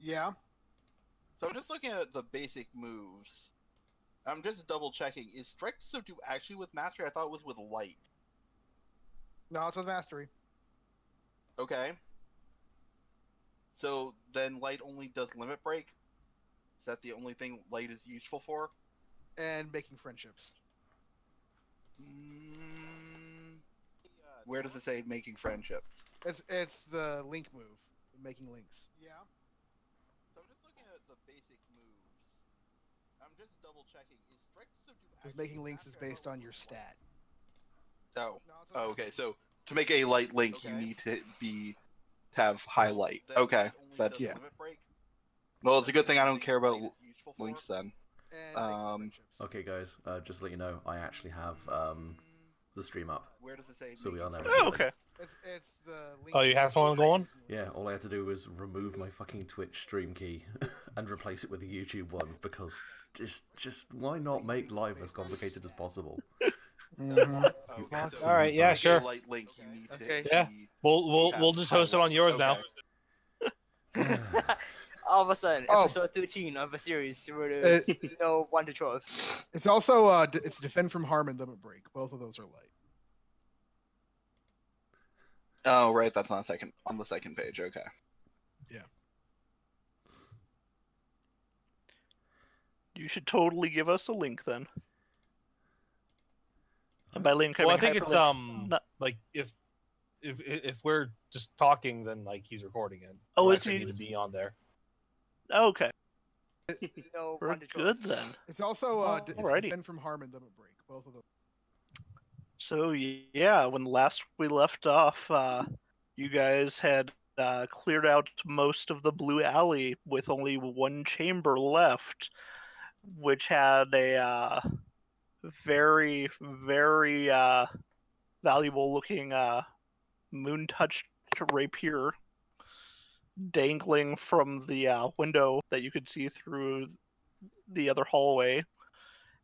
Yeah. So I'm just looking at the basic moves. I'm just double checking. Is Strike Subdue actually with Mastery? I thought it was with Light. No, it's with Mastery. Okay. So then Light only does Limit Break? Is that the only thing Light is useful for? And making friendships. Where does it say making friendships? It's the link move, making links. Yeah. So I'm just looking at the basic moves. I'm just double checking. Is Strike Subdue Because actually making with links is Mastery? based on your stat. Oh. No, it's Oh, okay. So to make a light link, you need to have highlight. Okay. That's Limit Break? Well, it's a good thing I don't care about links then. And making friendships. Okay, guys. Just to let you know, I actually have the stream up. Where does it say? So we are now. Oh, okay. It's the link. Oh, you have someone going? Yeah, all I had to do was remove my fucking Twitch stream key and replace it with a YouTube one because just why not make life as complicated as possible? All right, yeah, sure. Light link, you need Okay. to Yeah, we'll just host it on yours now. All of a sudden, episode 13 of a series where there's 1 to 12. It's also it's Defend from Harm and Limit Break. Both of those are light. Oh, right, that's on the second page. Okay. Yeah. You should totally give us a link then. And by link, Well, I mean think it's hyperlink. like if we're just talking, then like he's recording it. Oh, You is actually he? need to be on there? Okay. We're 1 to 12. Good then. It's also it's Alrighty. Defend from Harm and Limit Break. Both of those. So yeah, when last we left off, you guys had cleared out most of the blue alley with only one chamber left, which had a very, very valuable looking moon-touched rapier dangling from the window that you could see through the other hallway.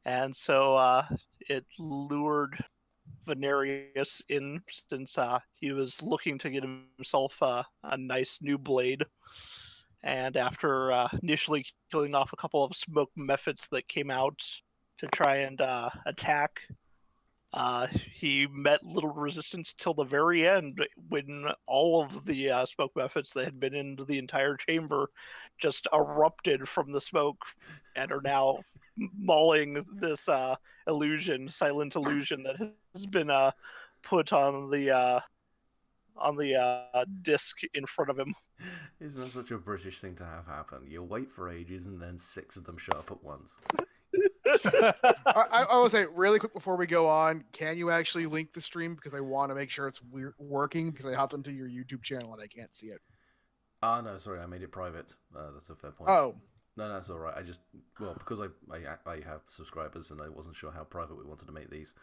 And so it lured Venarius in, since he was looking to get himself a nice new blade. And after initially killing off a couple of smoke mephits that came out to try and attack, he met little resistance till the very end, when all of the smoke mephits that had been in the entire chamber just erupted from the smoke and are now mauling this silent illusion that has been put on the disc in front of him. Isn't that such a British thing to have happen? You wait for ages and then 6 of them show up at once. I will say really quick before we go on, can you actually link the stream, because I want to make sure it's working, because I hopped onto your YouTube channel and I can't see it. Ah, no, sorry, I made it private. That's a fair point. Oh. No, that's all right. Because I have subscribers and I wasn't sure how private we wanted to make these.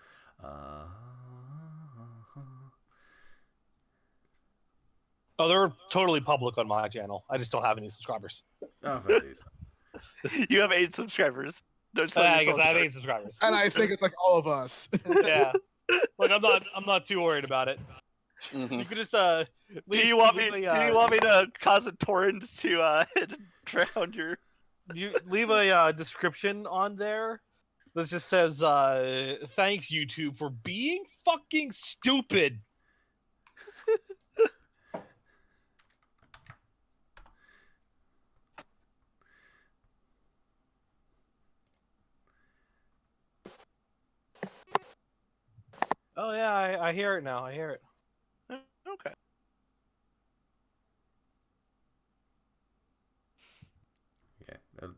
Oh, they're totally public on my channel. I just don't have any subscribers. Oh, fair dues. You have 8 subscribers. Don't sell I yourself guess I have short. 8 subscribers. And I think it's like all of us. Yeah. Look, I'm not too worried about it. You could just Do you want me to cause a torrent to drown your? You leave a description on there that just says, "Thanks YouTube for being fucking stupid." Oh yeah, I hear it now. I hear it. Okay.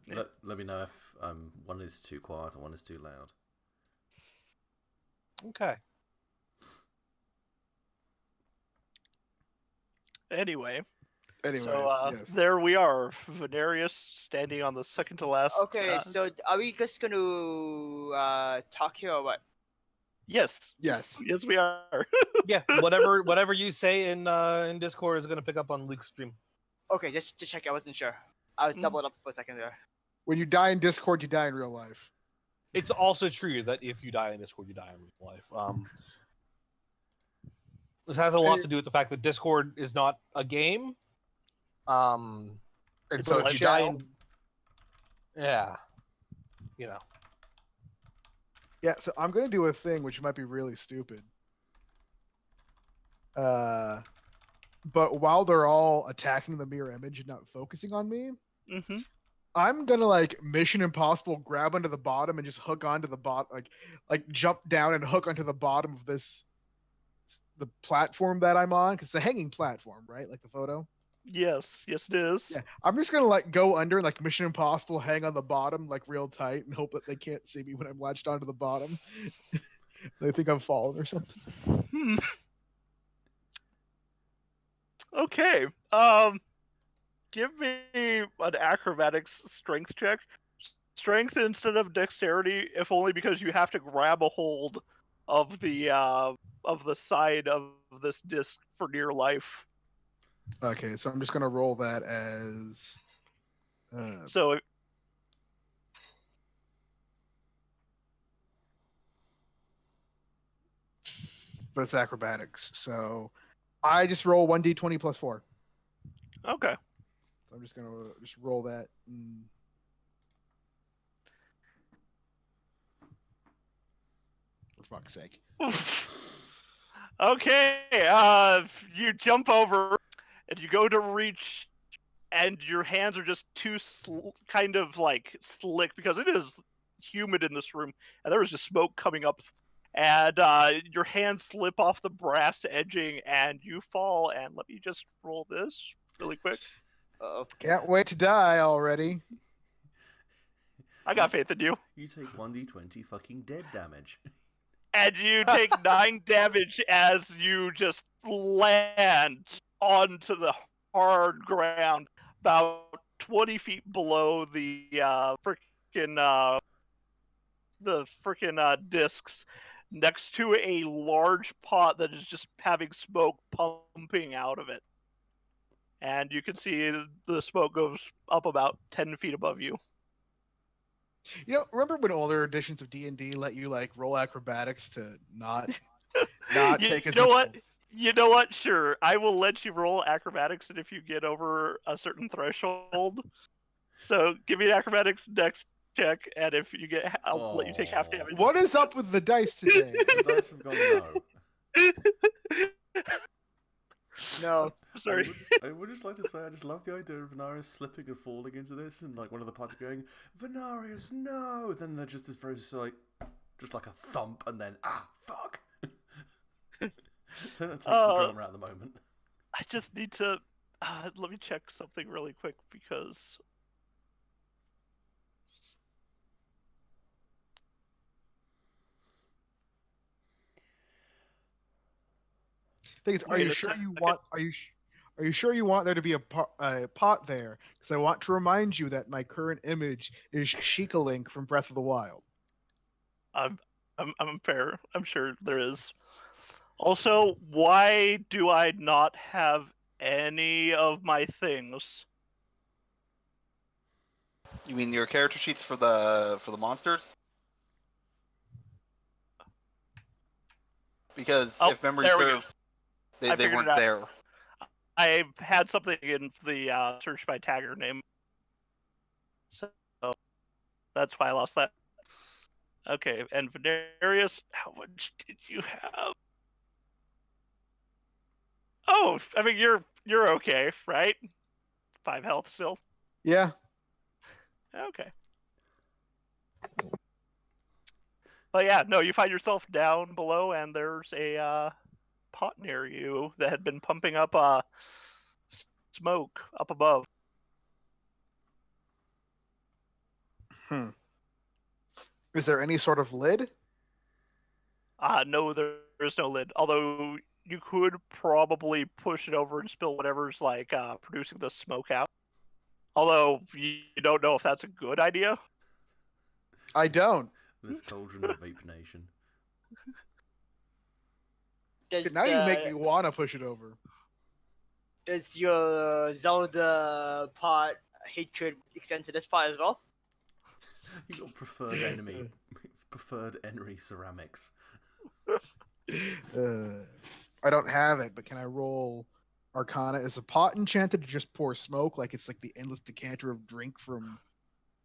Yeah, let me know if one is too quiet or one is too loud. Okay. Anyway. Anyways, so yes. there we are, Venarius standing on the second to last. Okay, so are we just gonna talk here or what? Yes. Yes. Yes, we are. Yeah, whatever you say in Discord is gonna pick up on Luke's stream. Okay, just to check. I wasn't sure. I was doubled up for a second there. When you die in Discord, you die in real life. It's also true that if you die in Discord, you die in real life. This has a lot to do with the fact that Discord is not a game. And It's so a if you die shell. in, yeah, you know, Yeah, so I'm gonna do a thing which might be really stupid. But while they're all attacking the mirror image and not focusing on me, Mm-hmm. I'm gonna like Mission Impossible grab onto the bottom and just hook onto the bottom, like jump down and hook onto the bottom of the platform that I'm on, because it's a hanging platform, right? Like the photo. Yes, yes, it is. Yeah, I'm just gonna like go under and like Mission Impossible, hang on the bottom like real tight, and hope that they can't see me when I'm latched onto the bottom. They think I'm falling or something. Hmm. Okay. Give me an acrobatics strength check. Strength instead of dexterity, if only because you have to grab a hold of the side of this disc for dear life. Okay, so I'm just gonna roll that as. So But it's acrobatics, so I just roll 1d20 plus 4. okay. So I'm just gonna just roll that. For fuck's sake. Okay. You jump over and you go to reach, and your hands are just too kind of like slick because it is humid in this room, and there is just smoke coming up, and your hands slip off the brass edging, and you fall. And let me just roll this really quick. Can't wait to die already. I got faith in you. You take 1d20 fucking dead damage. And you take 9 damage as you just land onto the hard ground about 20 feet below the freaking discs, next to a large pot that is just having smoke pumping out of it. And you can see the smoke goes up about 10 feet above you. You know, remember when older editions of D&D let you like roll acrobatics to not take as You know much? what? You know what? Sure, I will let you roll acrobatics, and if you get over a certain threshold, so give me an acrobatics dex check, and if you get, I'll let you take half Oh. damage. What is up with the dice today? The dice have gone low. No. Sorry. I would just like to say I just love the idea of Venarius slipping and falling into this, and like one of the party going, "Venarius, no!" Then they're just as very like, just like a thump, and then fuck. So it takes the drama out at the moment. I just need to let me check something really quick because Thing is, are Wait you a sure you second. want? Are you sure you want there to be a pot there? Because I want to remind you that my current image is Sheikah from Breath of the Wild. I'm fair. I'm sure there is. Also, why do I not have any of my things? You mean your character sheets for the monsters? Because Oh, if memory there we go. serves, I they figured it weren't out. there. I had something in the search by tagger name, so that's why I lost that. Okay, and Venarius, how much did you have? Oh, I mean you're okay, right? 5 health still. Yeah. Okay. But yeah, no, you find yourself down below, and there's a pot near you that had been pumping up smoke up above. Is there any sort of lid? No, there's no lid. Although you could probably push it over and spill whatever's like producing the smoke out. Although you don't know if that's a good idea. I don't. This cauldron of Vape Nation. Now you make me want to push it over. Does your Zelda pot hatred extend to this pot as well? You got preferred enemy. Preferred enemy ceramics. I don't have it, but can I roll Arcana. Is the pot enchanted to just pour smoke, like it's like the endless decanter of drink from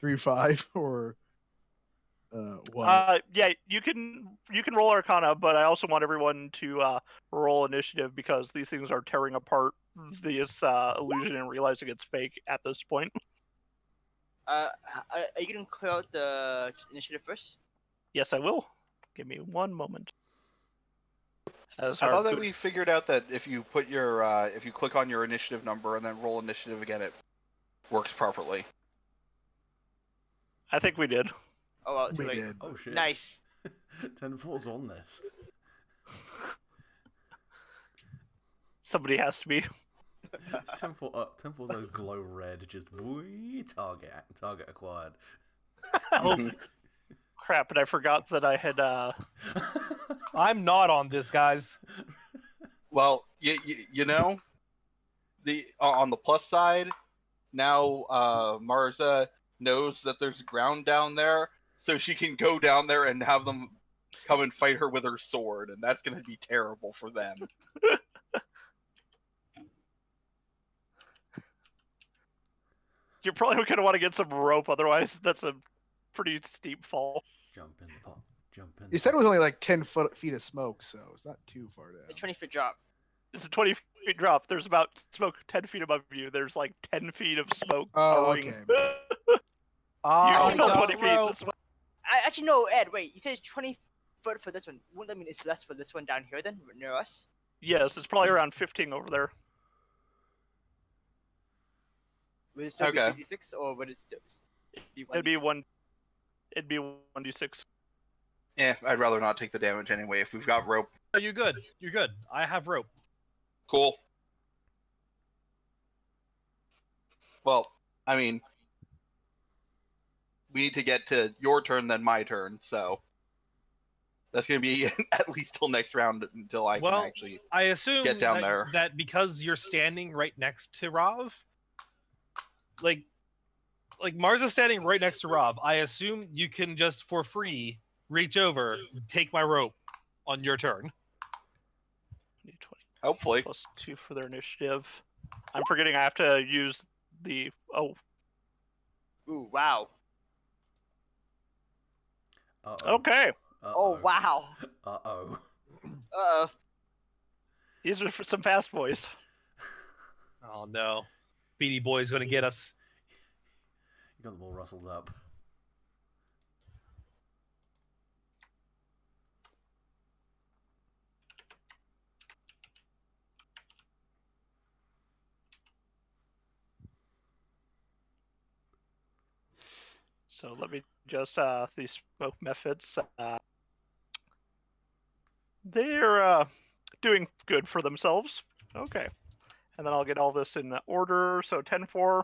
3-5, or what? Yeah, you can roll Arcana, but I also want everyone to roll initiative because these things are tearing apart this illusion and realizing it's fake at this point. Are you gonna clear out the initiative first? Yes, I will. Give me one moment. As I our thought that good- we figured out that if you put your if you click on your initiative number and then roll initiative again, it works properly. I think we did. Oh well, too We late. did. Oh shit. Nice. 10-4's on this. Somebody has to be. 10-4's eyes glow red, just boy, target acquired. Oh crap! And I forgot that I had. I'm not on this, guys. Well, you know, the on the plus side, now Marza knows that there's ground down there, so she can go down there and have them come and fight her with her sword, and that's going to be terrible for them. You're probably gonna want to get some rope, otherwise that's a pretty steep fall. Jump in the pot. Jump in. You said it was only like 10 feet of smoke, so it's not too far down. A 20-foot drop. It's a 20-feet drop. There's about smoke 10 feet above you. There's like 10 feet of smoke. Oh, a ring. okay. You I can feel got 20 feet rope. this way. Actually, no, Ed. Wait, you said it's 20-foot for this one. Wouldn't that mean it's less for this one down here then, near us? Yes, it's probably around 15 over there. Would it still Okay. be 56 or would it still be It'd be 1d6? one. It'd be 1d6. I'd rather not take the damage anyway. If we've got rope, Oh, you're good. You're good. I have rope. cool. Well, I mean, we need to get to your turn, then my turn, so that's going to be at least till next round until I can Well, actually. I assume Get down that, there. that because you're standing right next to Rav, like Marza's standing right next to Rav, I assume you can just for free reach over, take my rope on your turn. 20 Hopefully. plus 2 for their initiative. I'm forgetting I have to use the. Oh, Ooh, wow. Uh-oh. okay. Oh, wow. Uh-oh. Uh-oh. These are for some fast boys. Oh no, Beanie Boy's gonna get us. You got them all rustled up. So let me just these smoke methods. They're doing good for themselves. Okay, and then I'll get all this in order. So 10-4.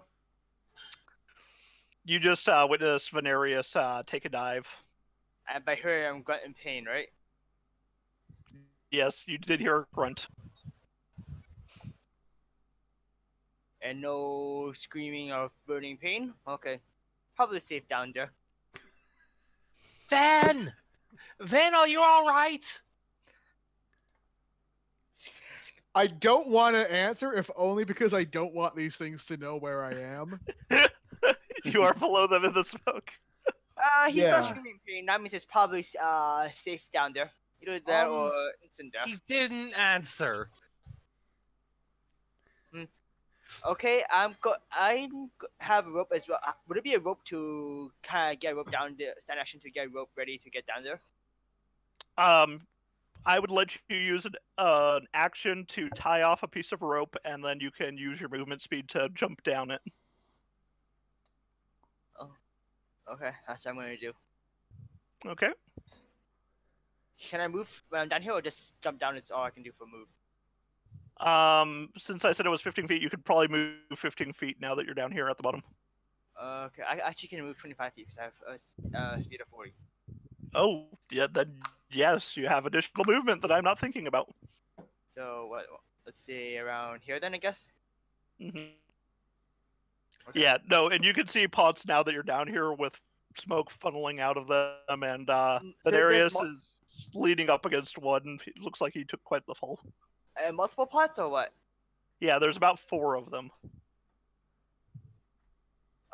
You just witnessed Venarius take a dive. And by her, I'm grunt in pain, right? Yes, you did hear a grunt. And no screaming of burning pain? Okay. Probably safe down there. Van, are you all right? I don't want to answer, if only because I don't want these things to know where I am. You are below them in the smoke. He's Yeah. not screaming pain. That means it's probably safe down there. Either there or instant death. He didn't answer. Okay, have a rope as well. Would it be a rope to kind of get a rope down there? Stand action to get a rope ready to get down there. I would let you use an action to tie off a piece of rope, and then you can use your movement speed to jump down it. Okay, that's what I'm gonna do. Okay. Can I move when I'm down here, or just jump down? It's all I can do for move. Since I said it was 15 feet, you could probably move 15 feet now that you're down here at the bottom. Okay, I actually can move 25 feet because I have a speed of 40. Oh, yeah, then yes, you have additional movement that I'm not thinking about. So what? Let's see, around here then, I guess. hmm Okay. Yeah, no, and you can see pots now that you're down here with smoke funneling out of them, and there's Venarius is leaning up against one. It looks like he took quite the fall. Multiple pots or what? Yeah, there's about 4 of them.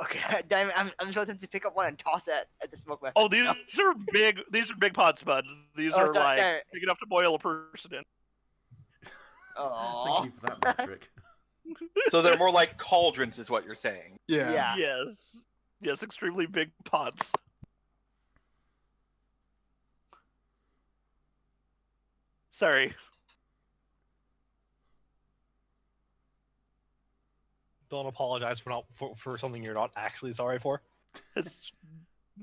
Okay, damn it, I'm so tempted to pick up one and toss it at the smoke weapon. Oh, these are big. These are big pots, bud. These Oh, are sorry, like sorry. big enough to boil a person in. Thank you for that metric. So they're more like cauldrons, is what you're saying. Yeah. Yes. Yes, extremely big pots. Sorry. Don't apologize for something you're not actually sorry for. It's,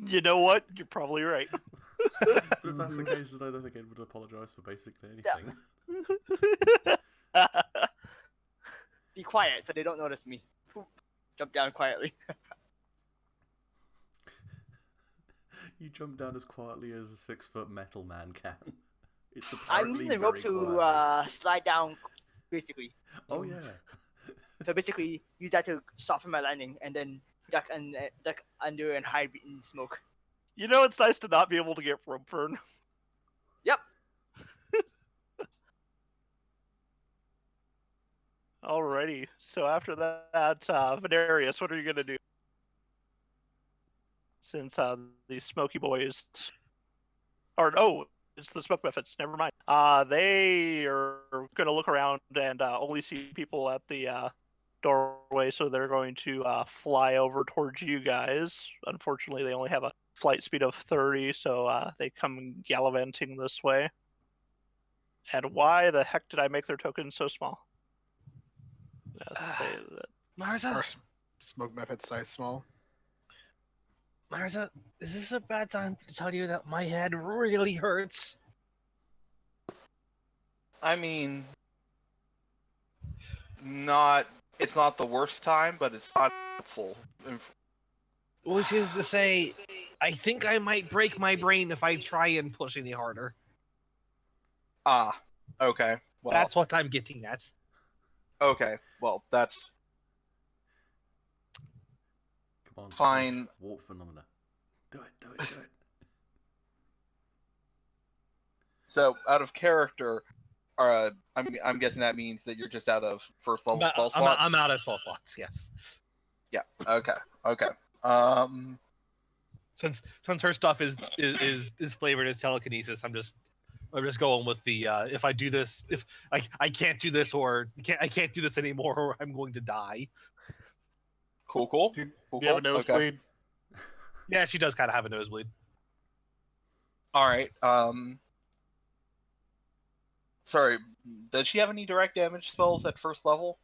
you know what? You're probably right. But if that's the case, then I don't think Ed would apologise for basically anything. Be quiet so they don't notice me. Jump down quietly. You jump down as quietly as a 6-foot metal man can. It's I'm apparently using the rope very to quietly. slide down, basically. Oh yeah. So basically, use that to soften my landing, and then duck under and hide in smoke. You know, it's nice to not be able to get rope burn. Yep. Alrighty. So after that, Venarius, what are you gonna do? Since these smoky boys, or no, it's the smoke methods. Never mind. They are gonna look around and only see people at the doorway, so they're going to fly over towards you guys. Unfortunately, they only have a flight speed of 30, so they come gallivanting this way. And why the heck did I make their token so small? Let's say that. Marza, Our smoke method size small. Marza, is this a bad time to tell you that my head really hurts? I mean, it's not the worst time, but it's not full. Which is to say, I think I might break my brain if I try and push any harder. Ah, okay. Well, That's what I'm getting at. okay. Well, that's Come on. fine. Warp phenomena. Do it, do it, do it. So, out of character, I'm guessing that means that you're just out of first level spell slots. I'm out of spell slots. Yes. Yeah. Okay. Okay. Since her stuff is flavored as telekinesis, I'm just going with the if I do this, if I can't do this, or I can't do this anymore, or I'm going to die. Cool. Cool. Do Cool. you have a cool. nosebleed? Yeah, she does kind of have a nosebleed. All right. Sorry. Does she have any direct damage spells at first level,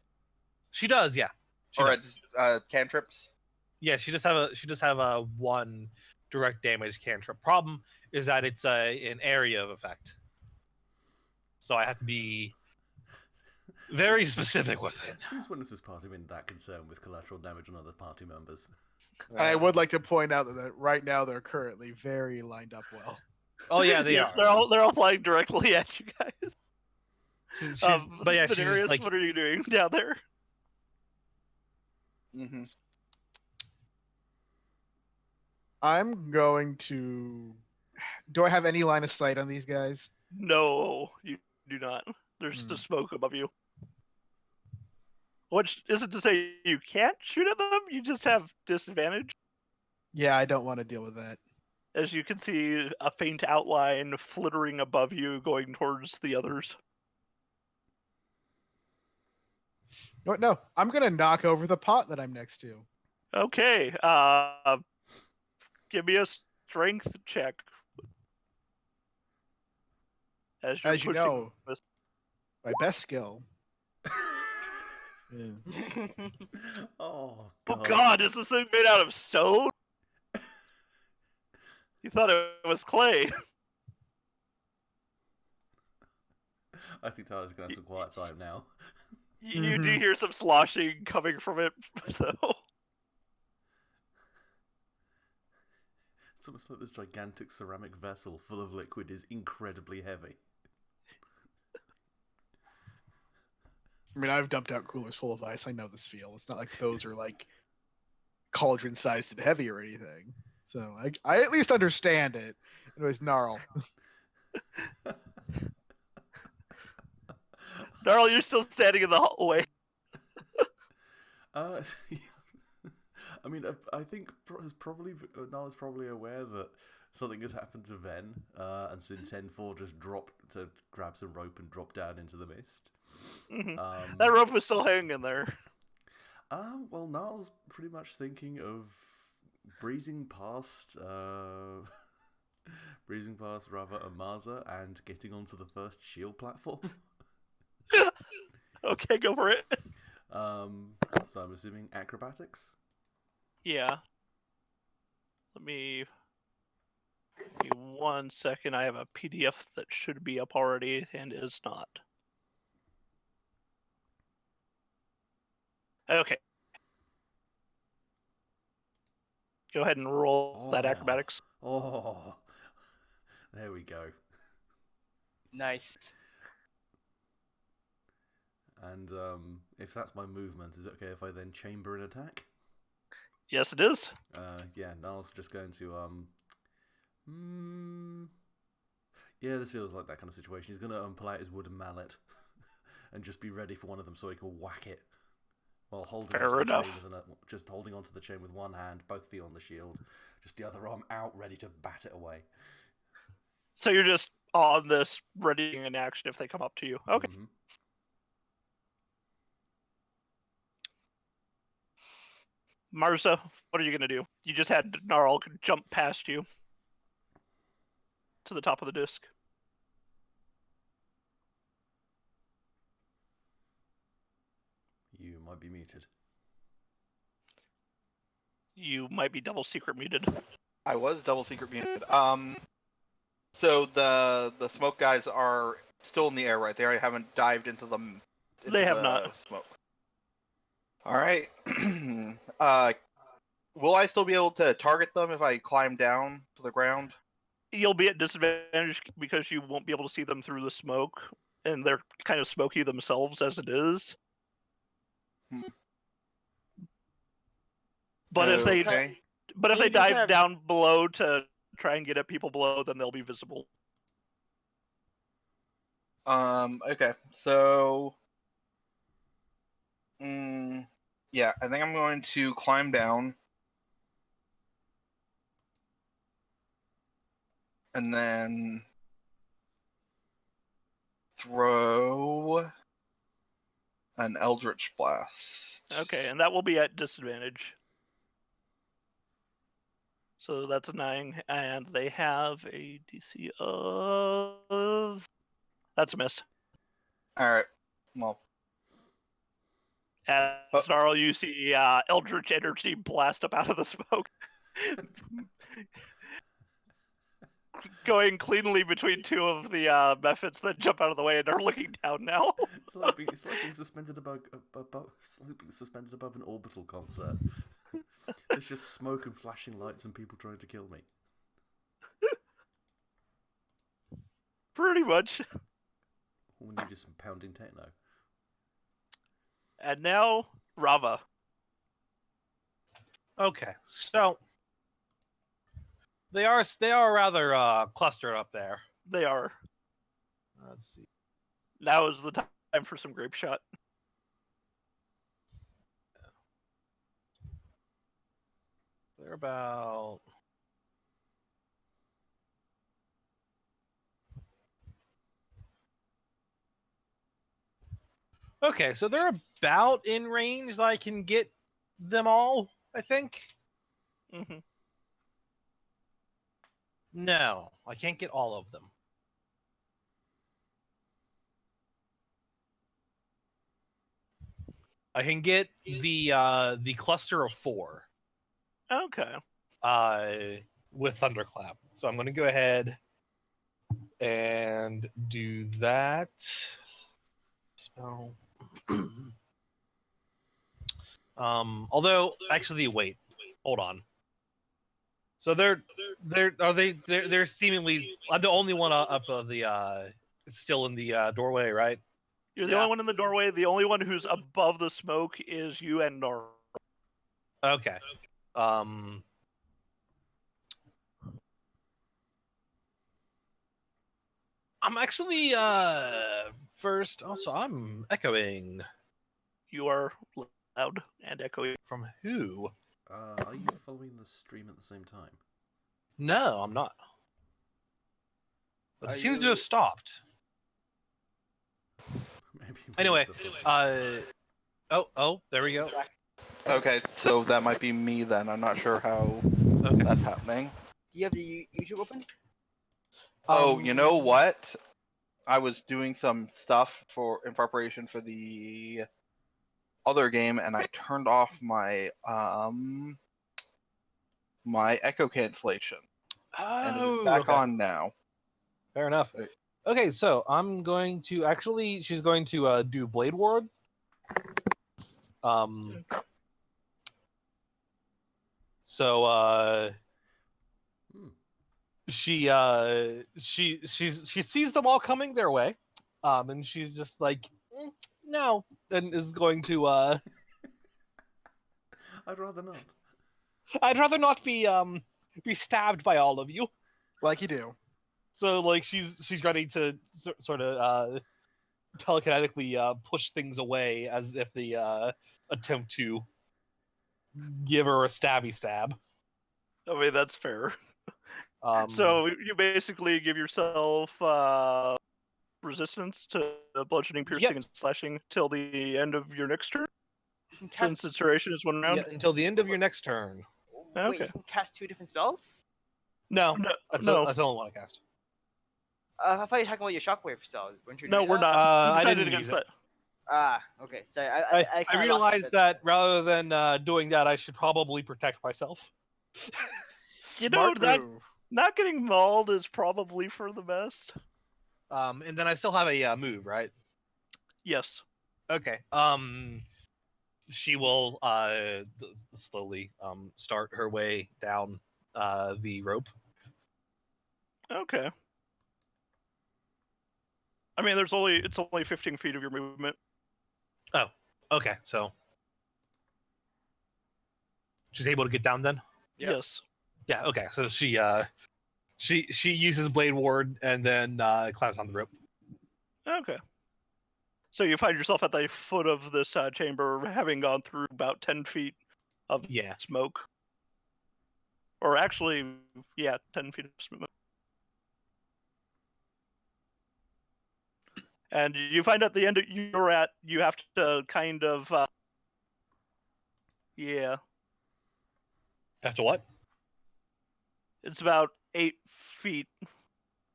She does, yeah. She or does. at cantrips? Yeah, she just have a one direct damage cantrip. Problem is that it's an area of effect, so I have to be very specific with it. Since when has this party been that concerned with collateral damage on other party members? And I would like to point out that right now they're currently very lined up well. Oh yeah, they Yes, are. they're all flying directly at you guys. But yeah, she's Venarius, just like, what are you doing down there? Mm-hmm. I'm going to. Do I have any line of sight on these guys? No, you do not. There's just smoke above you. Which isn't to say you can't shoot at them, you just have disadvantage. Yeah, I don't want to deal with that. As you can see a faint outline flittering above you going towards the others. No, I'm gonna knock over the pot that I'm next to. Okay, give me a strength check. As As you pushing know, this. my best skill. Yeah. Oh Oh god, is this thing made out of stone? You thought it was clay. I think Tyler's gonna have some quiet time now. You do hear some sloshing coming from it, though. It's almost like this gigantic ceramic vessel full of liquid is incredibly heavy. I mean, I've dumped out coolers full of ice. I know this feel. It's not like those are like cauldron sized and heavy or anything. So I at least understand it. Anyways, Gnarl. Darl, you're still standing in the hallway. Uh, I mean, I think Nala's probably aware that something has happened to Ven, and Sin 10-4 just dropped to grab some rope and drop down into the mist. That rope was still hanging there. Well, Nala's pretty much thinking of breezing past Rava and Marza and getting onto the first shield platform. Okay, go for it. So I'm assuming acrobatics. Yeah. Let me. Give me 1 second. I have a PDF that should be up already and is not. Okay. Go ahead and roll that acrobatics. Oh, there we go. Nice. And if that's my movement, is it okay if I then chamber an attack? Yes, it is. Yeah, Niall's just going to yeah, this feels like that kind of situation. He's going to pull out his wooden mallet and just be ready for one of them so he can whack it while holding Fair onto the enough. chain just holding onto the chain with one hand, both feet on the shield, just the other arm out, ready to bat it away. So you're just on this, ready in action if they come up to you. Okay. Mm-hmm. Marza, what are you gonna do? You just had Gnarl jump past you to the top of the disc. You might be muted. You might be double secret muted. I was double secret muted. So the smoke guys are still in the air, right? They haven't dived into them. They have not. Smoke. All right. Will I still be able to target them if I climb down to the ground? You'll be at disadvantage because you won't be able to see them through the smoke, and they're kind of smoky themselves as it is. But if they Okay. but if You they can kind dive of- down below to try and get at people below, then they'll be visible. Okay. So. Yeah, I think I'm going to climb down. And then throw an Eldritch Blast. Okay, and that will be at disadvantage. So that's a 9, and they have a DC of... That's a miss. Alright. Well. As Snarl, you see Eldritch Energy blast up out of the smoke. Going cleanly between two of the methods that jump out of the way and are looking down now. It's like being suspended above an orbital concert. There's just smoke and flashing lights and people trying to kill me. Pretty much. We need just some pounding techno. And now, Rava. Okay, so they are rather clustered up there. They are. Let's see. Now is the time for some grape shot. They're about... Okay, so they're about in range that I can get them all, I think. Mm-hmm. No, I can't get all of them. I can get the cluster of 4. Okay. With Thunderclap. So I'm going to go ahead and do that. Spell. Although actually, wait, hold on. So they're seemingly. I'm the only one up of the still in the doorway, right? You're the only one in the doorway. The only one who's above the smoke is you and Nor. Okay. I'm actually first. Also, I'm echoing. You are loud and echoey. From who? Are you following the stream at the same time? No, I'm not. It Are seems to you- have stopped. Maybe. Anyway, it's a- oh, there we go. Okay, so that might be me then. I'm not sure how Okay. that's happening. Do you have the YouTube open? Oh, you know Um, what? I was doing some stuff in preparation for the other game, and I turned off my my echo cancellation, and it is Oh, back okay. on now. Fair enough. Right. Okay, so I'm going to actually. She's going to do Blade Ward. So Hmm. she sees them all coming their way, and she's just like, no, and is going to. I'd rather not. I'd rather not be stabbed by all of you. Like you do. So like she's ready to sort of telekinetically push things away as if the attempt to give her a stabby stab. I mean, that's fair. Um, So you basically give yourself resistance to bludgeoning, piercing, and slashing till the end of your next turn. You can Since cast. its duration is 1 round. yeah, until the end of your next turn. Wait, Okay. you can cast 2 different spells? No, No, that's no, the only one I cast. I thought you were talking about your shockwave spell. Weren't you no, doing we're that? not. We I decided didn't against use it. that. Ah, okay. Sorry, I kinda lost realized that rather than doing that, I should probably protect myself. You know, Smart move. not getting mauled is probably for the best. And then I still have a move, right? Yes. Okay. She will slowly start her way down the rope. Okay. I mean, it's only 15 feet of your movement. Oh, okay. So she's able to get down then. Yep. Yes. Yeah. Okay. So she uses Blade Ward and then climbs on the rope. Okay. So you find yourself at the foot of this chamber, having gone through about 10 feet of Yeah. smoke. Or actually, yeah, 10 feet of smoke. And you find at the end you're at, you have to kind of, yeah, After what? it's about 8 feet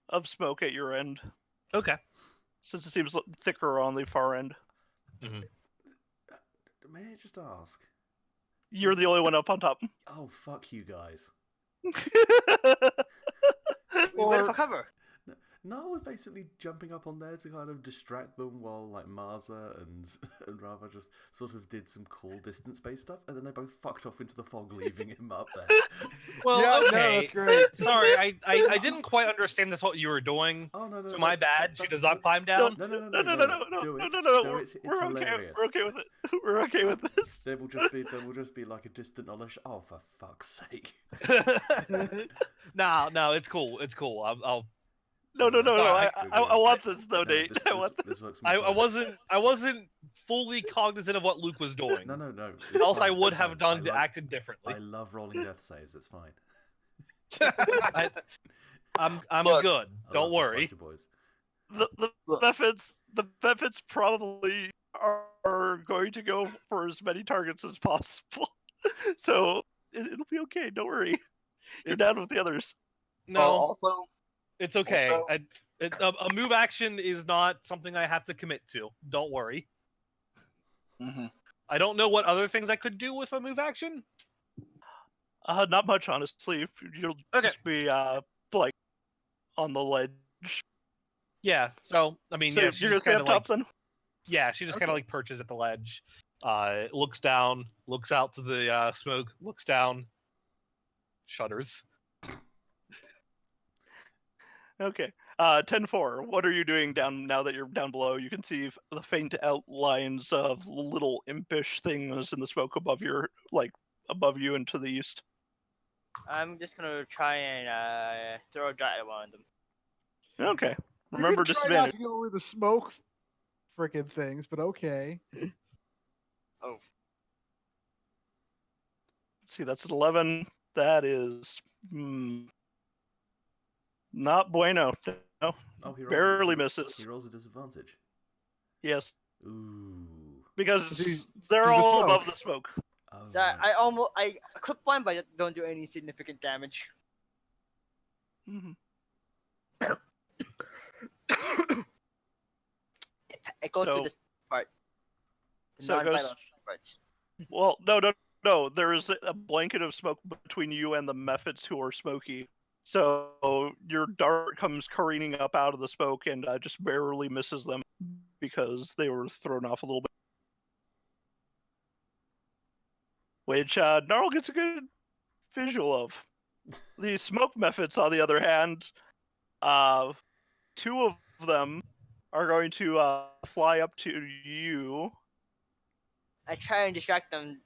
of smoke at your end, Okay. since it seems thicker on the far end. May I just ask? You're the only one up on top. Oh, fuck you guys. We went for cover. No, I was basically jumping up on there to kind of distract them while like Marza and Rava just sort of did some cool distance-based stuff, and then they both fucked off into the fog, leaving him up there. Well, Yeah, no, okay. that's great. Sorry, I didn't quite understand that's what you were doing. Oh no, So my bad. She does not climb No, down. No, no, do it. Do it. It's We're okay. hilarious. We're okay with it. We're okay with this. There will just be like a distant knowledge. Oh, for fuck's sake! No, it's cool. It's cool. I'll No. Sorry, I want this though, No, Nate. I want this works. I wasn't fully cognizant of what Luke was doing. No. Else I It's would fine. have acted differently. I love rolling death saves. It's fine. I'm Look, good. I Don't love the worry. Spicy boys. the benefits probably are going to go for as many targets as possible. So it'll be okay. Don't worry. You're down with the others. No, Also, it's okay. also- A move action is not something I have to commit to. Don't worry. mhm. I don't know what other things I could do with a move action. Not much, honestly. You'll Okay. just be like on the ledge. Yeah. So I mean, So yeah, she you're gonna just stay kind up of like top then. yeah, she just kind of like perches at the ledge, looks down, looks out to the smoke, looks down, shudders. Okay. 10-4. What are you doing down now that you're down below? You can see the faint outlines of little impish things in the smoke above you and to the east. I'm just gonna try and throw a dart at one of them. Okay. You Remember can try disadvantage. not to go over the smoke freaking things, but okay. Oh. see, that's an 11. That is not bueno. No, Oh, barely misses. He rolls a disadvantage. Yes, Ooh. because Through they're the all smoke. above the smoke. Oh, So right. I clip one, but don't do any significant damage. Mhm. It goes to So- this part, the so it goes- non-vital parts. Well, no. There is a blanket of smoke between you and the Mephits who are smoky. So your dart comes careening up out of the smoke and just barely misses them because they were thrown off a little bit. Which Gnarl gets a good visual of. The smoke Mephits, on the other hand, two of them are going to fly up to you, I try and distract them,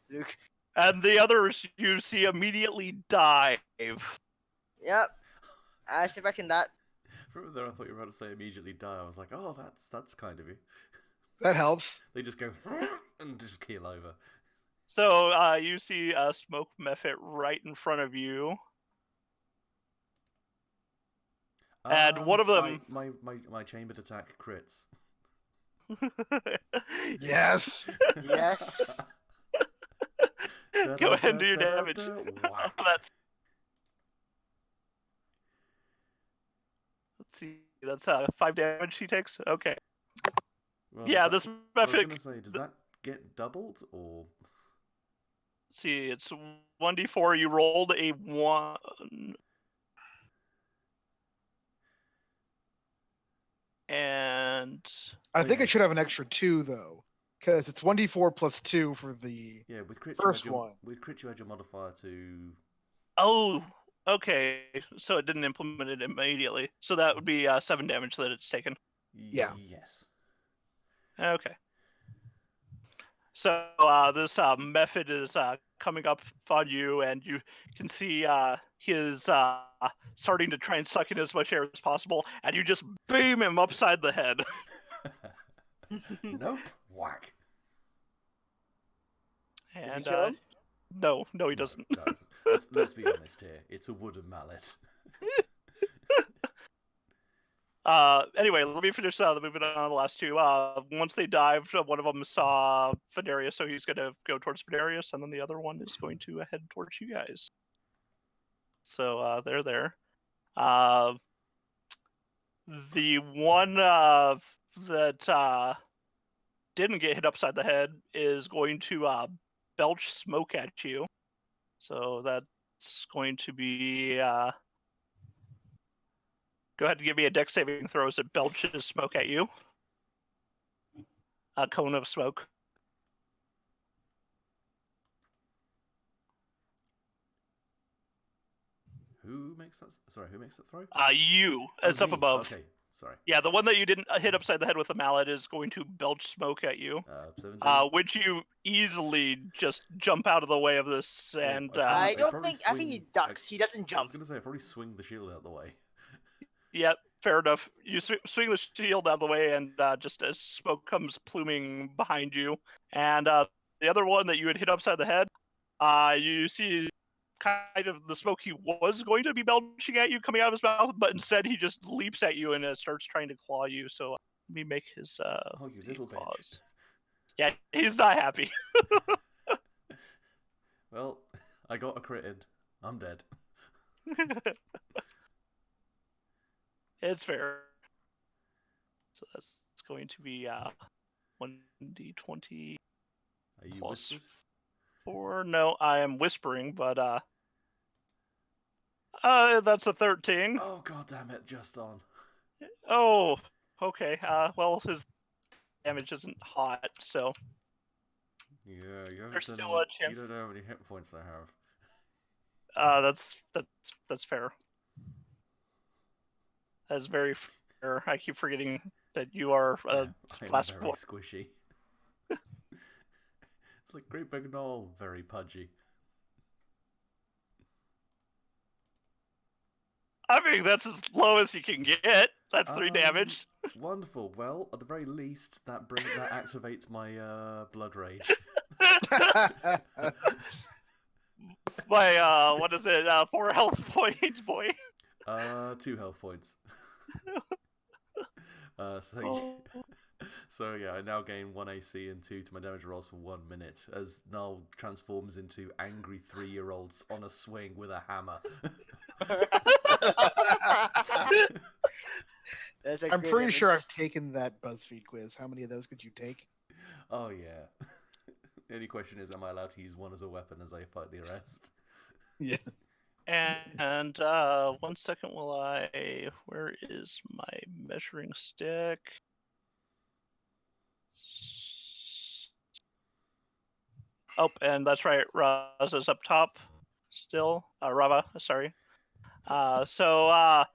Luke. and the others you see immediately dive. Yep. I was expecting that. From there, I thought you were about to say immediately die. I was like, oh, that's kind of you. That helps. They just go and just keel over. So you see a smoke Mephit right in front of you, and one of them. My chambered attack crits. Yes. Yes. Go ahead and do your damage. Whack. That's. Let's see. That's 5 damage he takes. Okay. Well, Yeah, does this that, I was Mephit. gonna say, does that get doubled or? See, it's 1d4. You rolled a 1. And I think yeah. it should have an extra 2 though, because it's 1d4 plus 2 for the Yeah, with crit first you add your, one. with crit you add your modifier to. oh, okay. So it didn't implement it immediately. So that would be 7 damage that it's taken. Yeah. Yes. Okay. So this Mephit is coming up on you, and you can see his starting to try and suck in as much air as possible, and you just beam him upside the head. Nope. Whack. Does he And kill him? no, he No, doesn't. No. Let's be honest here. It's a wooden mallet. Anyway, let me finish the moving on the last two. Once they dived, one of them saw Venarius, so he's going to go towards Venarius, and then the other one is going to head towards you guys. So they're there. The one that didn't get hit upside the head is going to belch smoke at you. So that's going to be. Go ahead and give me a dex saving throw as it belches smoke at you. A cone of smoke. Who makes that? Sorry, who makes that throw? You. Oh, It's up me. above. Okay, sorry. Yeah, the one that you didn't hit upside the head with the mallet is going to belch smoke at you. 17. Which you easily just jump out of the way of this, and I don't probably think. I think he swing- ducks. He doesn't I was jump. gonna say I probably swing the shield out the way. yeah, fair enough. You swing the shield out of the way, and just as smoke comes pluming behind you, and the other one that you had hit upside the head, you see kind of the smoke he was going to be belching at you coming out of his mouth, but instead he just leaps at you and starts trying to claw you. So let me make his Oh, you little bitch. claws. Yeah, he's not happy. Well, I got a critted. I'm dead. It's fair. So that's going to be 1d20 Are you plus whispered? 4. No, I am whispering, but that's a 13. Oh god damn it! Just on. Oh, okay. Well, his damage isn't hot, so Yeah, you haven't There's said still how many, a chance. You don't know how many hit points I have. that's fair. That's very fair. I keep forgetting that you are Yeah, I'm last very one. squishy. It's like Great Big Knoll, very pudgy. I mean, that's as low as you can get. That's 3 damage. Wonderful. Well, at the very least, that activates my blood rage. by what is it? 4 health points, boy. 2 health points. So Oh. so yeah, I now gain 1 AC and 2 to my damage rolls for 1 minute as Null transforms into angry 3-year-olds on a swing with a hammer. That's a I'm great pretty sure image. I've taken that BuzzFeed quiz. How many of those could you take? Oh yeah. The only question is, am I allowed to use one as a weapon as I fight the rest? Yeah. And 1 second while I. Where is my measuring stick? Oh, and that's right. Raza's up top still. Rava, sorry. So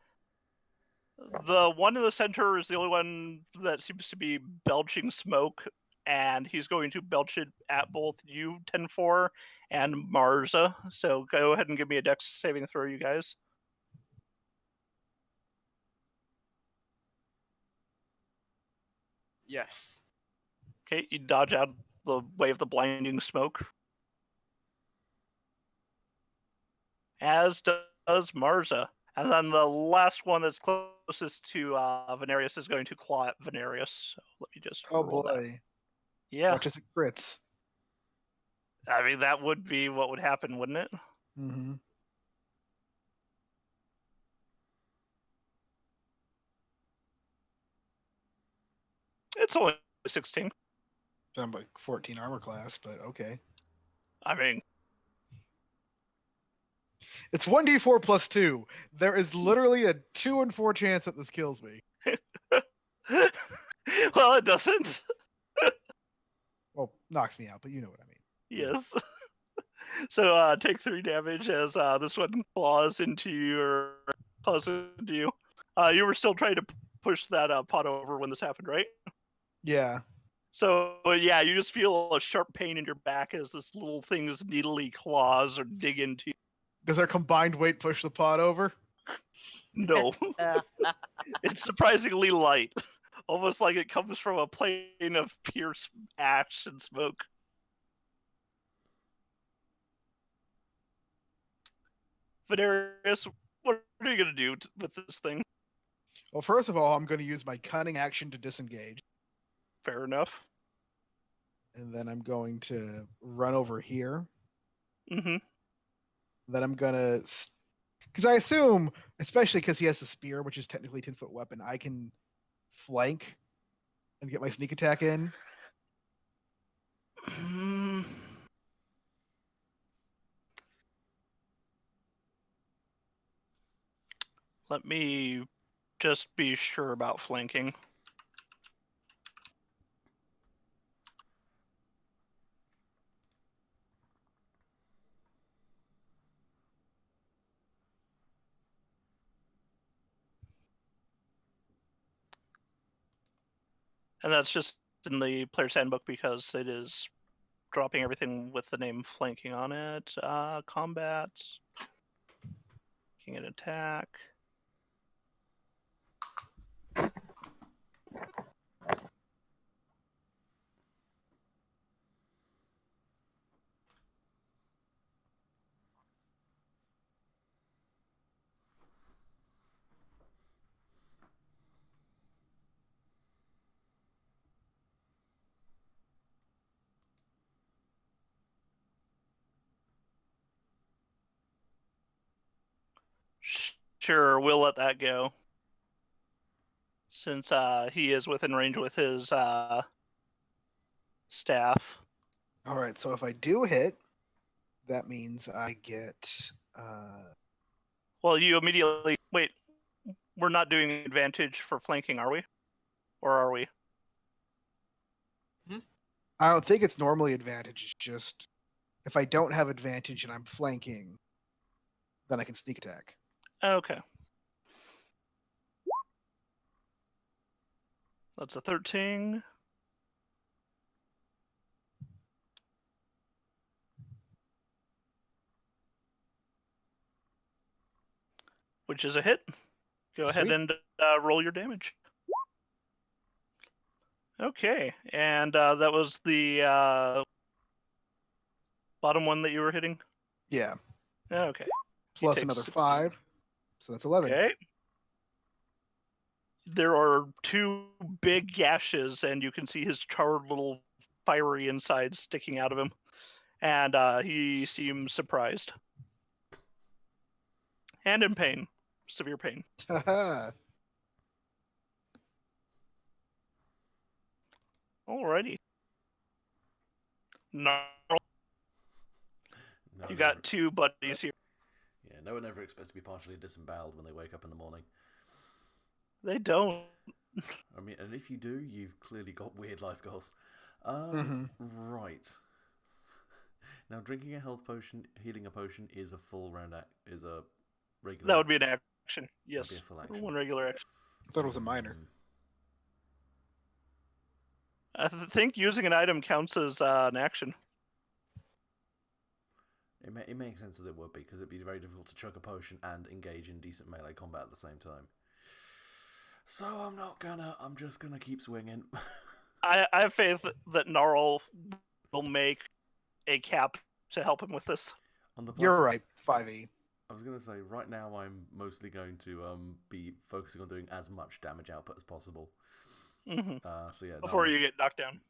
the one in the center is the only one that seems to be belching smoke, and he's going to belch it at both you, 10-4, and Marza. So go ahead and give me a dex saving throw, you guys. Yes. Okay, you dodge out the way of the blinding smoke. As does Marza. And then the last one that's closest to Venarius is going to claw at Venarius. So let me just Oh roll that. boy. Yeah, Watch as it crits. I mean, that would be what would happen, wouldn't it? Mm-hmm. It's only 16. I'm like 14 armor class, but okay. I mean, It's 1d4 plus 2. There is literally a 2 in 4 chance that this kills me. well, it doesn't. Well, knocks me out, but you know what I mean. Yes. So take 3 damage as this one claws into you. You were still trying to push that pot over when this happened, right? Yeah. So yeah, you just feel a sharp pain in your back as this little thing's needly claws or dig into you. Does our combined weight push the pot over? No, it's surprisingly light, almost like it comes from a plane of pierced ash and smoke. Venarius, what are you gonna do with this thing? Well, first of all, I'm going to use my cunning action to disengage. Fair enough. And then I'm going to run over here. Mm-hmm. Then I'm going to... Because I assume, especially because he has the spear, which is technically a 10-foot weapon, I can flank and get my sneak attack in. Let me just be sure about flanking. And that's just in the player's handbook because it is dropping everything with the name flanking on it. Combat. Making an attack. Sure, we'll let that go. Since he is within range with his staff. All right, so if I do hit, that means I get... Well, you immediately... Wait, we're not doing advantage for flanking, are we? Or are we? I don't think it's normally advantage. It's just if I don't have advantage and I'm flanking, then I can sneak attack. Okay. That's a 13. Which is a hit. Go ahead Sweet. and roll your damage. Okay, and that was the bottom one that you were hitting? Yeah. Okay. plus takes another 16. 5. So that's 11. Okay. There are 2 big gashes, and you can see his charred little fiery insides sticking out of him. And he seems surprised. And in pain. Severe pain. Haha. Alrighty. Gnarl, No you one got ever, 2 buddies here. yeah, no one ever expects to be partially disemboweled when they wake up in the morning. They don't. I mean, and if you do, you've clearly got weird life goals. Mhm. Right. Now, drinking a health potion, healing a potion, is a full round is a regular. That would be an action. action. That'd be Yes. a full action. 1 regular action. I thought it was a minor. I think using an item counts as an action. It makes sense that it would be, because it'd be very difficult to chug a potion and engage in decent melee combat at the same time. So I'm just gonna keep swinging. I have faith that Gnarl will make a cap to help him with this. On the plus, You're right. 5e. I was gonna say, right now I'm mostly going to be focusing on doing as much damage output as possible. So yeah. Before you get knocked down.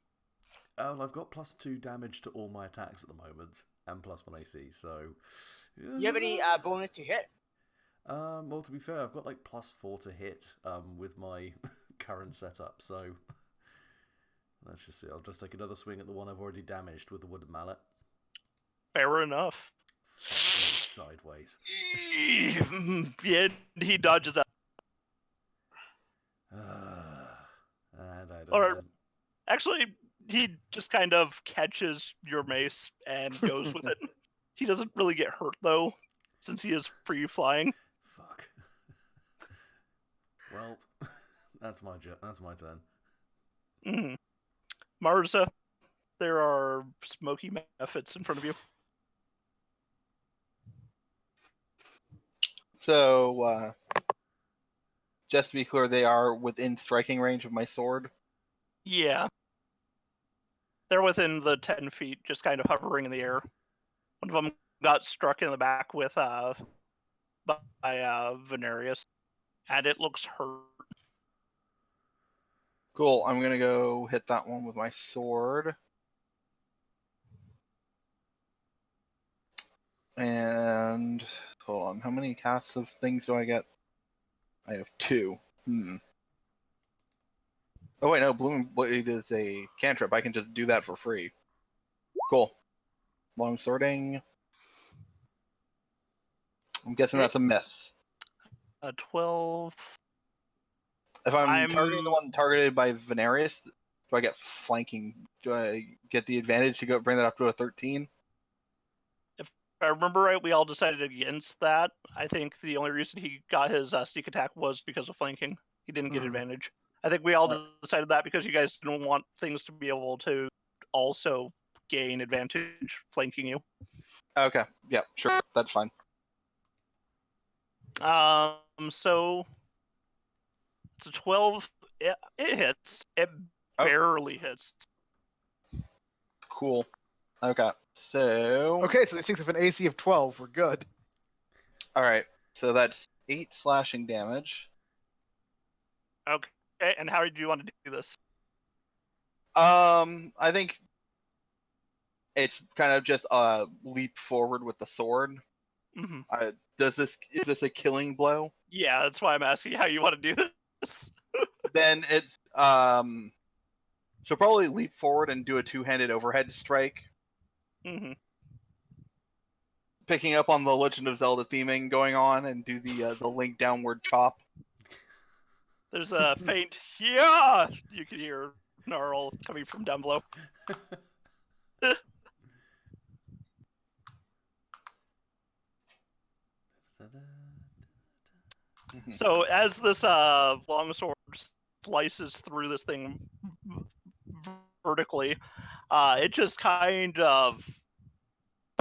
Well, I've got +2 damage to all my attacks at the moment, and +1 AC. So. You have any bonus to hit? Well, to be fair, I've got like +4 to hit with my current setup. So let's just see. I'll just take another swing at the one I've already damaged with the wooden mallet. Fair enough. Sideways. Yeah, he dodges out. And I don't. Or actually, he just kind of catches your mace and goes with it. He doesn't really get hurt though, since he is free flying. Fuck. Well, that's my turn. Marza, there are smoky methods in front of you. So, just to be clear, they are within striking range of my sword. Yeah. They're within the 10 feet, just kind of hovering in the air. One of them got struck in the back with by Venarius, and it looks hurt. Cool. I'm gonna go hit that one with my sword. And hold on, how many casts of things do I get? I have 2. Oh wait, no, Blooming Blade is a cantrip. I can just do that for free. Cool. Long swording. I'm guessing that's a miss. 12. If I'm targeting the one targeted by Venarius, do I get flanking? Do I get the advantage to go bring that up to a 13? If I remember right, we all decided against that. I think the only reason he got his sneak attack was because of flanking. He didn't get advantage. I think we all decided that because you guys didn't want things to be able to also gain advantage flanking you. Okay, yeah, sure, that's fine. So it's a 12. It hits. It barely hits. Cool. Okay, so. Okay, so these things have an AC of 12. We're good. Alright, so that's 8 slashing damage. Okay, and how do you want to do this? I think it's kind of just a leap forward with the sword. Mm-hmm. Is this a killing blow? Yeah, that's why I'm asking how you want to do this. Then it's she'll probably leap forward and do a 2-handed overhead strike. Mm-hmm. Picking up on the Legend of Zelda theming going on, and do the Link downward chop. There's a faint yeah you can hear Gnarl coming from down below. So as this longsword slices through this thing vertically, it just kind of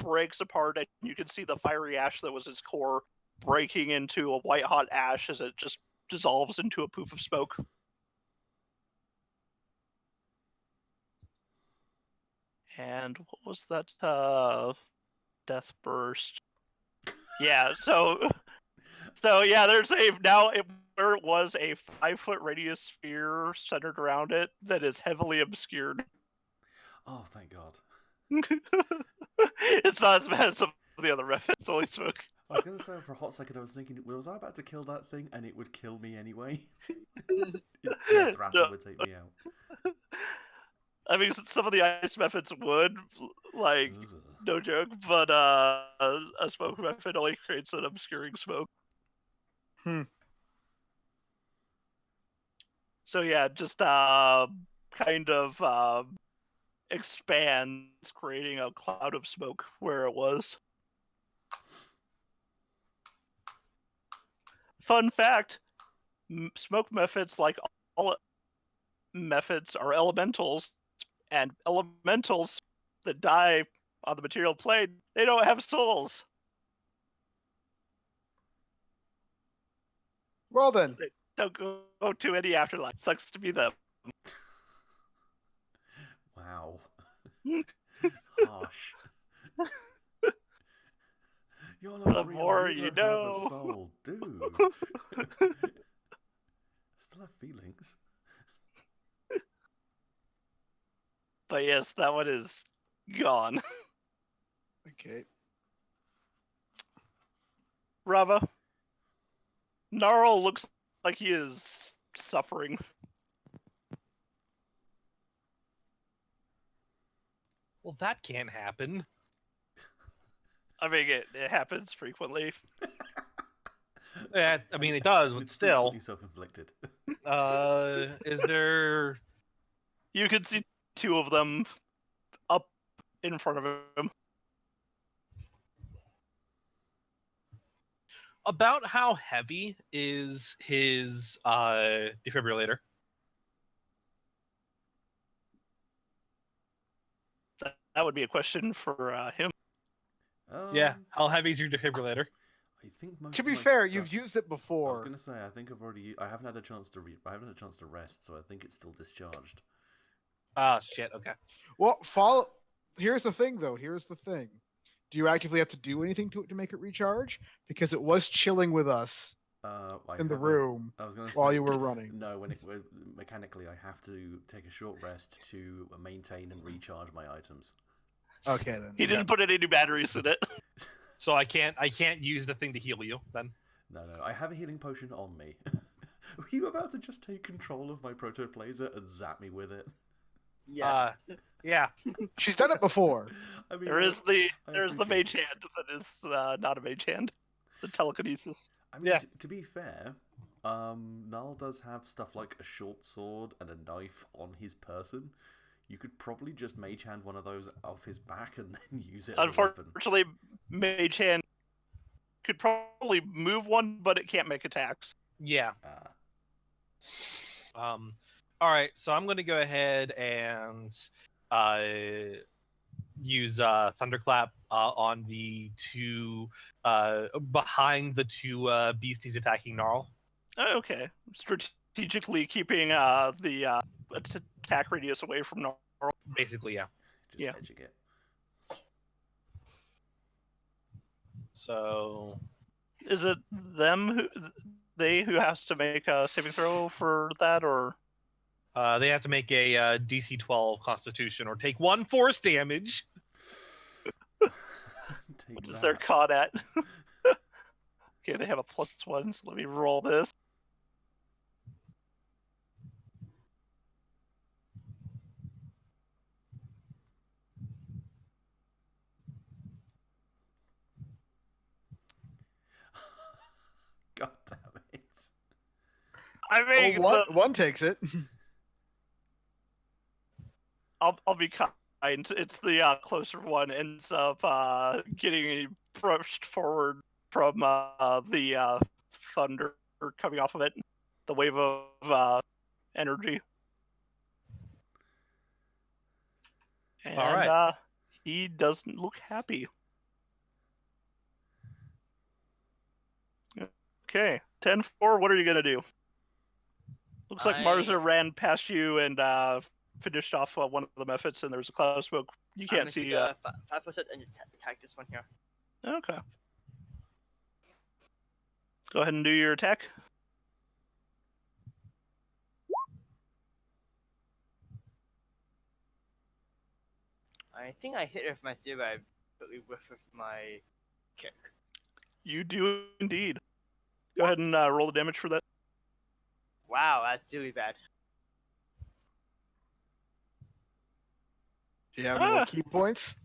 breaks apart, and you can see the fiery ash that was its core breaking into a white hot ash as it just dissolves into a poof of smoke. And what was that death burst? Yeah, so yeah, there's where it was a 5-foot radius sphere centered around it that is heavily obscured. Oh, thank God. It's not as bad as some of the other methods, only smoke. I was going to say for a hot second, I was thinking, was I about to kill that thing and it would kill me anyway? Its death rattle No. would take me out. I mean, some of the ice methods would, like, Ugh. no joke, but a smoke method only creates an obscuring smoke. Hmm. So yeah, just kind of expands, creating a cloud of smoke where it was. Fun fact: smoke methods, like all methods, are elementals, and elementals that die on the material plane, they don't have souls. Well then, They don't go to any afterlife. Sucks to be them. Wow. Harsh. You're not The real. more You you don't have a know. soul, dude. Still have feelings. But yes, that one is gone. okay. Rava, Gnarl looks like he is suffering. Well, that can't happen. I mean, it happens frequently. Yeah, I mean it does, but It's still. frequently self-inflicted. Is there? You can see two of them up in front of him. About how heavy is his defibrillator? That would be a question for him. Yeah, how heavy is your defibrillator? I think most To of be my fair, stuff- you've used it I was before. gonna say I think I've already. I haven't had a chance to I haven't had a chance to rest, so I think it's still discharged. Ah, shit. Okay. Well, follow. Here's the thing, though. Here's the thing. Do you actively have to do anything to it to make it recharge? Because it was chilling with us I in the have room I was gonna while say you were running. no. When mechanically, I have to take a short rest to maintain and recharge my items. Okay then. He didn't put any new batteries in it. So I can't use the thing to heal you then. No, I have a healing potion on me. Were you about to just take control of my protoplasma and zap me with it? Yes. Yeah. She's done it before. I mean, There's the appreciate mage it. hand that is not a mage hand. The telekinesis. I mean, Yeah. to be fair, Null does have stuff like a short sword and a knife on his person. You could probably just mage hand one of those off his back and then use it as a weapon. Unfortunately, mage hand could probably move one, but it can't make attacks. Yeah. Ah. All right. So I'm going to go ahead and use thunderclap on the two behind the two beasties attacking Gnarl. Okay, strategically keeping the attack radius away from Gnarl. Basically, yeah. Just Yeah. edging it. So Is it them who has to make a saving throw for that, or they have to make a DC 12 Constitution or take 1 force damage. Take what is that. their con at? Okay, they have a +1, so let me roll this. God damn it. I mean, One takes it. I'll be kind. It's the closer one ends up getting pushed forward from the thunder coming off of it, the wave of energy. And All right. he doesn't look happy. Okay, 10-4, what are you gonna do? Looks like Marza ran past you and finished off one of the methods, and there's a cloud of smoke. You can't see. 5% and attack this one here. Okay. Go ahead and do your attack. I think I hit with my zero. I really whiff with my kick. You do indeed. Go ahead and roll the damage for that. Wow, that's really bad. Do you have any more key points?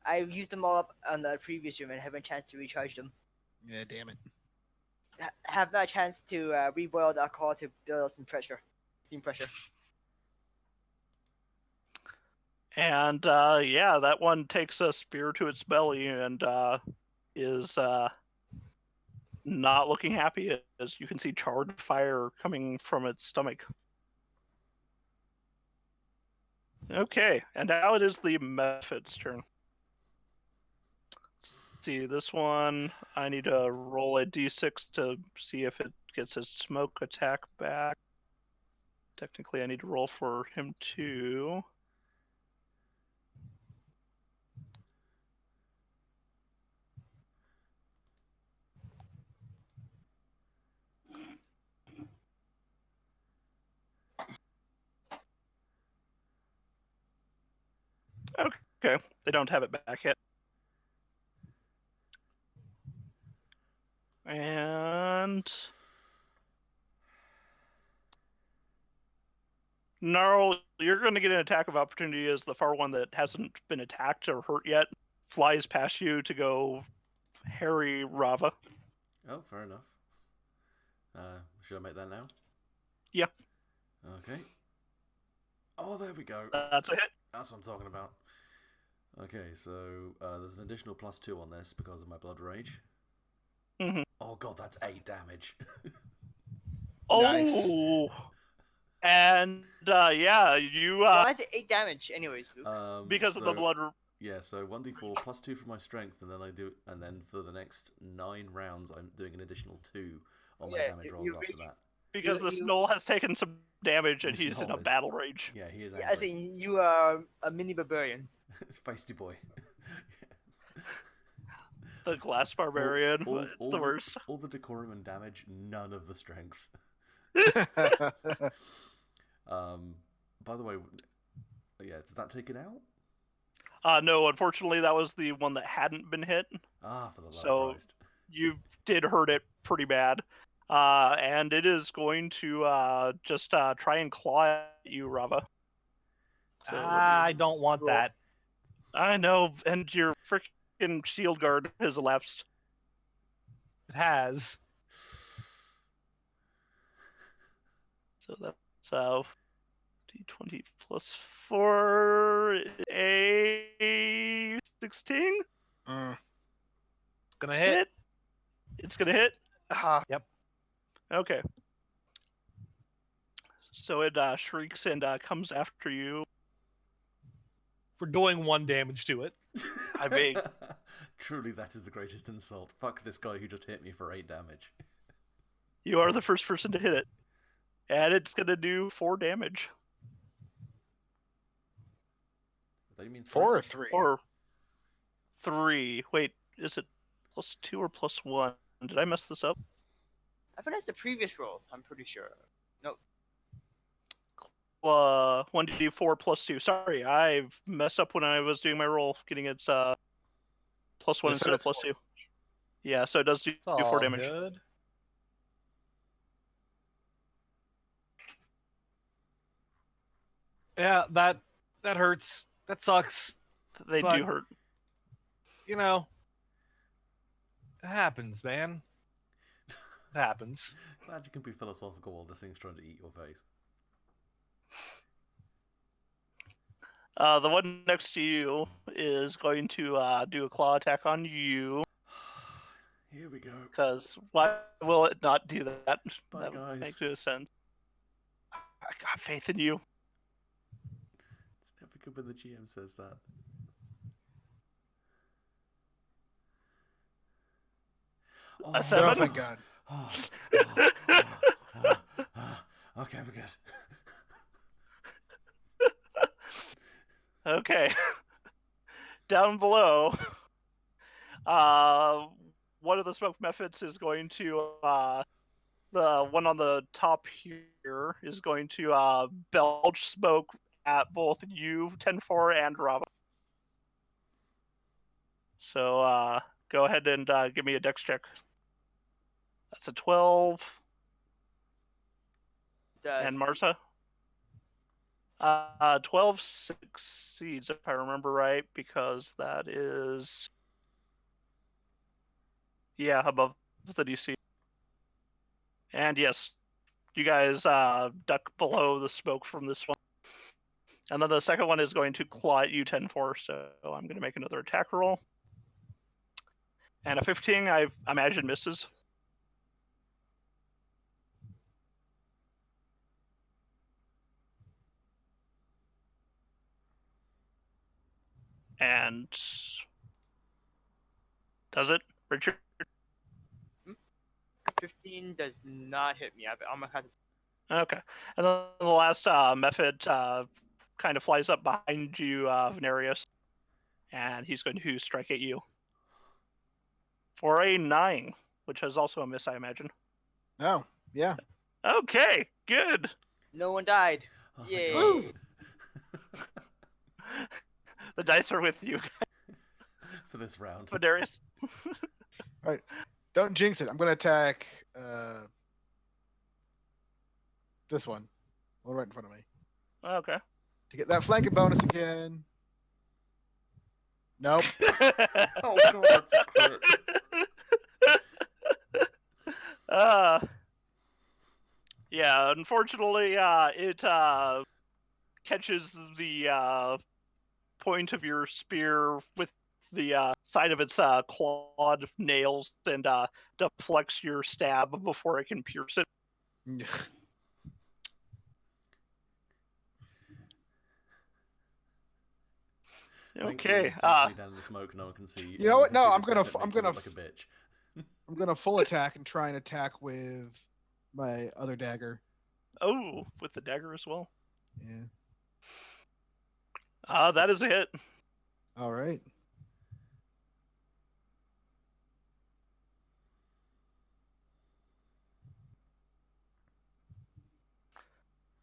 I used them all up on the previous room and haven't a chance to recharge them. Yeah, damn it. Have not a chance to reboil the alcohol to build up some pressure, steam pressure. And yeah, that one takes a spear to its belly and is not looking happy, as you can see charred fire coming from its stomach. Okay, and now it is the Mephit's turn. Let's see, this one, I need to roll a d6 to see if it gets its smoke attack back. Technically, I need to roll for him too. Okay, they don't have it back yet. And Gnarl, you're going to get an attack of opportunity as the far one that hasn't been attacked or hurt yet flies past you to go harry Rava. Oh, fair enough. Should I make that now? Yeah. Okay. Oh, there we go. That's a hit. That's what I'm talking about. Okay, so there's an additional +2 on this because of my blood rage. Mm-hmm. Oh god, that's 8 damage. Oh! Nice. And yeah, you Why is it 8 damage, anyways, Luke? because of the blood. Yeah, so 1d4 +2 for my strength, and then for the next 9 rounds, I'm doing an additional 2 on my damage rolls after that. Because the Snoll has taken some damage and The he's in a Snoll is- battle rage. Yeah, he is Yeah, angry. as in you are a mini barbarian. Feisty boy. The glass barbarian. It's the worst. All the decorum and damage, none of the strength. By the way, yeah, does that take it out? No, unfortunately, that was the one that hadn't been hit. Ah, for the love So- of Christ. You did hurt it pretty bad. And it is going to just try and claw at you, Rava. So let me I don't want roll. that. I know, and your freaking shield guard has elapsed. It has. So that's d20 plus 4, a 16? Mm. It's gonna hit. It's gonna hit? Ah. Yep. Okay. So it shrieks and comes after you. For doing 1 damage to it. I mean, Truly, that is the greatest insult. Fuck this guy who just hit me for 8 damage. you are the first person to hit it. And it's gonna do 4 damage. Don't you mean 4 or 3? Or 3. Wait, is it +2 or +1? Did I mess this up? I thought that's the previous rolls. I'm pretty sure. 1d4 +2. Sorry, I've messed up when I was doing my roll, getting its +1 Yes, instead of that's +2. Yeah, so it does do It's all 4 damage. good. Yeah, that hurts. That sucks. They But- do hurt. You know, it happens, man. It happens. Glad you can be philosophical while this thing's trying to eat your face. The one next to you is going to do a claw attack on you, Here we go. because why will it not do that? Bye, That guys. makes no sense. I got faith in you. It's never good when the GM says that. Oh, A 7? Oh, thank God. Okay, we're good. Okay. Down below, one of the smoke methods is going to the one on the top here is going to belch smoke at both you 10-4 and Rava. So go ahead and give me a dex check. That's a 12. And Marta? 12 succeeds, if I remember right, because that is... Yeah, above the DC. And yes, you guys duck below the smoke from this one. And then the second one is going to claw at you 10-4, so I'm going to make another attack roll. And a 15, I imagine, misses. And... Does it, Richard? 15 does not hit me. I'm gonna have to. Okay. And then the last method kind of flies up behind you, Venarius, and he's going to strike at you for a 9, which is also a miss, I imagine. Oh, yeah. Okay, good. No one died. Oh, thank Yay. God. Woo! The dice are with you, For this round. Venarius. Don't jinx it. I'm gonna attack this one right in front of me Okay. to get that flanking bonus again. Nope. Oh god, that's a crit. Yeah, unfortunately, it catches the point of your spear with the side of its clawed nails and deflects your stab before it can pierce it. Okay. Thankfully down in the smoke, no one can see. You know what? No, I'm I'm gonna look like a bitch. I'm gonna full attack and try and attack with my other dagger. Oh, with the dagger as well. Yeah. That is a hit. All right.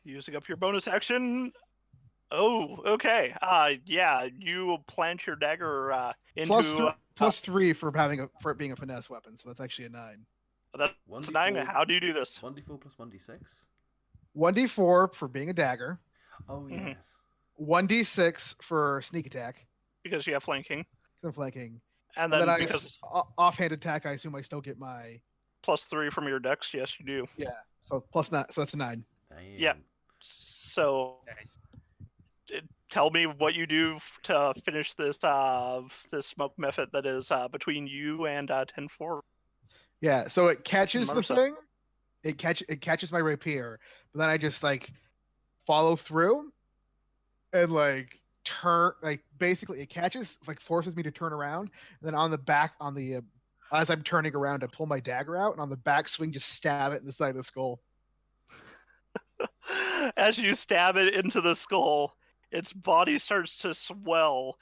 Using up your bonus action. Oh, okay. Yeah, you plant your dagger into plus 3 for for it being a finesse weapon, so that's actually a 9. that's 9. How do you do this? 1d4 plus 1d6. 1d4 for being a dagger. Oh Mhm. yes. 1d6 for sneak attack. Because you have flanking, 'Cause I'm flanking. and And then then because offhand attack, I assume I still get my +3 from your dex. Yes, you do. yeah. So plus 9. So that's a 9. Damn. Yeah. So Nice. tell me what you do to finish this this smoke method that is between you and 10-4. Yeah. So it catches the Marsa. thing. It catches my rapier, but then I just like follow through and like turn, like basically it catches, like forces me to turn around, and then on the back, on the as I'm turning around, I pull my dagger out, and on the back swing just stab it in the side of the skull. As you stab it into the skull, its body starts to swell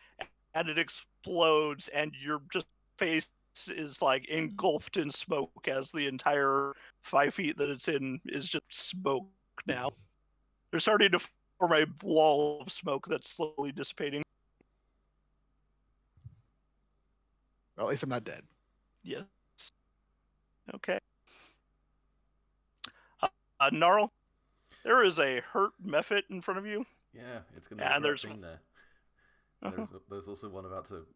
and it explodes, and your just face is like engulfed in smoke as the entire 5 feet that it's in is just smoke now. They're starting to form a wall of smoke that's slowly dissipating. Well, at least I'm not dead. Yes. Okay. Gnarl, there is a hurt mephit in front of you. Yeah, it's gonna And regret there's- being there. Uh-huh. There's also one about to,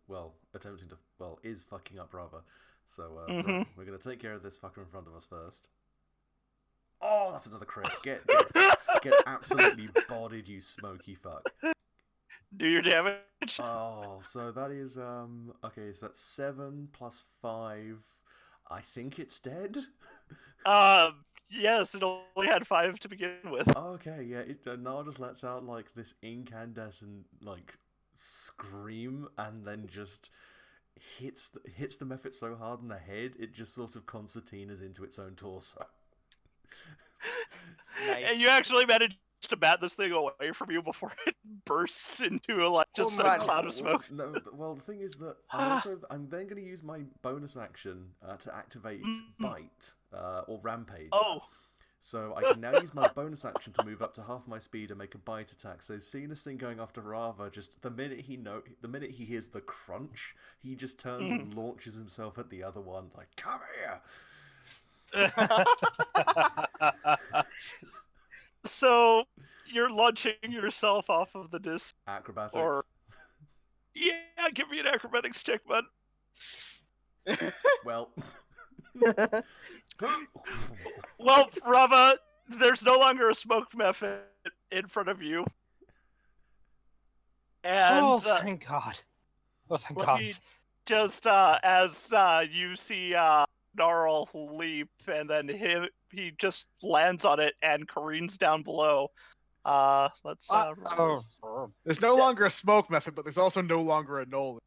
attempting to, is fucking up rather. So Mhm. we're gonna take care of this fucker in front of us first. Oh, that's another crit. Get absolutely bodied, you smoky fuck. Do your damage. Oh, so that is okay. So that's 7 plus 5. I think it's dead. Yes, it only had 5 to begin with. Okay, yeah. It now just lets out like this incandescent like scream, and then just hits the mephit so hard in the head it just sort of concertinas into its own torso. Nice. And you actually managed to bat this thing away from you before it bursts into just Home a run. cloud of smoke. No, well, the thing is that I'm then going to use my bonus action to activate Bite or Rampage. Oh, So I can now use my bonus action to move up to half my speed and make a bite attack. So seeing this thing going after Rava, just the minute he hears the crunch, he just turns and launches himself at the other one, like, "Come here!" so you're launching yourself off of the disc. Acrobatics. Or yeah, give me an acrobatics check, bud. Well. Well, Rava, there's no longer a smoke method in front of you. And Oh, thank God. Oh, thank let God. me just as you see Gnarl leap, and then he just lands on it and careens down below. Let's roll this. There's no longer a smoke method, but there's also no longer a Nolan.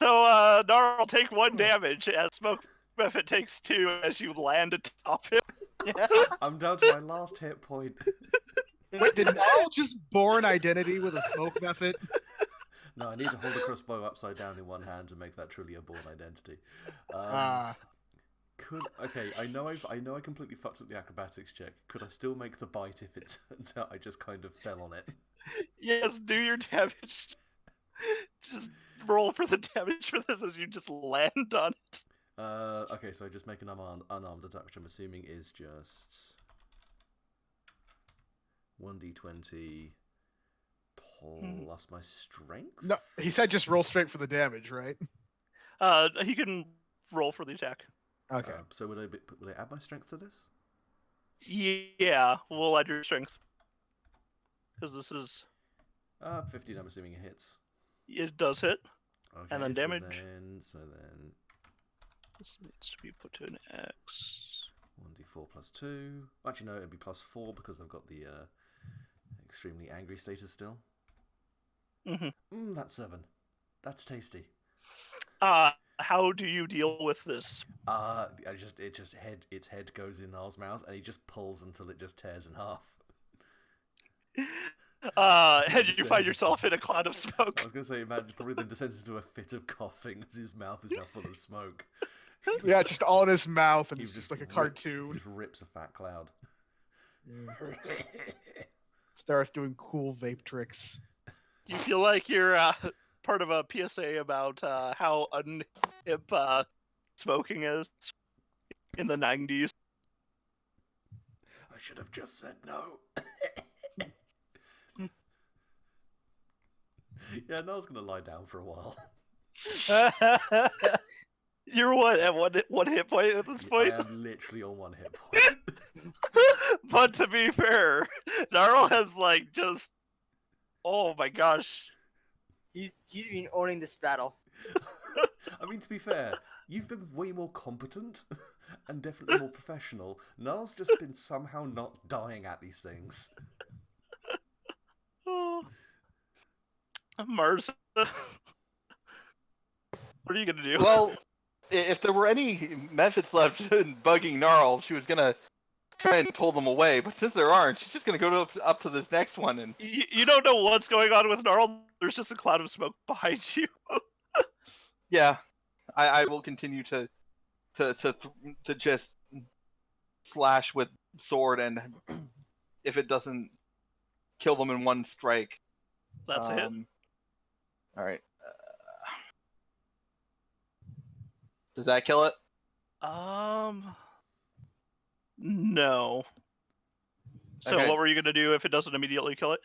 So Gnarl, take 1 damage as smoke method takes 2 as you land atop him. I'm down to my last hit point. Wait, did Gnarl just born identity with a smoke method? No, I need to hold a crossbow upside down in one hand to make that truly a born identity. Okay, I know I completely fucked up the acrobatics check. Could I still make the bite if it turns out I just kind of fell on it? Yes, do your damage. Just roll for the damage for this as you just land on it. Okay, so I just make an unarmed attack, which I'm assuming is just 1d20 plus my strength? No, he said just roll straight for the damage, right? He can roll for the attack. Okay. So would I add my strength to this? Yeah, we'll add your strength. Because this is... 15, I'm assuming it hits. It does hit. Okay, And then damage. So then This needs to be put to an X. 1d4 plus 2. Actually, no, it'd be plus 4 because I've got the extremely angry status still. That's 7. That's tasty. How do you deal with this? Its head goes in Niall's mouth, and he just pulls until it just tears in half. And you find yourself in a cloud of smoke. I was going to say, imagine probably then descends into a fit of coughing as his mouth is now full of smoke. Yeah, just all in his mouth, and He it's just like a He cartoon. just rips a fat cloud. Starts doing cool vape tricks. You feel like you're part of a PSA about how unhip smoking is in the 90s. I should have just said no. Yeah, Niall's going to lie down for a while. You're what, at one hit point at this point? I am literally on 1 hit point. But to be fair, Gnarl has just... Oh my gosh. He's been owning this battle. I mean, to be fair, you've been way more competent and definitely more professional. Niall's just been somehow not dying at these things. Oh. Mars, what are you gonna do? Well, if there were any methods left in bugging Gnarl, she was gonna try and pull them away. But since there aren't, she's just gonna go up to this next one and. You don't know what's going on with Gnarl. There's just a cloud of smoke behind you. Yeah, I will continue to just slash with sword, and if it doesn't kill them in one strike, That's it. All right. Does that kill it? No. So Okay. what were you gonna do if it doesn't immediately kill it?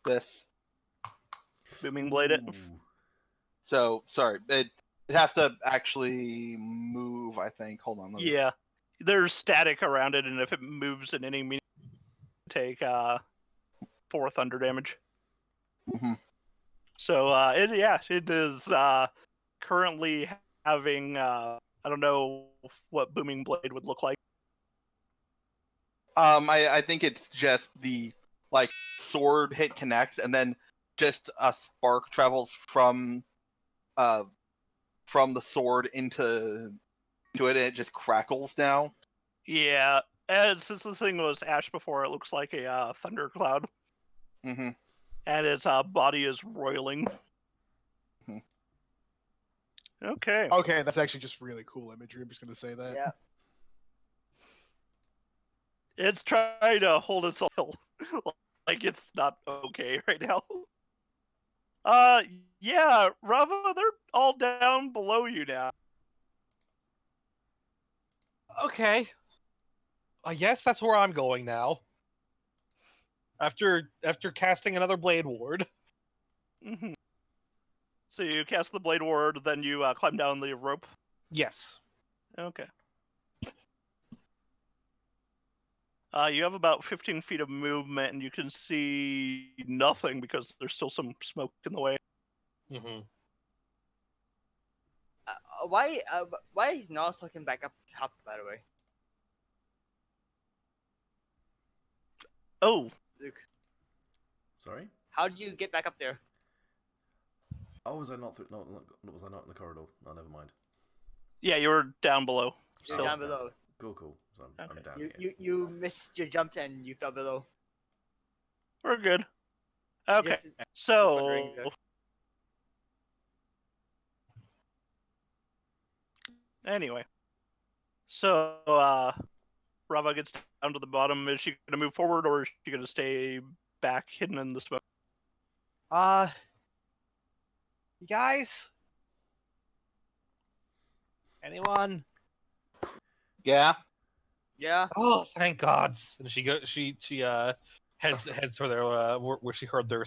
This. Booming blade it. Ooh. So sorry, it has to actually move. I think. Hold on. Yeah. There's static around it, and if it moves in any mean, take 4 thunder damage. Mm-hmm. So it is currently having I don't know what booming blade would look like. I think it's just the sword hit connects, and then just a spark travels from the sword into it, and it just crackles now. Yeah, and since the thing was ash before, it looks like a thundercloud. Mm-hmm. and its body is roiling. Hmm. Okay. Okay, that's actually just really cool imagery. I'm just gonna say that. Yeah. It's trying to hold itself like it's not okay right now. Yeah, Rava, they're all down below you now. Okay. I guess that's where I'm going now. After casting another Blade Ward. Mm-hmm. So you cast the Blade Ward, then you climb down the rope. Yes. Okay. You have about 15 feet of movement, and you can see nothing because there's still some smoke in the way. Mm-hmm. Why is Niles looking back up top? By the way, Oh, Luke, Sorry? how did you get back up there? Oh, was I not? Was I not in the corridor? No, never mind. yeah, you're down below. You're Still. down below. Cool. So I'm Okay. down You, here. you missed your jump and you fell below. We're good. Okay. Just So wondering, anyway, so Rava gets down to the bottom. Is she gonna move forward, or is she gonna stay back, hidden in the smoke? You guys? Anyone? Yeah. Yeah. Oh, thank gods! And she heads for their where she heard their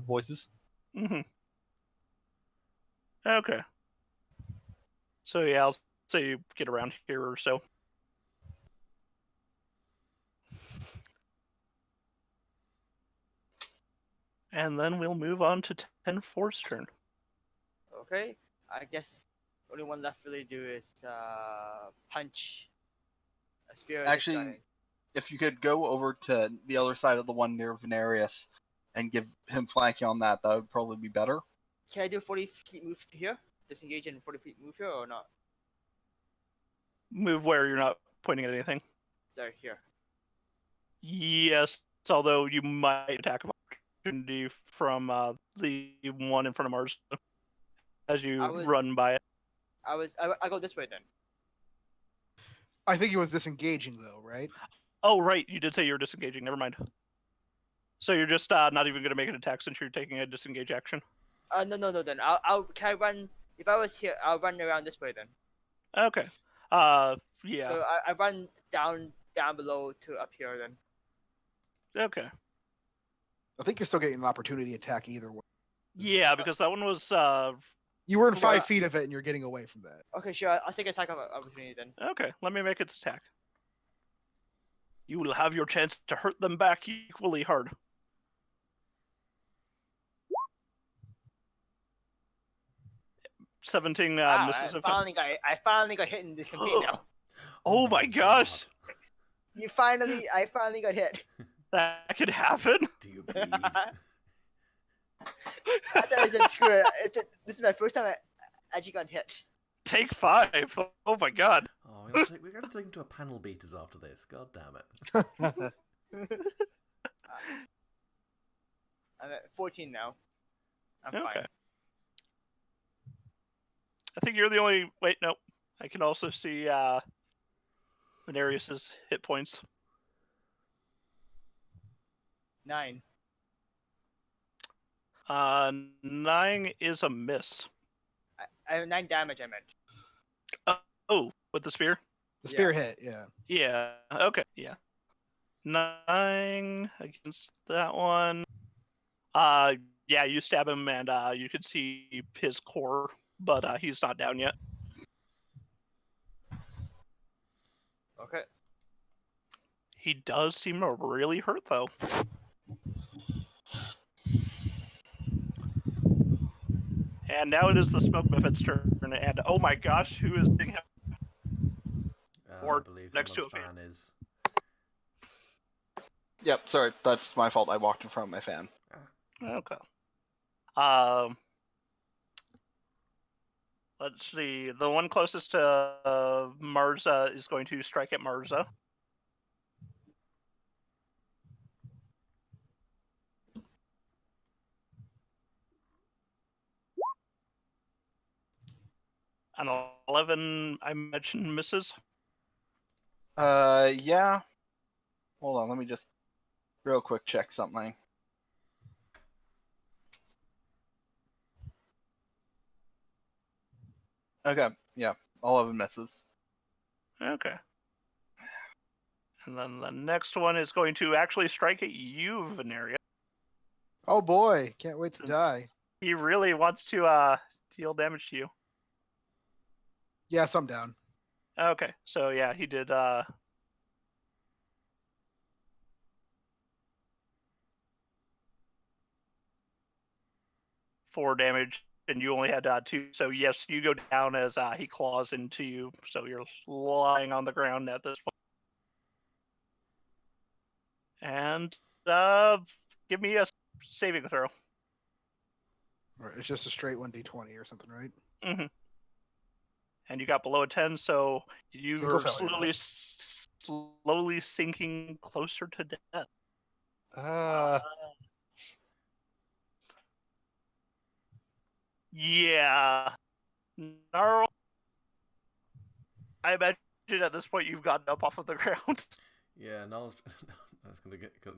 voices. Mm-hmm. Okay. So yeah, I'll say you get around here or so. And then we'll move on to 10-4's turn. Okay. I guess only one left really to do is punch a spear. at this Actually, guy. if you could go over to the other side of the one near Venarius and give him flanking on that, that would probably be better. Can I do 40 feet move to here? Disengage and 40 feet move here or not? Move where you're not pointing at anything. Sorry, here. Yes, although you might attack of opportunity from the one in front of Mars as you run by it. I go this way then. I think he was disengaging though, right? Oh, right, you did say you were disengaging. Never mind. So you're just not even going to make an attack since you're taking a disengage action. No. Then can I run? If I was here, I'll run around this way then. Okay. Yeah. So I run down below to up here then. Okay. I think you're still getting an opportunity attack either way. Yeah, because that one was You were in 5 Yeah. feet of it, and you're getting away from that. Okay, sure. I'll take attack of opportunity then. okay. Let me make its attack. You will have your chance to hurt them back equally hard. Seventeen Wow, misses. I finally got hit in this campaign now. Oh my gosh, I finally got hit. that could happen. Do you bleed? I thought I said screw it. This is my first time I actually got hit. Take 5. Oh my god. Oh, we're going to take him to a panel beaters after this. God damn it. I'm at 14 now. I'm Okay. fine. I think you're the only. Wait, no. I can also see Venarius's hit points. 9. 9 is a miss. I have 9 damage. I meant. Oh, with the spear? The spear hit, yeah. Yeah. Okay. Yeah. 9 against that one. Yeah, you stab him and you can see his core, but he's not down yet. Okay. He does seem really hurt though. And now it is the smoke buffet's turn, and oh my gosh, who is being I believe next to someone's a fan. fan is. Yep, sorry, that's my fault. I walked in front of my fan. Okay. Let's see. The one closest to Marza is going to strike at Marza. An 11, I mentioned misses. Yeah. Hold on, let me just real quick check something. Okay, yeah, 11 misses. Okay. And then the next one is going to actually strike at you, Veneria. Oh boy, can't wait to Since- die. He really wants to deal damage to you. Yes, I'm down. Okay, so yeah, he did 4 damage, and you only had 2. So yes, you go down as he claws into you. So you're lying on the ground at this point. And give me a saving throw. Or it's just a straight 1d20 or something, right? Mm-hmm. And you got below a 10, so you Single are failure. slowly sinking closer to death. Yeah. Gnarl. I imagine at this point you've gotten up off of the ground. Yeah, Niall's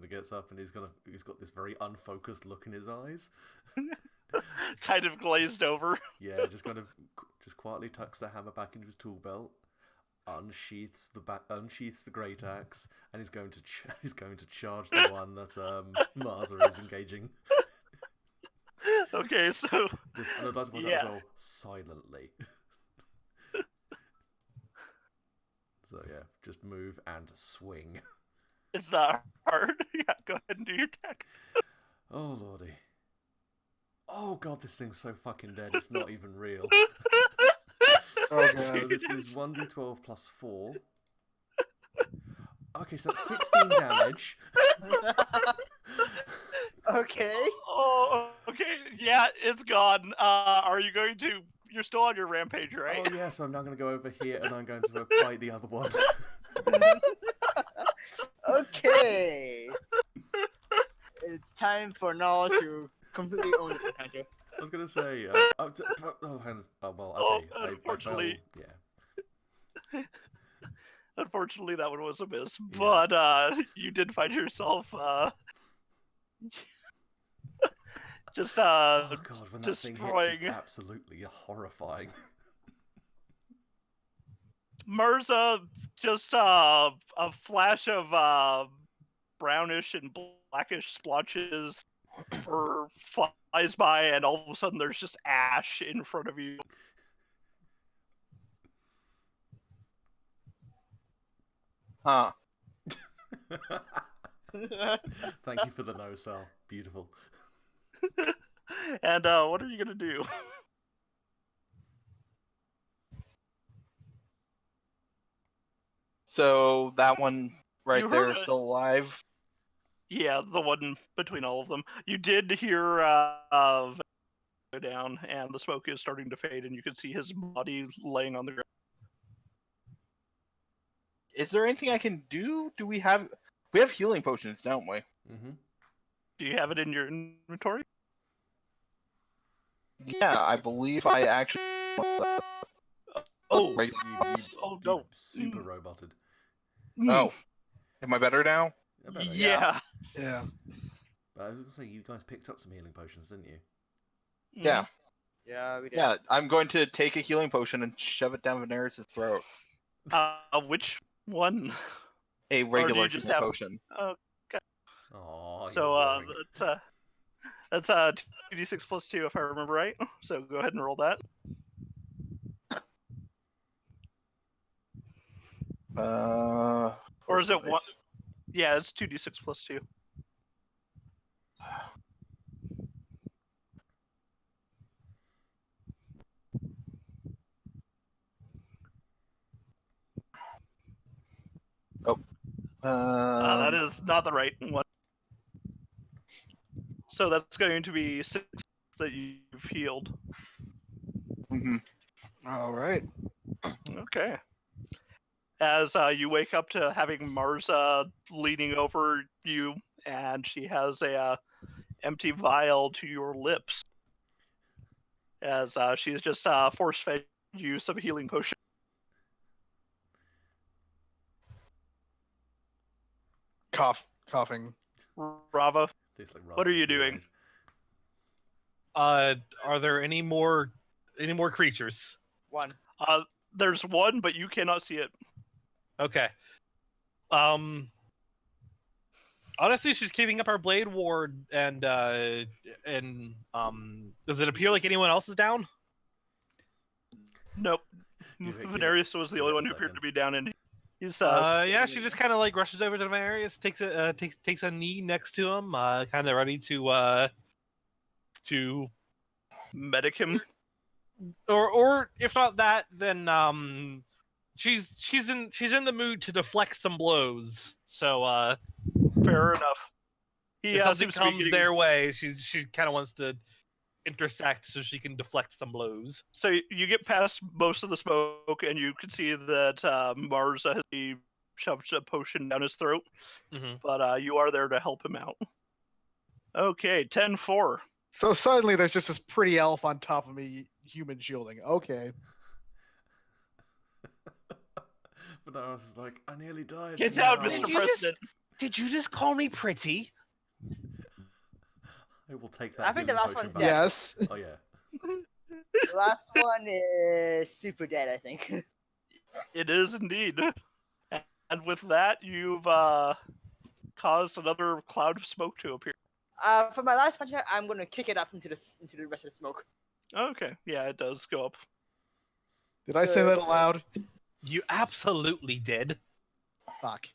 gets up and he's got this very unfocused look in his eyes. Kind of glazed over. Yeah, just quietly tucks the hammer back into his tool belt, unsheaths the great axe, and he's going to charge the one that Marza is engaging. Okay, so And I'd like to point out as well, silently. So yeah, just move and swing. It's not hard. Yeah, go ahead and do your attack. Oh lordy. Oh god, this thing's so fucking dead. It's not even real. Oh So god. this is 1d12 plus 4. Okay, so that's 16 damage. Okay. Oh, okay. Yeah, it's gone. Are you going to? You're still on your rampage, right? Oh yeah, so I'm now going to go over here and I'm going to bite the other one. Okay. It's time for Null to completely own this encounter. I was going to say, hands. Oh well, Oh, okay. I fell. unfortunately. Yeah. Unfortunately, that one was a miss. Yeah. But you did find yourself just Oh god, when that thing hits, destroying it's absolutely horrifying. Mirza. Just a flash of brownish and blackish splotches flies by, and all of a sudden there's just ash in front of you. Huh. Thank you for the no, Sal. Beautiful. And what are you gonna do? So that one right You there heard is it. still alive. Yeah, the one between all of them. You did hear go down, and the smoke is starting to fade, and you can see his body laying on the ground. Is there anything I can do? We have healing potions, don't we? Mm-hmm. Do you have it in your inventory? Yeah, I believe I actually. Oh, Right. oh no. Super roboted. Oh, am I better now? I bet I- Yeah. Yeah. But I was going to say, you guys picked up some healing potions, didn't you? Yeah. Yeah, we did. Yeah, I'm going to take a healing potion and shove it down Veneris' throat. Which one? A Or do regular you just healing have? potion. Oh, So you're boring. that's 2d6 plus 2 if I remember right. So go ahead and roll that. Or is it one? Yeah, it's 2d6 plus 2. That is not the right one. So that's going to be 6 that you've healed. Mhm. All right. Okay. As you wake up to having Marza leaning over you, and she has a empty vial to your lips, as she's just force fed use some healing potion. Coughing. Rava, Tastes like what are you raspberry doing? Puree. Are there any more creatures? One. There's one, but you cannot see it. Okay. Honestly, she's keeping up our blade ward, and does it appear like anyone else is down? Nope. Give it- Venarius was the give only it a one who appeared to second. be down in. He's Yeah, she just kind of like rushes over to Marius, takes a knee next to him, kind of ready to medic him. or if not that, then she's in the mood to deflect some blows. So Fair enough. He if something seems to be comes getting... their way, she kind of wants to intersect so she can deflect some blows. So you get past most of the smoke, and you can see that Marza has shoved a potion down his throat. Mm-hmm. But you are there to help him out. Okay, 10-4. So suddenly there's just this pretty elf on top of me, human shielding. Okay. But I was like, I nearly died. Get out, No. Mr. President. Did you just call me pretty? I will take that. I think the healing last potion one's back. dead. Yes. Oh yeah. The last one is super dead, I think. It is indeed. And with that, you've caused another cloud of smoke to appear. For my last punch, I'm gonna kick it up into the rest of the smoke. Okay, yeah, it does go up. Did I say that aloud? You absolutely did. Fuck.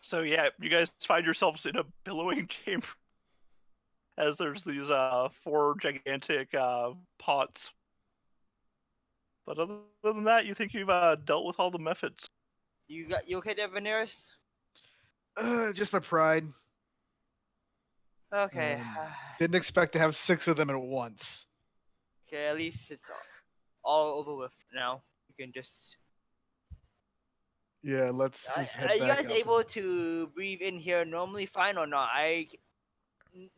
So yeah, you guys find yourselves in a billowing chamber as there's these 4 gigantic pots. But other than that, you think you've dealt with all the methods. You okay there, Veneris? Just my pride. Okay. Didn't expect to have 6 of them at once. Okay, at least it's all over with now. You can just. Yeah, let's just head Are you back guys up. able to breathe in here normally fine or not?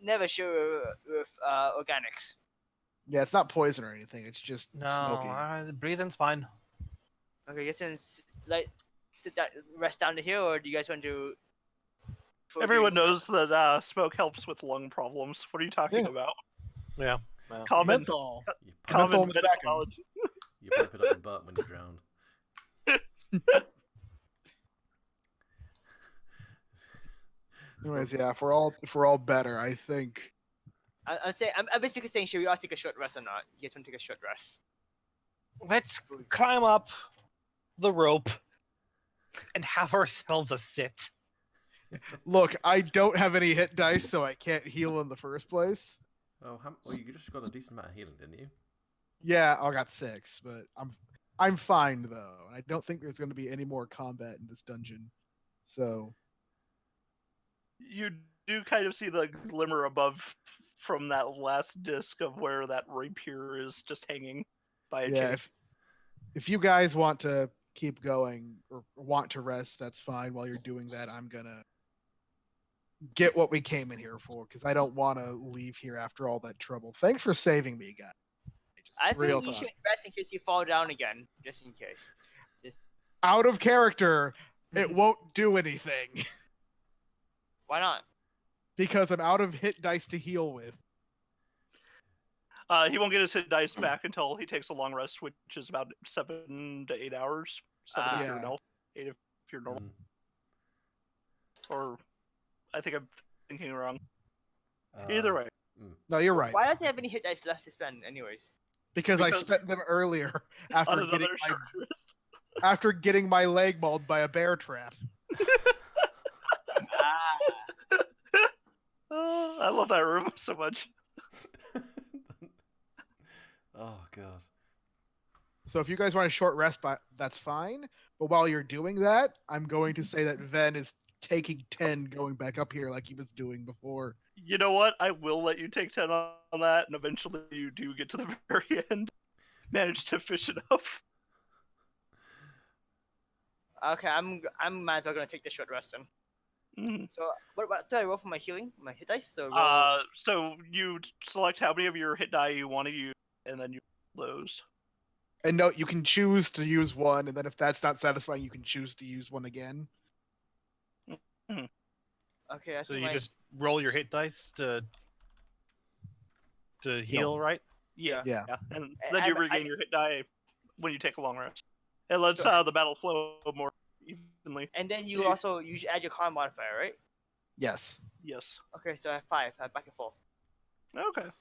Never sure with organics. Yeah, it's not poison or anything. It's just smoky. Breathing's fine. Okay, you guys can sit down, rest down here, or do you guys want to? Everyone knows that smoke helps with lung problems. What are you talking Yeah. about? Yeah. Common, Menthol. You pipe, Menthol common in the medical back end. knowledge. you pipe it up your butt when you're drowned. Anyways, yeah, if we're all better, I think. I'm basically saying, should we all take a short rest or not? You guys want to take a short rest? Let's climb up the rope and have ourselves a sit. Look, I don't have any hit dice, so I can't heal in the first place. Oh, well, you just got a decent amount of healing, didn't you? Yeah, I got 6, but I'm fine though. I don't think there's going to be any more combat in this dungeon. So You do kind of see the glimmer above from that last disc of where that rapier is just hanging by a yeah, chain. if you guys want to keep going or want to rest, that's fine. While you're doing that, I'm gonna get what we came in here for because I don't want to leave here after all that trouble. Thanks for saving me, guys. I Real think you talk. should rest in case you fall down again, just in case. Out of character, it won't do anything Why not? because I'm out of hit dice to heal with. He won't get his hit dice back until he takes a long rest, which is about 7 to 8 hours. 7 if you're Yeah. an elf, 8 if you're normal. Mm. Or I think I'm thinking wrong. Either way. No, you're right. Why does he have any hit dice left to spend, anyways? Because I Because- spent them earlier On after another getting, short rest. after getting my leg mauled by a bear trap. Oh, I love that room so much. Oh god. So if you guys want a short rest, that's fine. But while you're doing that, I'm going to say that Ven is taking 10 going back up here like he was doing before. You know what? I will let you take 10 on that, and eventually you do get to the very end. Manage to fish it up. Okay, I'm might as well gonna take the short rest then. Mhm. So what do I roll for my healing? My hit dice? So roll. So you select how many of your hit die you want to use, and then you roll those. And no, you can choose to use one, and then if that's not satisfying, you can choose to use one again. Okay, I So think you my just roll your hit dice to heal, right? Yeah. Yeah. And I- then you I'm- regain your hit die when you take a long rest. It lets So- the battle flow more evenly. and then you you- also usually add your con modifier, right? Yes. Yes. Okay, so I have 5. I have back and forth. Okay.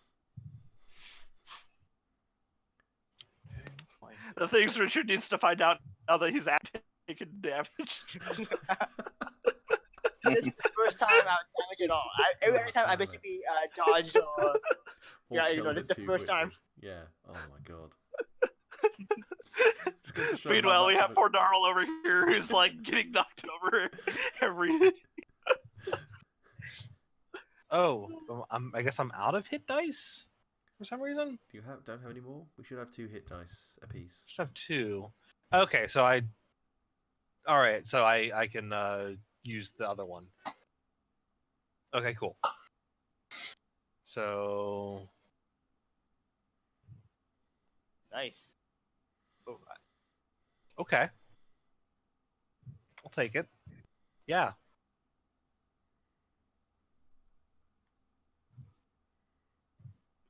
The things Richard needs to find out now that he's taking damage. This is the first time I was damaged at all. Every God time I damn it. basically dodged or Or Yeah, you know, killed this it is the too first time. quickly. Yeah. Oh my god. Just goes to show how Meanwhile, we much have of poor Darl over here who's like getting knocked over every. Oh, well, I guess I'm out of hit dice for some reason. Do you don't have any more? We should have 2 hit dice apiece. Should have 2. Okay, so all right, so I can use the other one. Okay, cool. So nice. Oh, okay, I'll take it. Yeah.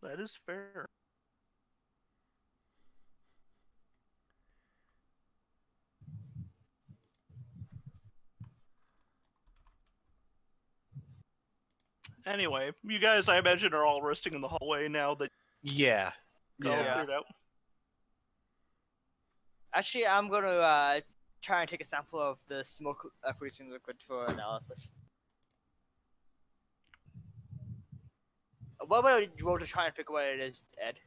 That is fair. Anyway, you guys, I imagine, are all resting in the hallway now that Yeah. you're all Yeah. cleared out. Actually, I'm gonna try and take a sample of the smoke producing liquid for analysis. What about you roll to try and figure what it is, Ed?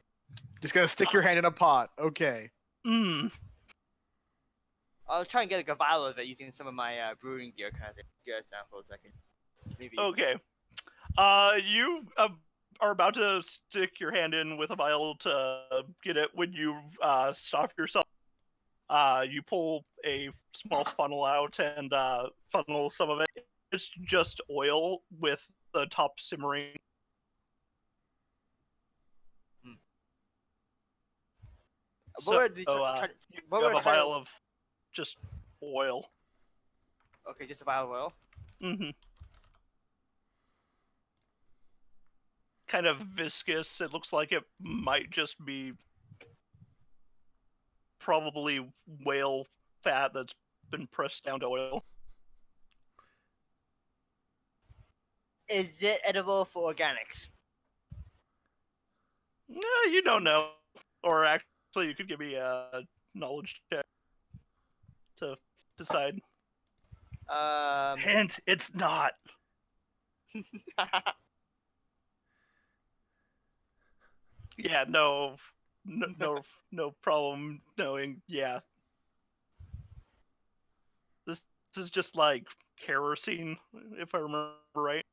Just gonna stick your hand in a pot. Okay. Mm. I'll try and get like, a vial of it using some of my brewing gear kind of thing. Gear samples I can maybe use. Okay. You are about to stick your hand in with a vial to get it when you stop yourself. You pull a small funnel out and funnel some of it. It's just oil with the top simmering. What were the you what have were a trying to- vial of just oil. Okay, just a vial of oil. Mm-hmm. Kind of viscous. It looks like it might just be probably whale fat that's been pressed down to oil. Is it edible for organics? No, you don't know. Or actually, you could give me a knowledge check to decide. Hint, it's not. Yeah, no problem knowing. Yeah, this is just like kerosene, if I remember right.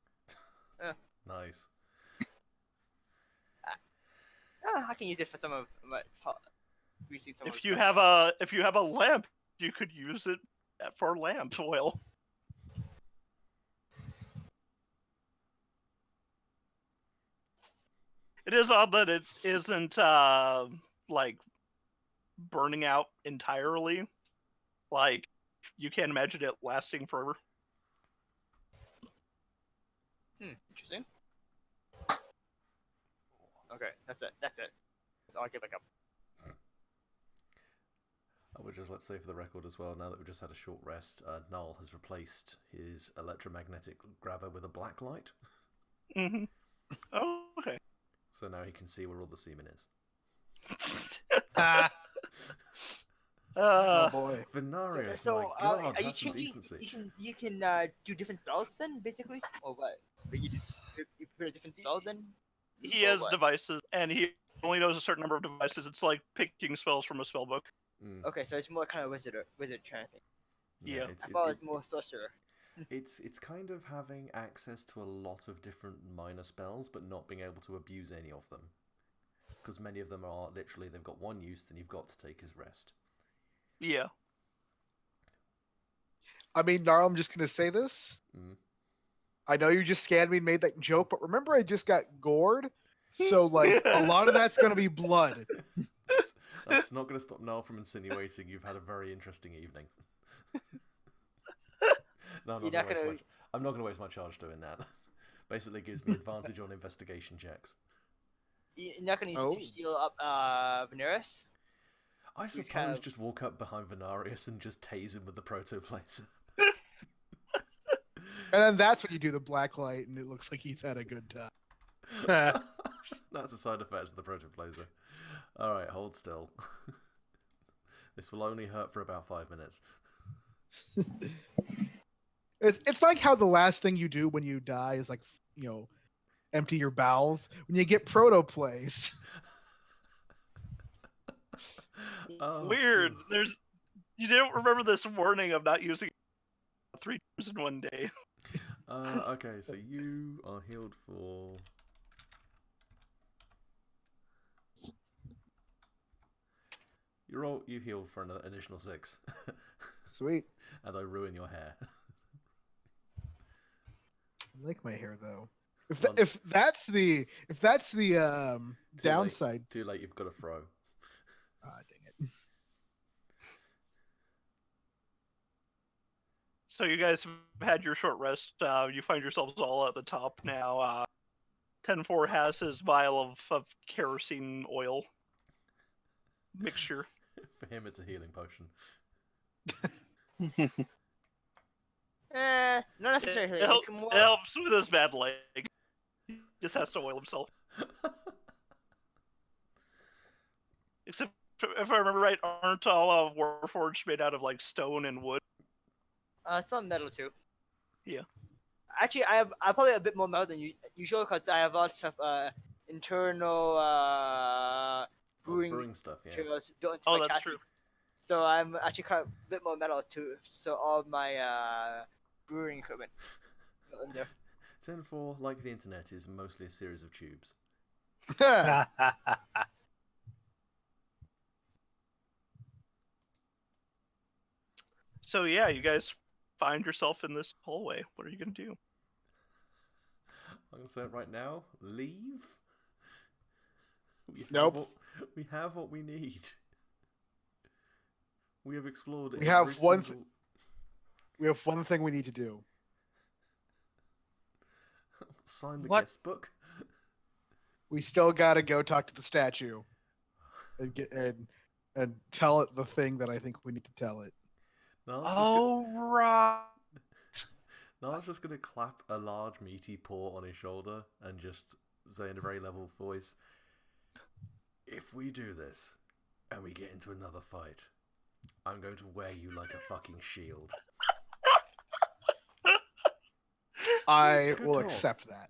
Nice. I can use it for some of my. Greasing some of If the you stuff. have a lamp, you could use it for lamp oil. It is odd that it isn't like burning out entirely. Like you can't imagine it lasting forever. Interesting. Okay, that's it. That's it. I'll get back up. I would just like to say for the record as well, now that we've just had a short rest, Null has replaced his electromagnetic grabber with a black light. Mm-hmm. Oh, okay. So now he can see where all the semen is. Ah, Oh boy. Venarius, So, my god, are you have some changing? decency. You can do different spells then, basically, or what? But you put a different spell then. He Or has what? devices, and he only knows a certain number of devices. It's like picking spells from a spell book. Mm, Okay, so it's more kind of wizard kind of thing. Yeah. I thought it was more sorcerer. It's kind of having access to a lot of different minor spells, but not being able to abuse any of them. Because many of them are literally, they've got one use, then you've got to take his rest. Yeah. I mean, Nar, I'm just gonna say this. Mm. I know you just scanned me and made that joke, but remember I just got gored? So, like, a lot of that's going to be blood. That's not going to stop Noel from insinuating you've had a very interesting evening. No, You're not gonna. I'm not going to waste my charge doing that. Basically gives me advantage on investigation checks. You're not gonna use it Oh. to heal up Veneris. I Who's suppose just walk up behind Venarius and just tase him with the protoplasm. And then that's when you do the black light, and it looks like he's had a good time. That's a side effect of the protoplasm. Alright, hold still. This will only hurt for about 5 minutes. It's like how the last thing you do when you die is like, empty your bowels. When you get protoplays. Oh, Weird. God. You didn't remember this warning of not using 3 times in one day. Okay, so you are healed for... You healed for an additional 6. Sweet. And I ruin your hair. I like my hair though. Fun. If that's the downside. Too late, you've got to throw. Ah, dang it. So you guys have had your short rest. You find yourselves all at the top now. 10-4 has his vial of kerosene oil mixture. For him, it's a healing potion. Not necessarily. It helps with his bad leg. He just has to oil himself. Except, if I remember right, aren't all of Warforged made out of like stone and wood? Some metal too. Yeah. Actually, I probably a bit more metal than usual because I have lots of internal brewing stuff, yeah. materials built into Oh, my that's chassis. true. So I'm actually kind of a bit more metal too. So all of my brewing equipment built in there. 10-4, like the internet, is mostly a series of tubes. So yeah, you guys find yourself in this hallway. What are you gonna do? I'm going to say it right now. Leave? Nope. We have what we need. We have explored We have every one single... We have one thing we need to do. Sign the What? guest book? We still gotta go talk to the statue and tell it the thing that I think we need to tell it. No, Right. I was just going to clap a large meaty paw on his shoulder and just say in a very level voice, if we do this and we get into another fight, I'm going to wear you like a fucking shield. I Good will talk. accept that.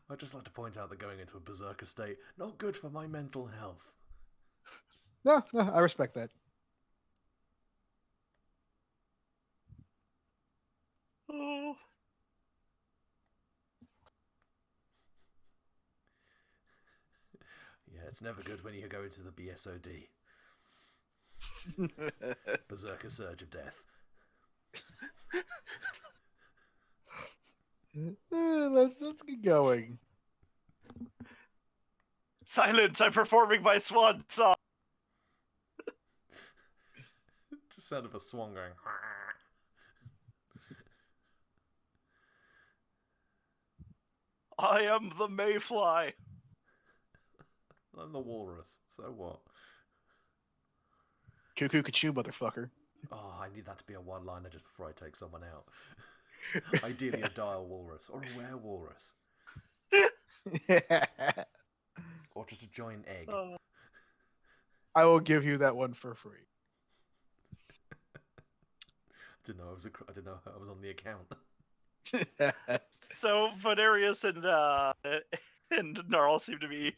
I'd just like to point out that going into a berserker state, not good for my mental health. No, I respect that. Oh. Yeah, it's never good when you go into the BSOD. Berserker Surge of Death. Let's get going. Silence! I'm performing my swan song. Just sound of a swan going. I am the mayfly. I'm the walrus, so what? Cuckoo Kachu, motherfucker. Oh, I need that to be a one-liner just before I take someone out. Ideally a dire walrus, or a were-walrus. Or just a giant egg. I will give you that one for free. I didn't know I was on the account. So Venarius and Gnarl seem to be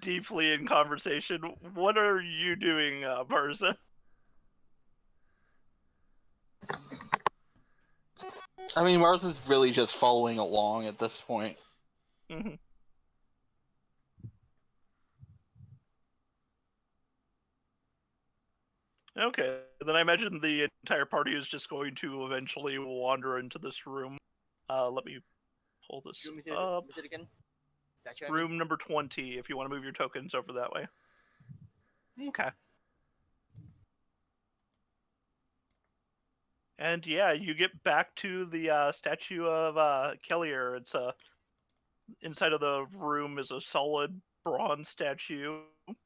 deeply in conversation. What are you doing, Marza? I mean, Mars is really just following along at this point. Mm-hmm. Okay, then I imagine the entire party is just going to eventually wander into this room. Let me pull this Room up. is it again? Statue, I mean? Room number 20, if you want to move your tokens over that way. Okay. And yeah, you get back to the statue of Kellier. It's inside of the room is a solid bronze statue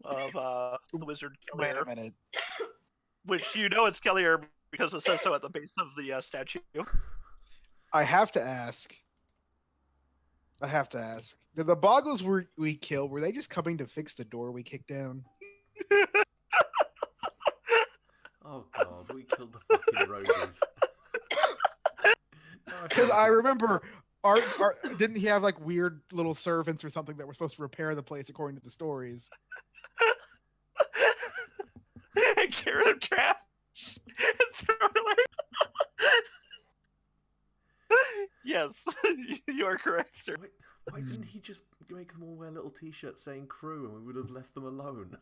of the wizard Wait Kellier, a minute. which you know it's Kellier because it says so at the base of the statue. I have to ask. Did the boggles we killed, were they just coming to fix the door we kicked down? Oh god, we killed the fucking rogues. Because I remember Art didn't he have like weird little servants or something that were supposed to repair the place according to the stories? And carrot of trash and throw it away. Yes, you are correct, sir. Why didn't he just make them all wear little t-shirts saying crew and we would have left them alone?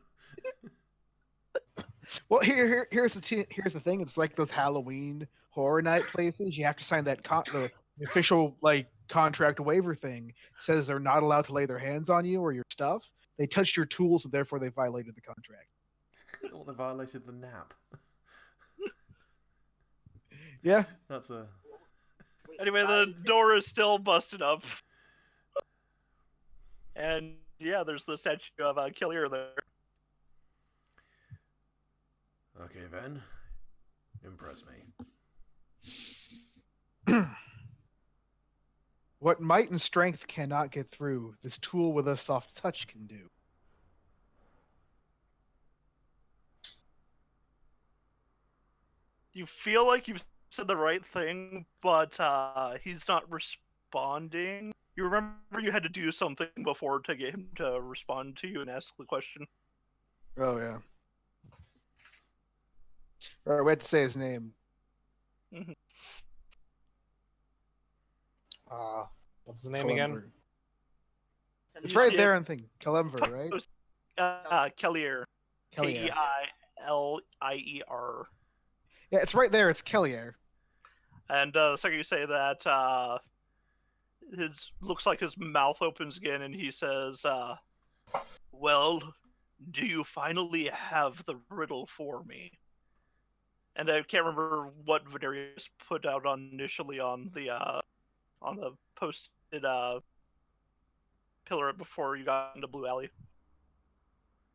Well, here's the thing. It's like those Halloween horror night places. You have to sign that the official like contract waiver thing. Says they're not allowed to lay their hands on you or your stuff. They touched your tools, and therefore they violated the contract. Well, they violated the nap. Yeah. That's a... Anyway, the door is still busted up. And yeah, there's the statue of Kellier there. Okay, then. Impress me. What might and strength cannot get through, this tool with a soft touch can do. You feel like you've said the right thing, but he's not responding. You remember you had to do something before to get him to respond to you and ask the question. Oh yeah. All right, we had to say his name. Mhm. What's his name again? Kalemver. It's You right see there it on thing. Kalemver, right? Kellier. Kellier. Keilier. Yeah, it's right there. It's Kellier. And the second you say that, looks like his mouth opens again, and he says, "Well, do you finally have the riddle for me?" And I can't remember what Venerius put out initially on the posted pillar before you got into Blue Alley.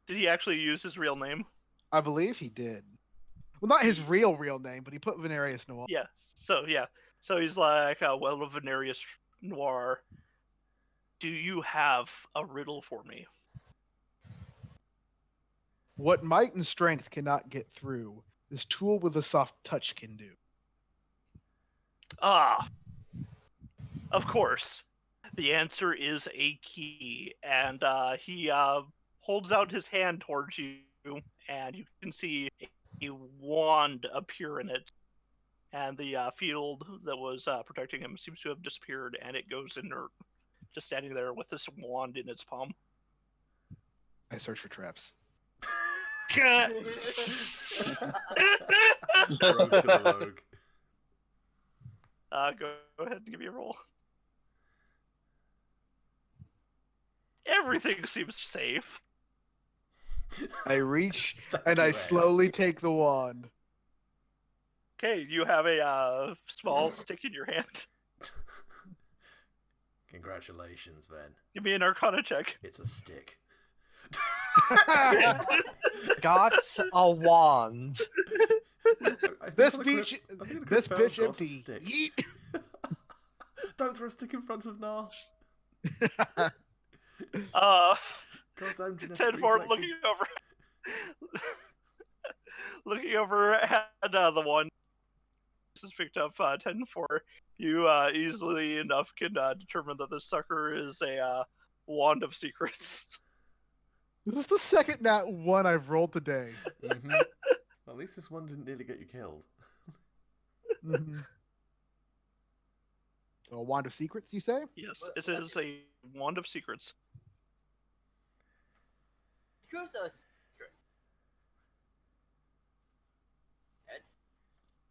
Did he actually use his real name? I believe he did. Well, not his real name, but he put Venerius Noir. Yeah. So he's like, well, Venerius Noir, do you have a riddle for me? What might and strength cannot get through, this tool with a soft touch can do. Ah, of course. The answer is a key, and he holds out his hand towards you, and you can see a wand appear in it, and the field that was protecting him seems to have disappeared, and it goes inert, just standing there with this wand in its palm. I search for traps. Rogue's gonna rogue. Go ahead and give me a roll. Everything seems safe. I reach Thank and you, I Ace. slowly take the wand. Okay, you have a small stick in your hand. Congratulations, then. Give me an Arcana check. It's a stick. Got a wand. I think This I bitch, could've- I think I this could've bitch got a empty. stick. Yeet. Don't throw a stick in front of Nar. Goddamn genetic 10-4 reflexes. looking over at the one this is picked up 10-4. You easily enough can determine that this sucker is a wand of secrets. This is the second nat one I've rolled today. Mm-hmm. At least this one didn't nearly get you killed. Mm-hmm. So a wand of secrets, you say? Yes, it is a wand of secrets. Here's a secret.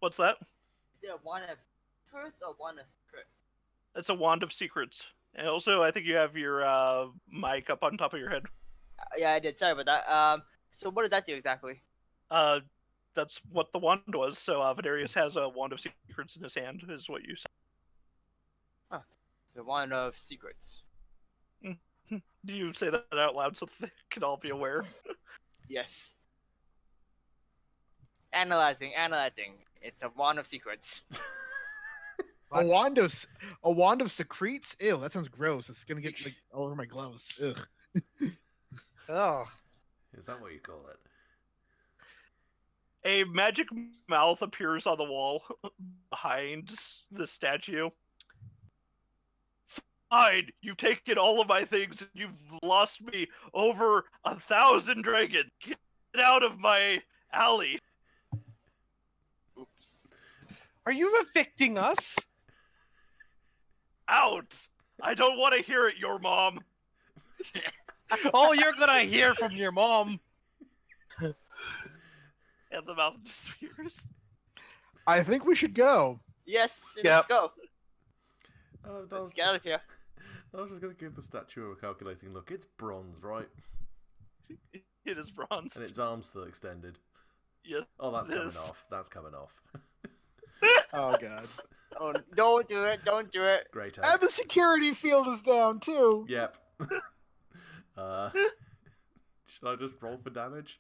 What's that? Is it a wand of secrets or wand of secret? It's a wand of secrets. And also, I think you have your mic up on top of your head. Yeah, I did. Sorry about that. So what does that do exactly? That's what the wand was. So Venarius has a wand of secrets in his hand, is what you said. It's a wand of secrets. Do you say that out loud so they can all be aware? Yes. Analyzing. It's a wand of secrets. A wand of secretes? Ew, that sounds gross. It's gonna get like all over my gloves. Ugh. Oh, Is that what you call it? A magic mouth appears on the wall behind the statue. Fine, you've taken all of my things and you've lost me over 1,000 dragons. Get out of my alley. Oops. are you evicting us? Out. I don't want to hear it, your mom. Oh, you're gonna hear from your mom. And the mouth disappears. I think we should go. Yes. Yep. Let's go. Oh, Let's get out of here. I was just going to give the statue a calculating look. It's bronze, right? It is bronze. And its arm's still extended. Yes. Oh, that's it coming is. off. That's coming off. Oh god. Oh, don't do it. Don't do it. Great. And the security field is down too. Yep. Should I just roll for damage?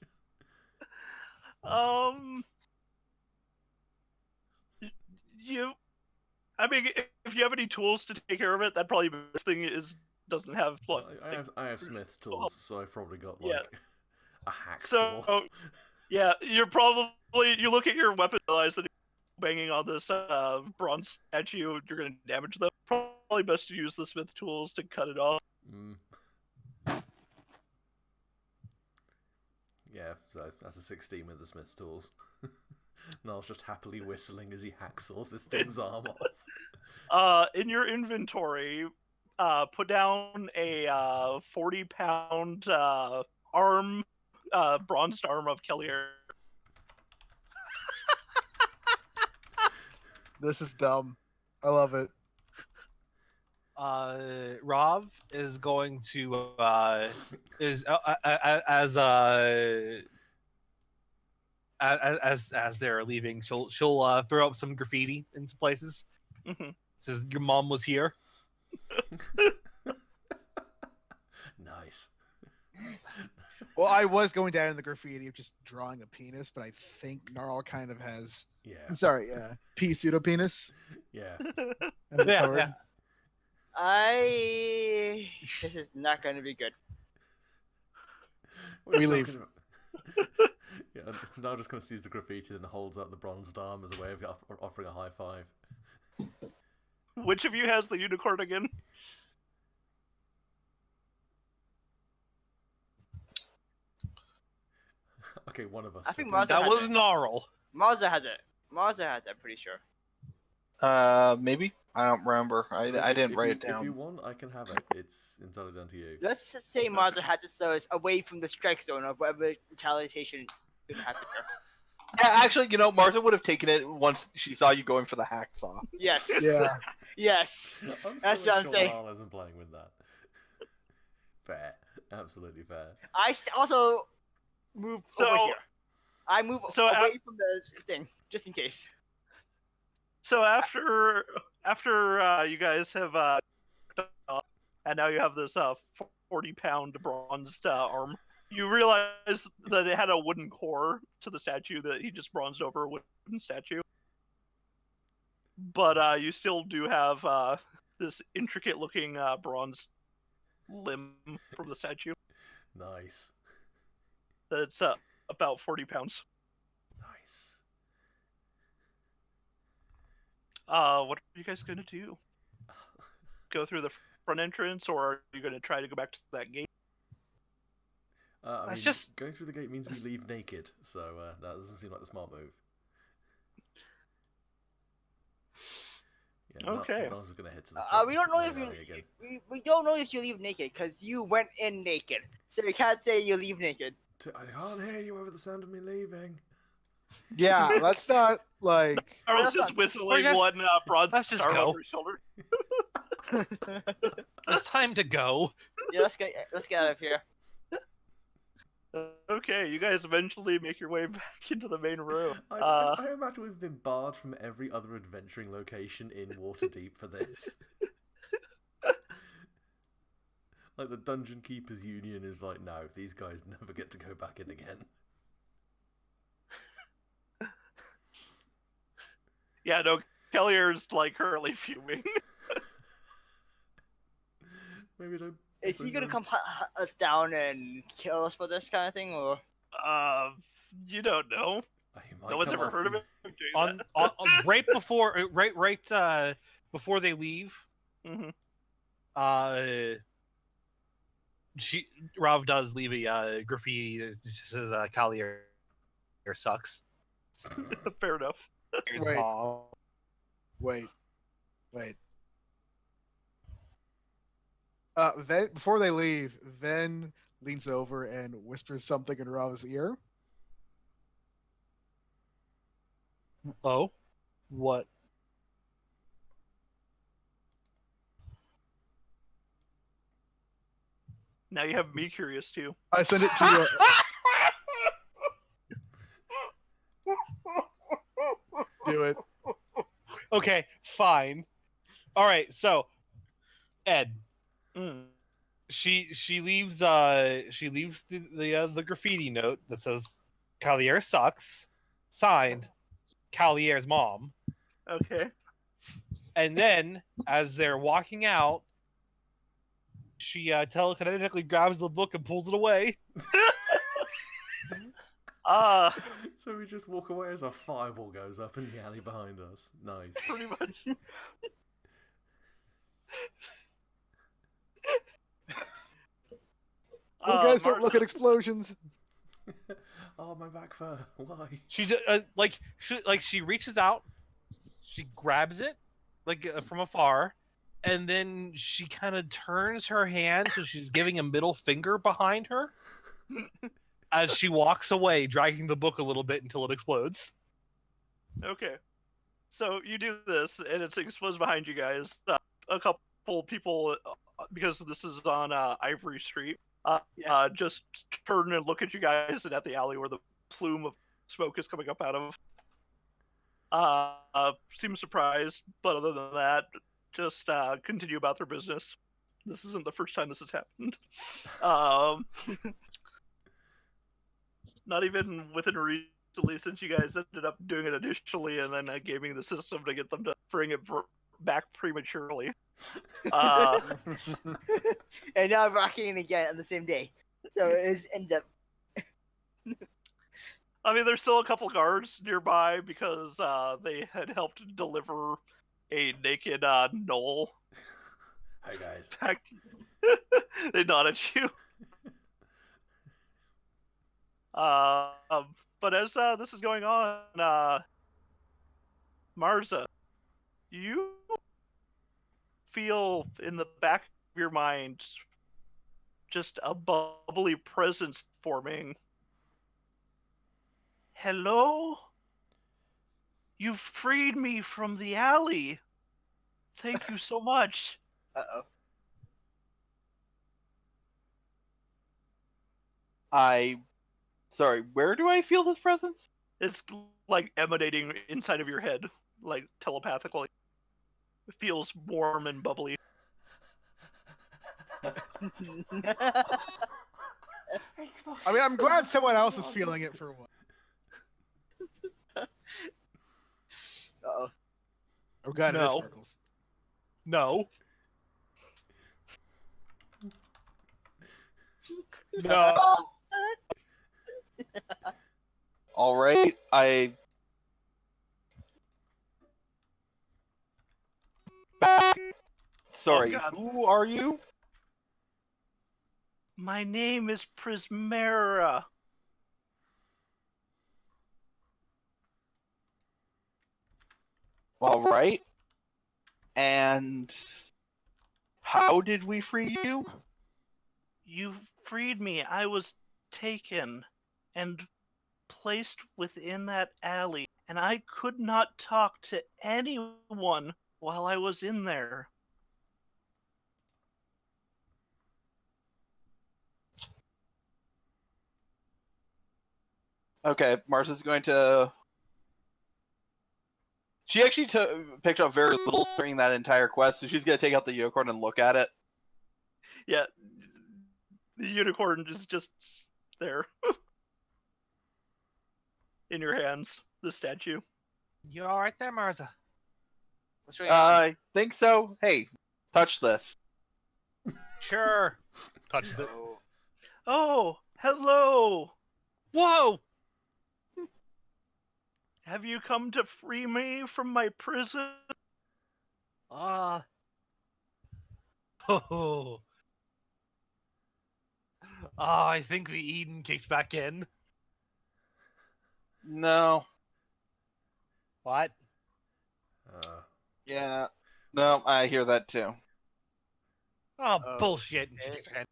You. I mean, if you have any tools to take care of it, that probably the best thing is doesn't have blood. I have Smith's tools, so I've probably got like Yeah. a hacksaw. So, yeah, you look at your weapon, realize that if you're banging on this bronze statue, you're going to damage them. Probably best to use the smith tools to cut it off. Mm. Yeah, so that's a 16 with the Smith's tools. Niall's just happily whistling as he hacksaws this thing's arm off. In your inventory, put down a 40-pound arm, bronzed arm of Kellier. This is dumb. I love it. Rav is going to as they're leaving, she'll throw up some graffiti into places. Mhm. Says your mom was here. Nice. Well, I was going down in the graffiti of just drawing a penis, but I think Gnarl kind of has. Yeah. Sorry, P pseudo penis. Yeah. Yeah. This is not going to be good. What are you We talking leave. about? Yeah, Niall just kind of sees the graffiti and holds up the bronzed arm as a way of offering a high five. Which of you has the unicorn again? Okay, one of us. I think took it. Marza That has was it. Gnarl. Marza has it. Marza has it, I'm pretty sure. Maybe I don't remember. I didn't write it If you down. want, I can have it. It's entirely down to you. Let's just say Marza has it so it's away from the strike zone of whatever retaliation could happen there. Yeah, actually, Martha would have taken it once she saw you going for the hacksaw. Yes. Yeah. Yes. I'm just That's gonna what I'm make sure saying. Niall isn't playing with that. Fair. Absolutely fair. I also move over here. I move away from the thing, just in case. So after you guys have and now you have this 40-pound bronzed arm, you realize that it had a wooden core to the statue that he just bronzed over a wooden statue. But you still do have this intricate-looking bronze limb from the statue. Nice. That's about 40 pounds. Nice. What are you guys gonna do? Go through the front entrance, or are you gonna try to go back to that gate? I mean, just- going through the gate means we leave naked, so that doesn't seem like the smart move. Yeah, Okay. Niall's just gonna head to the front. We don't know main if alley again. we don't know if you leave naked because you went in naked, so we can't say you leave naked. I can't hear you over the sound of me leaving. Yeah, let's not Like, I was That's just not- whistling just- one bronze let's just star go. over his shoulder. It's time to go. Yeah, let's get out of here. Okay, you guys eventually make your way back into the main room. I imagine we've been barred from every other adventuring location in Waterdeep for this. Like, the Dungeon Keepers Union is like, no, these guys never get to go back in again. Yeah, no, Kellier's like currently fuming. Maybe don't. Is he gonna come hunt us down and kill us for this kind of thing, or? You don't know. He might No one's come ever heard of after him doing On right before before they leave, Mhm. Rav does leave a graffiti that just says Collier sucks. Fair enough. Here's Wait. Mom. wait. Ven, before they leave, Ven leans over and whispers something in Rav's ear. Oh, what? Now you have me curious too. I send it to you. Do it. Okay, fine. All right, so Ed, Mm. she leaves the graffiti note that says Collier sucks, signed Collier's mom. Okay. And then as they're walking out, she telekinetically grabs the book and pulls it away. So we just walk away as a fireball goes up in the alley behind us. Nice. Pretty much. You guys don't Martha- look at explosions. Oh, my back fur. Why? She just she reaches out, she grabs it from afar, and then she kind of turns her hand so she's giving a middle finger behind her as she walks away, dragging the book a little bit until it explodes. Okay. So you do this, and it explodes behind you guys. A couple people, because this is on Ivory Street, just turn and look at you guys and at the alley where the plume of smoke is coming up out of. Seem surprised, but other than that, just continue about their business. This isn't the first time this has happened. Not even within recently, since you guys ended up doing it initially and then gaming the system to get them to bring it back prematurely. And now rocking again on the same day. So it ends up. I mean, there's still a couple guards nearby because they had helped deliver a naked Knoll Hey, guys. back. They nod at you. But as this is going on, Marza, you feel in the back of your mind just a bubbly presence forming. Hello? You freed me from the alley. Thank you so much. Uh-oh. Sorry, where do I feel this presence? It's like emanating inside of your head, like telepathically. It feels warm and bubbly. I mean, I'm glad someone else is feeling it for once. Uh-oh. I'm glad it is No. Sparkles. No. No. All right, Sorry, God. who are you? My name is Prismera. All right. And how did we free you? You freed me. I was taken and placed within that alley, and I could not talk to anyone while I was in there. Okay, Martha's going to. She actually picked up very little during that entire quest, so she's going to take out the unicorn and look at it. Yeah, the unicorn is just there in your hands, the statue. You all right there, Marza? What's going on? I think so. Hey, touch this. Sure. Touches it. Oh. Oh, hello! Whoa! Have you come to free me from my prison? Oh. Oh, I think the Eden kicked back in. No. What? Yeah. No, I hear that too. Oh, Oh, bullshit. And she okay. takes her hand.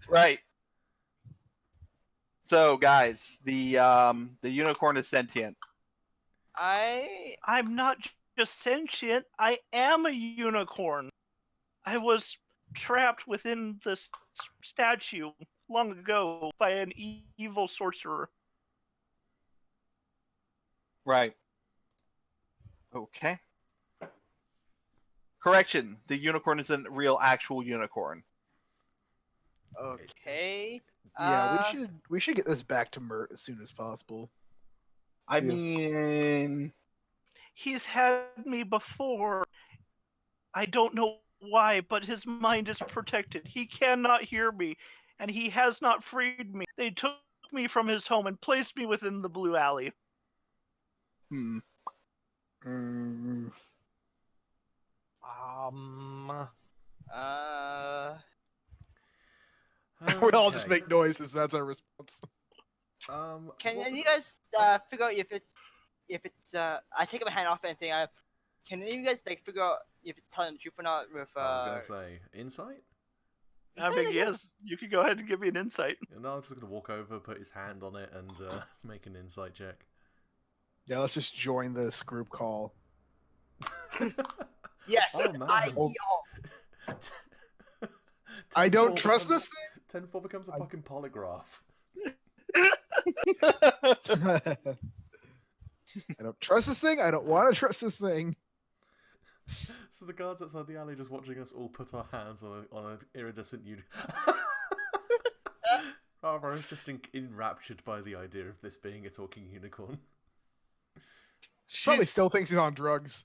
Right. So, guys, the unicorn is sentient. I'm not just sentient, I am a unicorn. I was trapped within this statue long ago by an evil sorcerer. Right. Okay. Correction. The unicorn is a real, actual unicorn. Okay. Yeah, we should get this back to Mert as soon as possible. I Yeah. mean, He's had me before. I don't know why, but his mind is protected. He cannot hear me, and he has not freed me. They took me from his home and placed me within the Blue Alley. hmm. Mm, Uh. we all just Okay. make noises. That's our response. Can what you was- guys figure out if it's I take my hand off and saying can you guys like figure out if it's telling the truth or not with I was gonna say insight. I Insight, mean, I guess? yes, you can go ahead and give me an insight. And I was just gonna walk over, put his hand on it, and make an insight check. Yeah, let's just join this group call. Yes. Oh man. I see all. I don't 10-4 trust becomes- this 10-4 becomes a fucking polygraph. thing. I don't trust this thing. I don't want to trust this thing. So the guards outside the alley just watching us all put our hands on an iridescent Rara is just enraptured by the idea of this being a talking unicorn. Probably She's still thinks he's on drugs.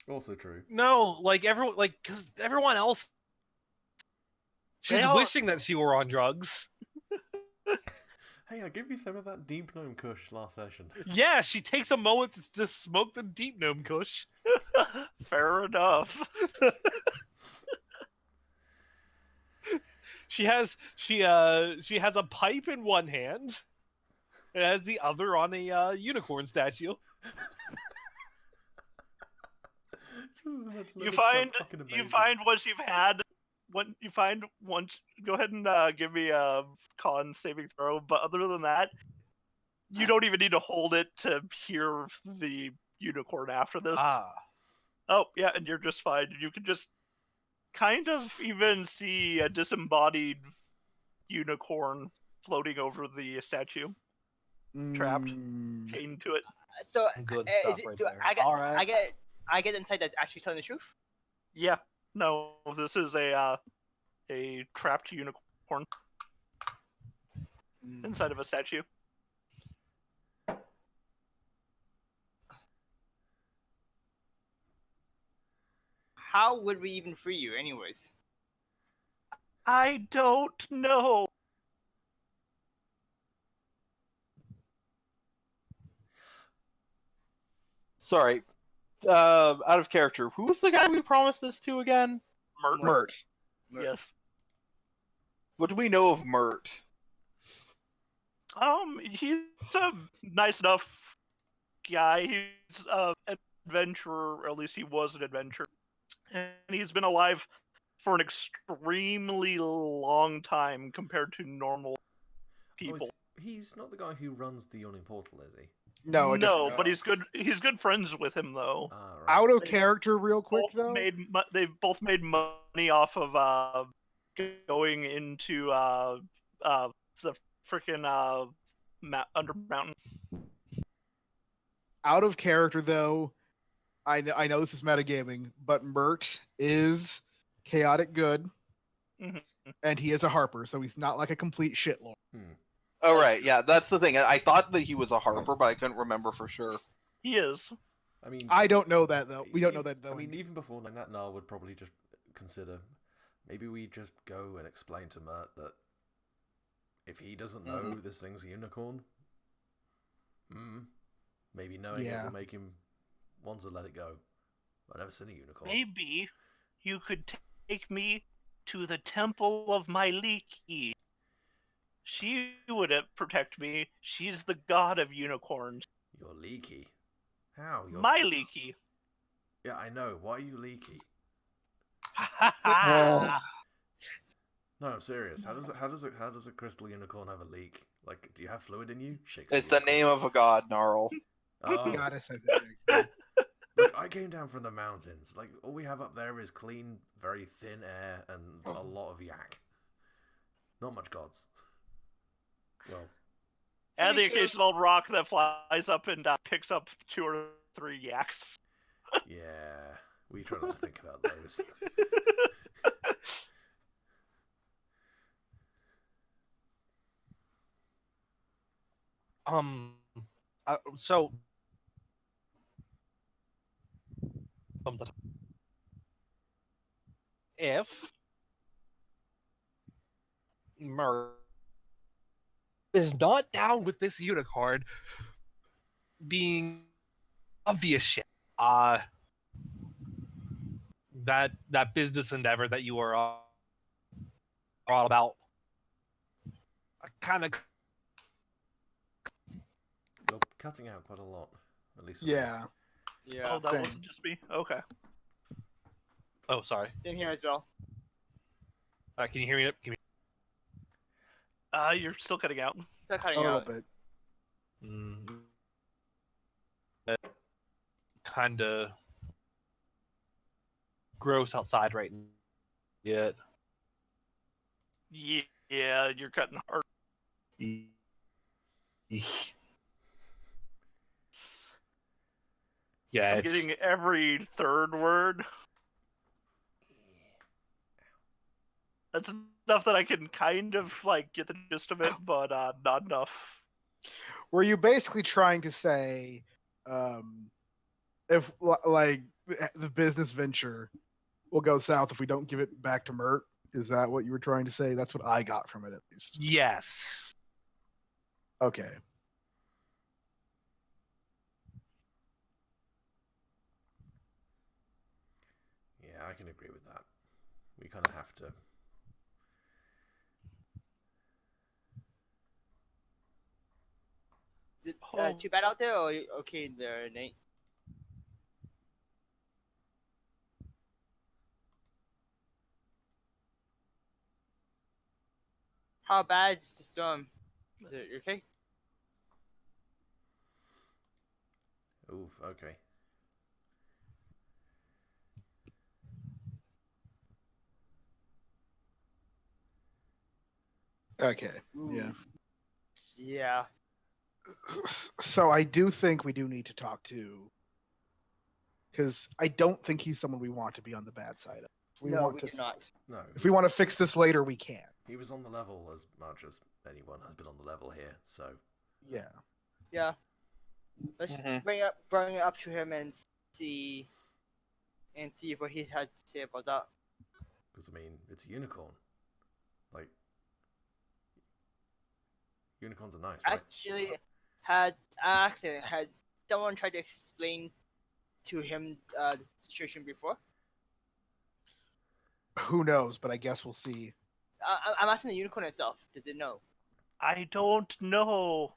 Also true. no, like everyone, like because everyone else. She's They all- wishing that she were on drugs. Hey, I gave you some of that deep gnome kush last session. Yeah, she takes a moment to just smoke the deep gnome kush. Fair enough. She has a pipe in one hand, and has the other on a unicorn statue. You find once you've had when you find once go ahead and give me a con saving throw, but other than that, you don't even need to hold it to hear the unicorn after this. Oh yeah, and you're just fine. You can just kind of even see a disembodied unicorn floating over the statue, trapped, Mm, chained to it. So Good is stuff it- right do there. I get All right. I get insight that's actually telling the truth. Yeah, no, this is a trapped unicorn inside of a statue. How would we even free you, anyways? I don't know. Sorry. Out of character. Who was the guy we promised this to again? Mert. Yes. What do we know of Mert? He's a nice enough guy. He's an adventurer, or at least he was an adventurer, and he's been alive for an extremely long time compared to normal people. He's not the guy who runs the yawning portal, is he? No, a different. No, but he's good. He's good friends with him though. Ah, right. Out of They character, real quick Both though. they've both made money off of going into the freaking under mountain. Out of character though. I know this is metagaming, but Mert is chaotic good, Mhm. and he is a Harper, so he's not like a complete shitlord. Hmm. Oh right, yeah, that's the thing. I thought that he was a Harper, but I couldn't remember for sure. He is. I mean, I don't know that though. We don't know that though. I mean, even before like that, Nile would probably just consider maybe we just go and explain to Mert that if he doesn't know this thing's a unicorn, maybe knowing it Yeah. will make him want to let it go. I've never seen a unicorn. Maybe you could take me to the temple of my Leaky. She would protect me. She's the god of unicorns. You're leaky. How? You're... My Leaky. Yeah, I know. Why are you leaky? No, I'm serious. How does a crystal unicorn have a leak? Like, do you have fluid in you? Shakespeare It's the name of a god, Gnarl. Oh, Gotta say that. look, I came down from the mountains. Like, all we have up there is clean, very thin air and a lot of yak. Not much gods. Well, And the Pretty sure- occasional rock that flies up and picks up 2 or 3 yaks. yeah, we try not to think about those. So if Mer is not down with this unicorn being obvious shit, that business endeavor that you are all about, kind of You're cutting out quite a lot, at least. For me. Yeah. Yeah. Oh, that Same. wasn't just me? Okay. Oh, sorry. Same here as well. Can you hear me? Can You're still cutting out. Still A cutting little out. bit. Kind of gross outside right now. Yet. Yeah, you're cutting hard. Yeah, I'm it's getting every third word. That's enough that I can kind of like get the gist of it, but not enough. Were you basically trying to say, if like the business venture will go south if we don't give it back to Mert? Is that what you were trying to say? That's what I got from it, at least. yes. Okay. Yeah, I can agree with that. We kind of have to. Is it too bad out there, or you okay in there, Nate? How bad is the storm? Is it okay? Oof. Okay. Okay. Yeah. Yeah. So I do think we do need to talk to, because I don't think he's someone we want to be on the bad side of. If we No, want we to, do not. No. if we want to fix this later, we can. He was on the level as much as anyone has been on the level here, so. Yeah. Yeah. Let's Mhm. bring it up to him and see what he has to say about that. Because, I mean, it's a unicorn. Like, unicorns are nice, right? Actually, had someone tried to explain to him the situation before? Who knows? But I guess we'll see. I'm asking the unicorn itself. Does it know? I don't know.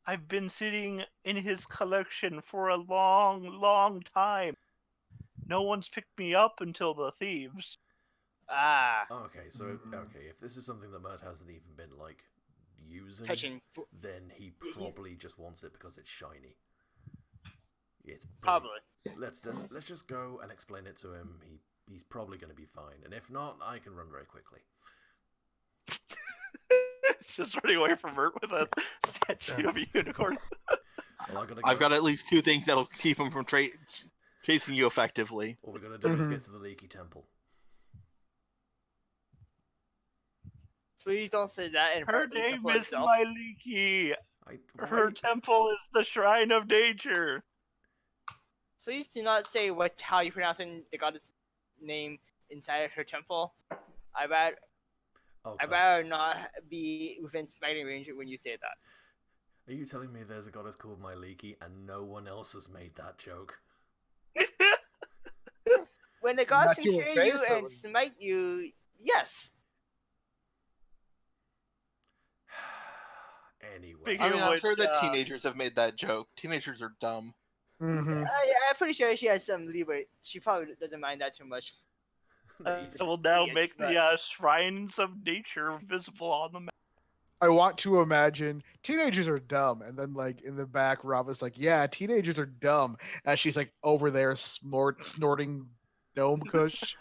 I've been sitting in his collection for a long, long time. No one's picked me up until the thieves. Ah. Oh, okay, so, okay, if this is something that Mert hasn't even been, like, using, touching. then he probably just wants it because it's shiny. It's blue. Probably. Let's just go and explain it to him. He's probably going to be fine, and if not, I can run very quickly. Just running away from Mert with a statue of a unicorn. Well, I've got at least 2 things that'll keep him from chasing you effectively. All we're gonna do is get to the leaky temple. Please don't say that in Her front of the name temple is itself. Myliki. Her temple is the shrine of nature. Please do not say how you pronounce the goddess name inside of her temple. I'd rather not be within spiting range when you say that. Are you telling me there's a goddess called Myliki and no one else has made that joke? When the goddess Not can your hear face, you that and was- smite you, yes. Anyway, Speaking I mean, I'm which, sure that teenagers have made that joke. Teenagers are dumb. Mm-hmm. I'm pretty sure she has some leeway. She probably doesn't mind that too much. I will now Idiots, make but- the shrines of nature visible on the map. I want to imagine teenagers are dumb, and then like in the back, Rob is like, "Yeah, teenagers are dumb," as she's like over there snorting gnome kush.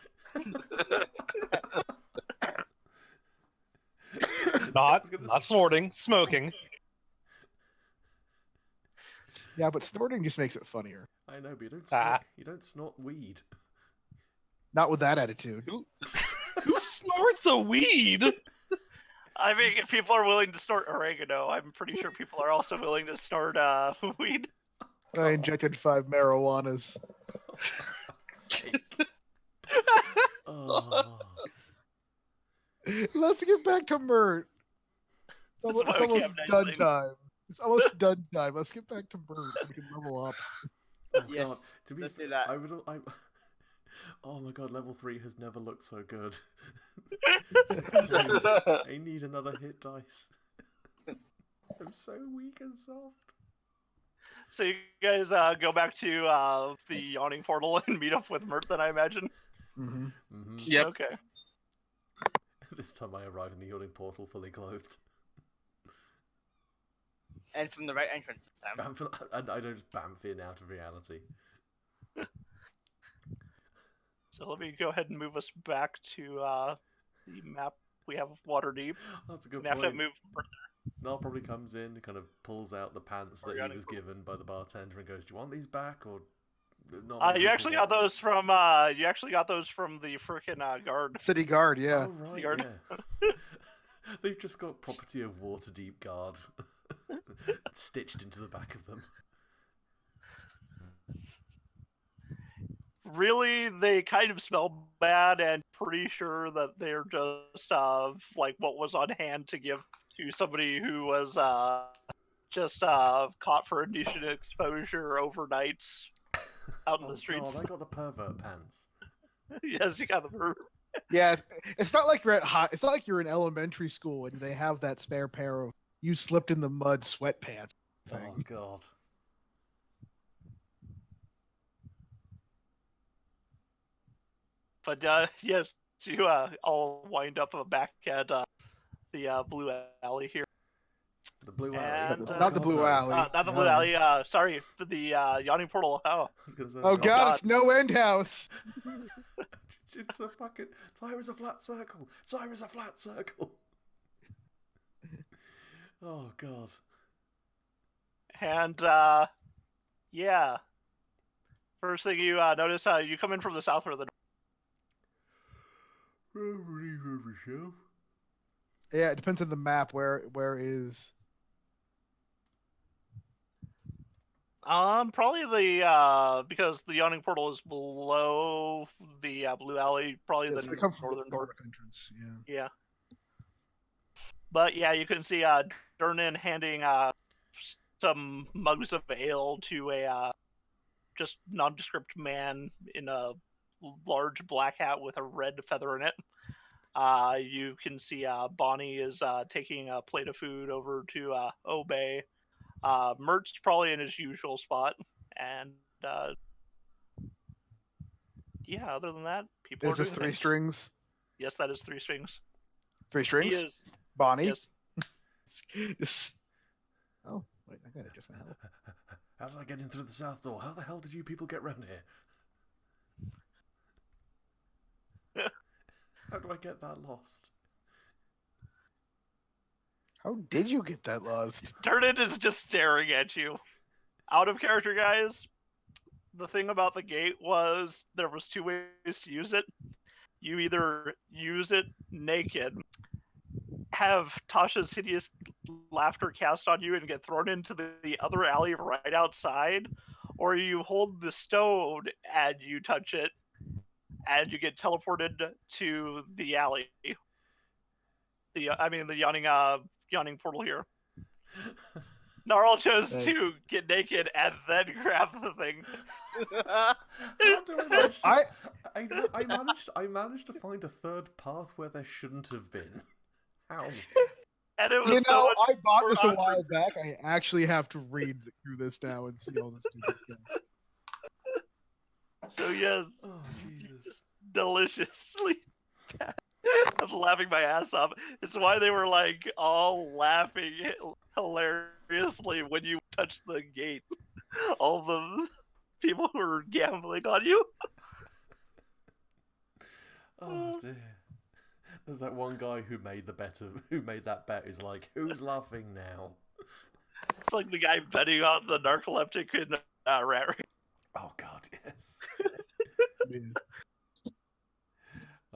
Not gonna not snorting, smoking. Yeah, but snorting just makes it funnier. I know, but Ah. you don't snort weed. Not with that attitude. Who snorts a weed? I mean, if people are willing to snort oregano, I'm pretty sure people are also willing to snort weed. I injected 5 marijuanas. For fuck's sake. Oh. Let's get back to Mert. That's why It's we almost can't have done nice time. It's almost done time. Let's get back to Mert so we can level up. Oh Yes, god. To be let's do fair, that. Oh my god, level 3 has never looked so good. Please, I need another hit dice. I'm so weak and soft. So you guys go back to the yawning portal and meet up with Mert, then I imagine. Mm-hmm. Mm-hmm. Yep. Okay. This time I arrive in the yawning portal fully clothed. And from the right entrance this time. And I don't just bamf in out of reality. So let me go ahead and move us back to the map we have of Waterdeep. That's a good We have to point. move. Nal probably comes in and kind of pulls out the pants that he Organic was given by the bartender and goes, "Do you want these back or not?" You actually got those from the frickin' guard. City guard, yeah. Oh right, Guard. yeah. They've just got property of Waterdeep guard stitched into the back of them. Really, they kind of smell bad, and pretty sure that they're just like what was on hand to give to somebody who was just caught for indecent exposure overnight out in Oh the streets. god, I got the pervert pants. Yes, you got the verb. Yeah, it's not like you're it's not like you're in elementary school and they have that spare pair of you slipped in the mud sweatpants Oh thing. god. But yes, you all wind up back at the blue alley here. The blue And, alley. Not the God, blue no. alley. Not the blue No. alley. Sorry, for the yawning portal. Oh, I was gonna say, Oh god, God. it's no end house. It's a fucking Time is a flat circle. Time is a flat circle. Oh god. and yeah. First thing you notice, you come in from the south or the Yeah, it depends on the map. Where is probably the because the yawning portal is below the blue alley, probably yes, the it comes from the northern door. north entrance. Yeah. Yeah. But yeah, you can see Durnan handing some mugs of ale to a just nondescript man in a large black hat with a red feather in it. You can see Bonnie is taking a plate of food over to Obey. Mert's probably in his usual spot, and yeah, other than that, people Is are this doing 3 things. strings? Yes, that is 3 strings. 3 He strings? is Bonnie? yes. Just oh wait, I gotta adjust my health. How did I get in through the south door? How the hell did you people get round here? How do I get that lost? How did you get that lost? Turnet is just staring at you. Out of character, guys. The thing about the gate was there was 2 ways to use it. You either use it naked, have Tasha's hideous laughter cast on you and get thrown into the other alley right outside, or you hold the stone and you touch it and you get teleported to the alley. The yawning portal here. Gnarl chose Nice. to get naked and then grab the thing. How do I manage to, I I managed to find a third path where there shouldn't have been. How? And it was you so know, much I bought more this a awkward. while back. I actually have to read through this now and see all this stupid stuff. So yes, Oh, Jesus. deliciously bad. I'm laughing my ass off. It's why they were like all laughing hilariously when you touched the gate. All the people who were gambling on you. Oh, dear. There's that one guy who made that bet is like, who's laughing now? It's like the guy betting on the narcoleptic in Rat Race. Oh, God, yes.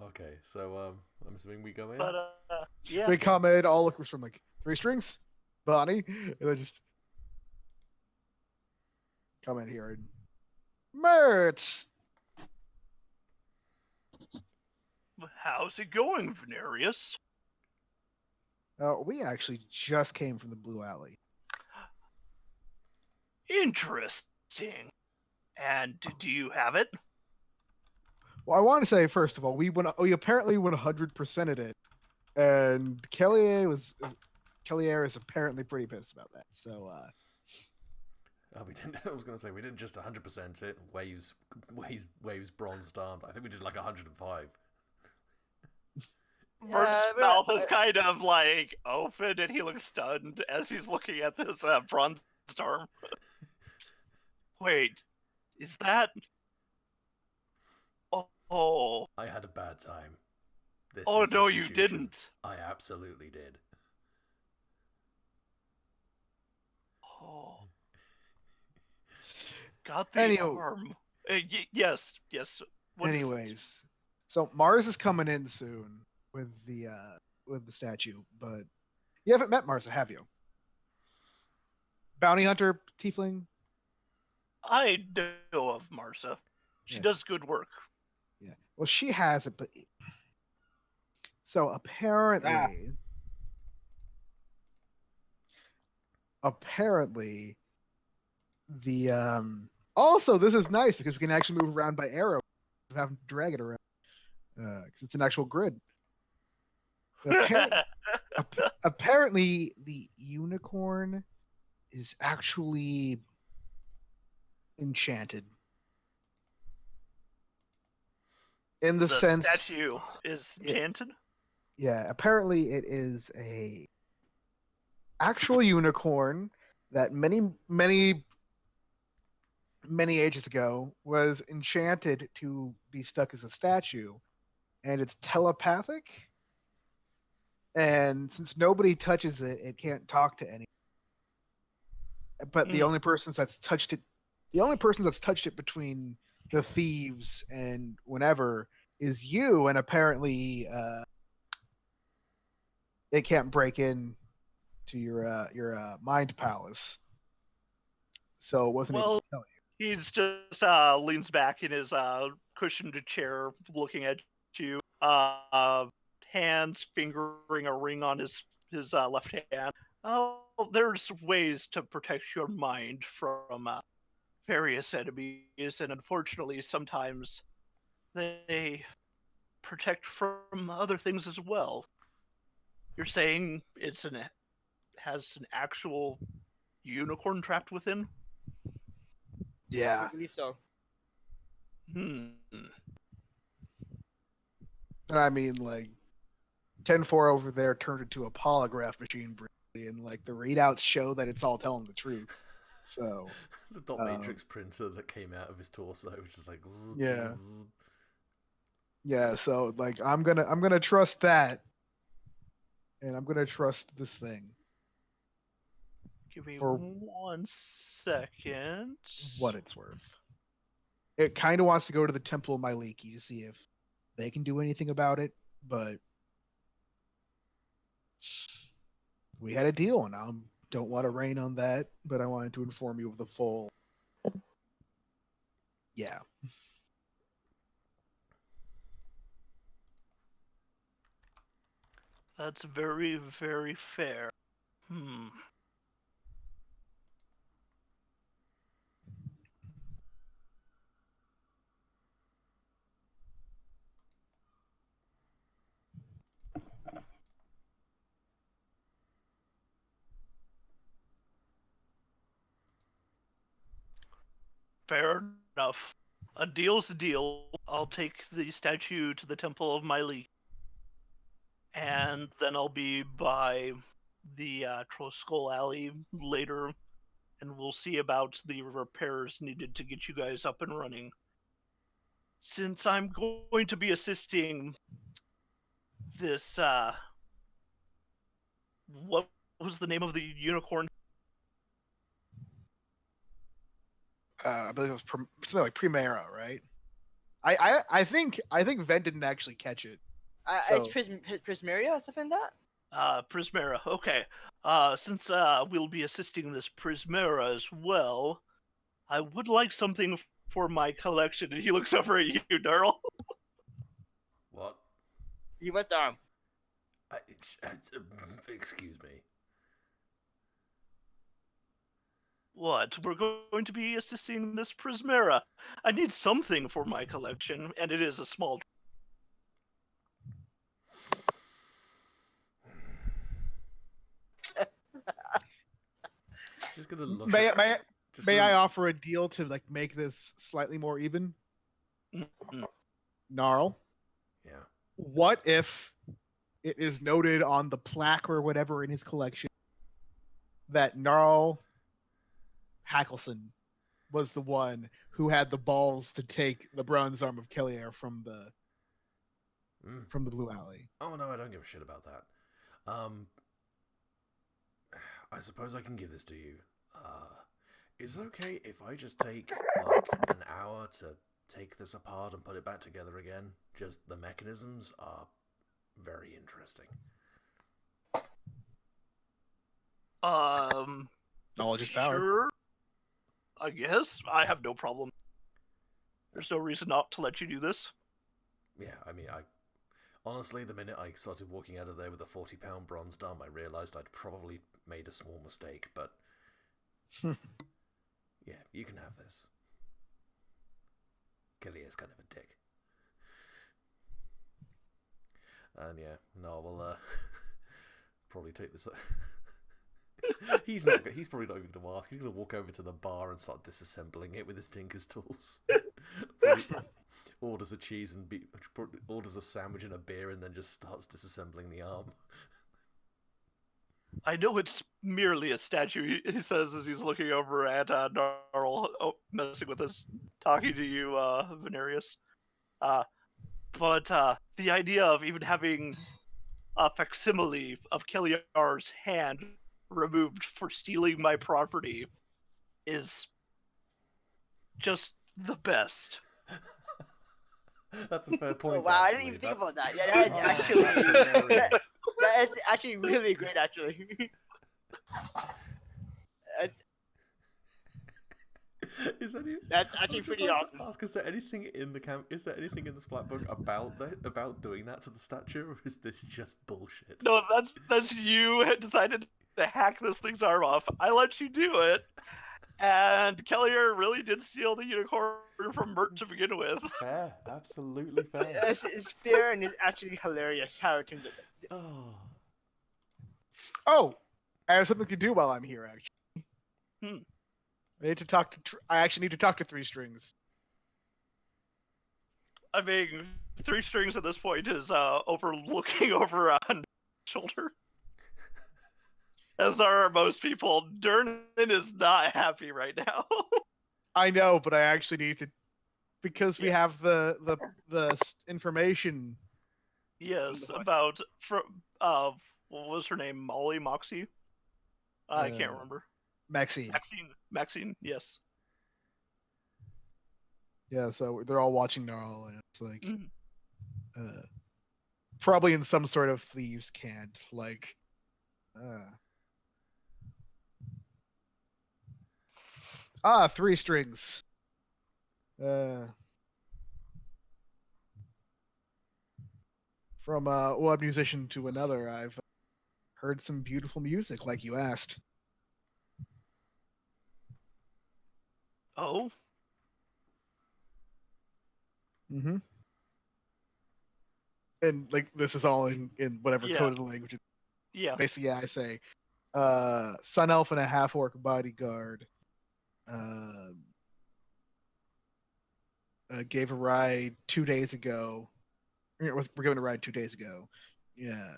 Okay, so I'm assuming we go in. But yeah. We come in, all look from like 3 strings, Bonnie, and then just come in here and Mert. How's it going, Venarius? We actually just came from the Blue Alley. Interesting. And do you have it? Well, I want to say first of all, we apparently 100%ed it, and Kellier is apparently pretty pissed about that. So, Oh, we didn't. I was going to say we didn't just 100% it. Waves bronzed armed. I think we did like 105. Mert's mouth is kind of like open, and he looks stunned as he's looking at this bronze arm. Wait, is that? Oh. I had a bad time. Oh no, you didn't. I absolutely did. Oh. Got the arm. Yes. Anyways, so Mars is coming in soon with the statue, but you haven't met Marsa, have you? Bounty hunter, tiefling. I know of Marsa. She does good work. Yeah. Well, she has it, but so apparently, the also this is nice because we can actually move around by arrow, have to drag it around because it's an actual grid. Apparently, the unicorn is actually enchanted. In the sense, statue is enchanted. Yeah, apparently it is a actual unicorn that many ages ago was enchanted to be stuck as a statue, and it's telepathic. And since nobody touches it, it can't talk to anyone. But the only person that's touched it between the thieves and whenever is you, and apparently it can't break in to your mind palace. So it wasn't able to tell you. He's just leans back in his cushioned chair, looking at you. Hands fingering a ring on his left hand. Oh, there's ways to protect your mind from various enemies, and unfortunately, sometimes they protect from other things as well. You're saying has an actual unicorn trapped within? Yeah. I believe so. And I mean, like, 10-4 over there turned into a polygraph machine. and like the readouts show that it's all telling the truth. So the dot matrix printer that came out of his torso, which is like yeah, yeah. So like I'm gonna trust that, and I'm gonna trust this thing. Give me For 1 second. what it's worth. It kind of wants to go to the Temple of Myliki to see if they can do anything about it, but we had a deal, and I don't want to rain on that, but I wanted to inform you of the full. Yeah. That's very, very fair. Fair enough. A deal's a deal. I'll take the statue to the Temple of Myli. And then I'll be by the Troll Alley later, and we'll see about the repairs needed to get you guys up and running. Since I'm going to be assisting this, what was the name of the unicorn? I believe it was something like Primera, right? I think Ven didn't actually catch it. So... It's Prismaria, something like that. Prismera. Okay. Since we'll be assisting this Prismera as well, I would like something for my collection. And he looks over at you, Daryl. What? He wants the arm. Excuse me. What? We're going to be assisting this Prismera. I need something for my collection, and it is a small. Just gonna look. May I offer a deal to like make this slightly more even? Mm-hmm. Gnarl. Yeah. What if it is noted on the plaque or whatever in his collection that Gnarl Hackelson was the one who had the balls to take the bronze arm of Kellier from the Blue Alley? Oh no, I don't give a shit about that. I suppose I can give this to you. Is it okay if I just take like an hour to take this apart and put it back together again? Just the mechanisms are very interesting. Knowledge is power. Sure. I guess I have no problem. There's no reason not to let you do this. Yeah, I mean, honestly, the minute I started walking out of there with a 40-pound bronze dome, I realized I'd probably made a small mistake, but yeah, you can have this. Kellier's kind of a dick. And yeah, no, we'll probably take this. He's probably not even going to ask. He's going to walk over to the bar and start disassembling it with his tinker's tools. Orders a cheese and orders a sandwich and a beer, and then just starts disassembling the arm. I know it's merely a statue, he says as he's looking over at Gnarl, messing with us, talking to you, Venarius. But the idea of even having a facsimile of Kelliar's hand removed for stealing my property is just the best. That's a fair point. Oh, wow, actually. I didn't even think about that. Yeah, that's actually really great. Actually, that's actually pretty awesome. Ask, is there anything in the Is there anything in the Splat book about doing that to the statue, or is this just bullshit? No, that's you had decided to hack this thing's arm off. I let you do it, and Kellier really did steal the unicorn from Mert to begin with. Fair, absolutely fair. It's fair and it's actually hilarious how it turns out. Oh, I have something to do while I'm here. Actually, I need to talk to. I actually need to talk to Three Strings. I mean, Three Strings at this point is overlooking over on shoulder. As are most people, Durnan is not happy right now. I know, but I actually need to because we Yeah. have the information. Yes, voice. about what was her name? Molly, Moxie? I can't remember. Maxine. Maxine. Yes. Yeah, so they're all watching Gnarl, and it's like Mhm. probably in some sort of thieves' cant, like. Three strings. From one musician to another, I've heard some beautiful music, like you asked. Oh, Mm-hmm. And like this is all in whatever Yeah. coded language. yeah. Basically, yeah, I say, Sun Elf and a half orc bodyguard. Gave a ride 2 days ago. We're given a ride 2 days ago. Yeah,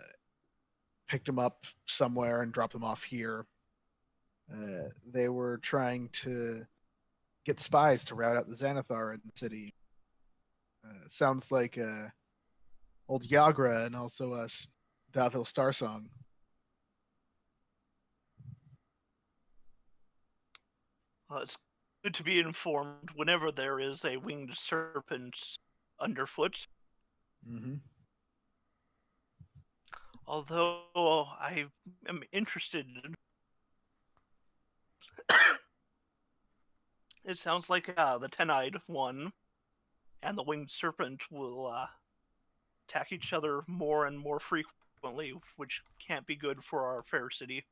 picked them up somewhere and dropped them off here. They were trying to get spies to rout out the Xanathar in the city. Sounds like old Yagra and also us, Davil Starsong. It's good to be informed whenever there is a winged serpent underfoot. Mm-hmm. Although I am interested. It sounds like the ten-eyed one and the winged serpent will attack each other more and more frequently, which can't be good for our fair city.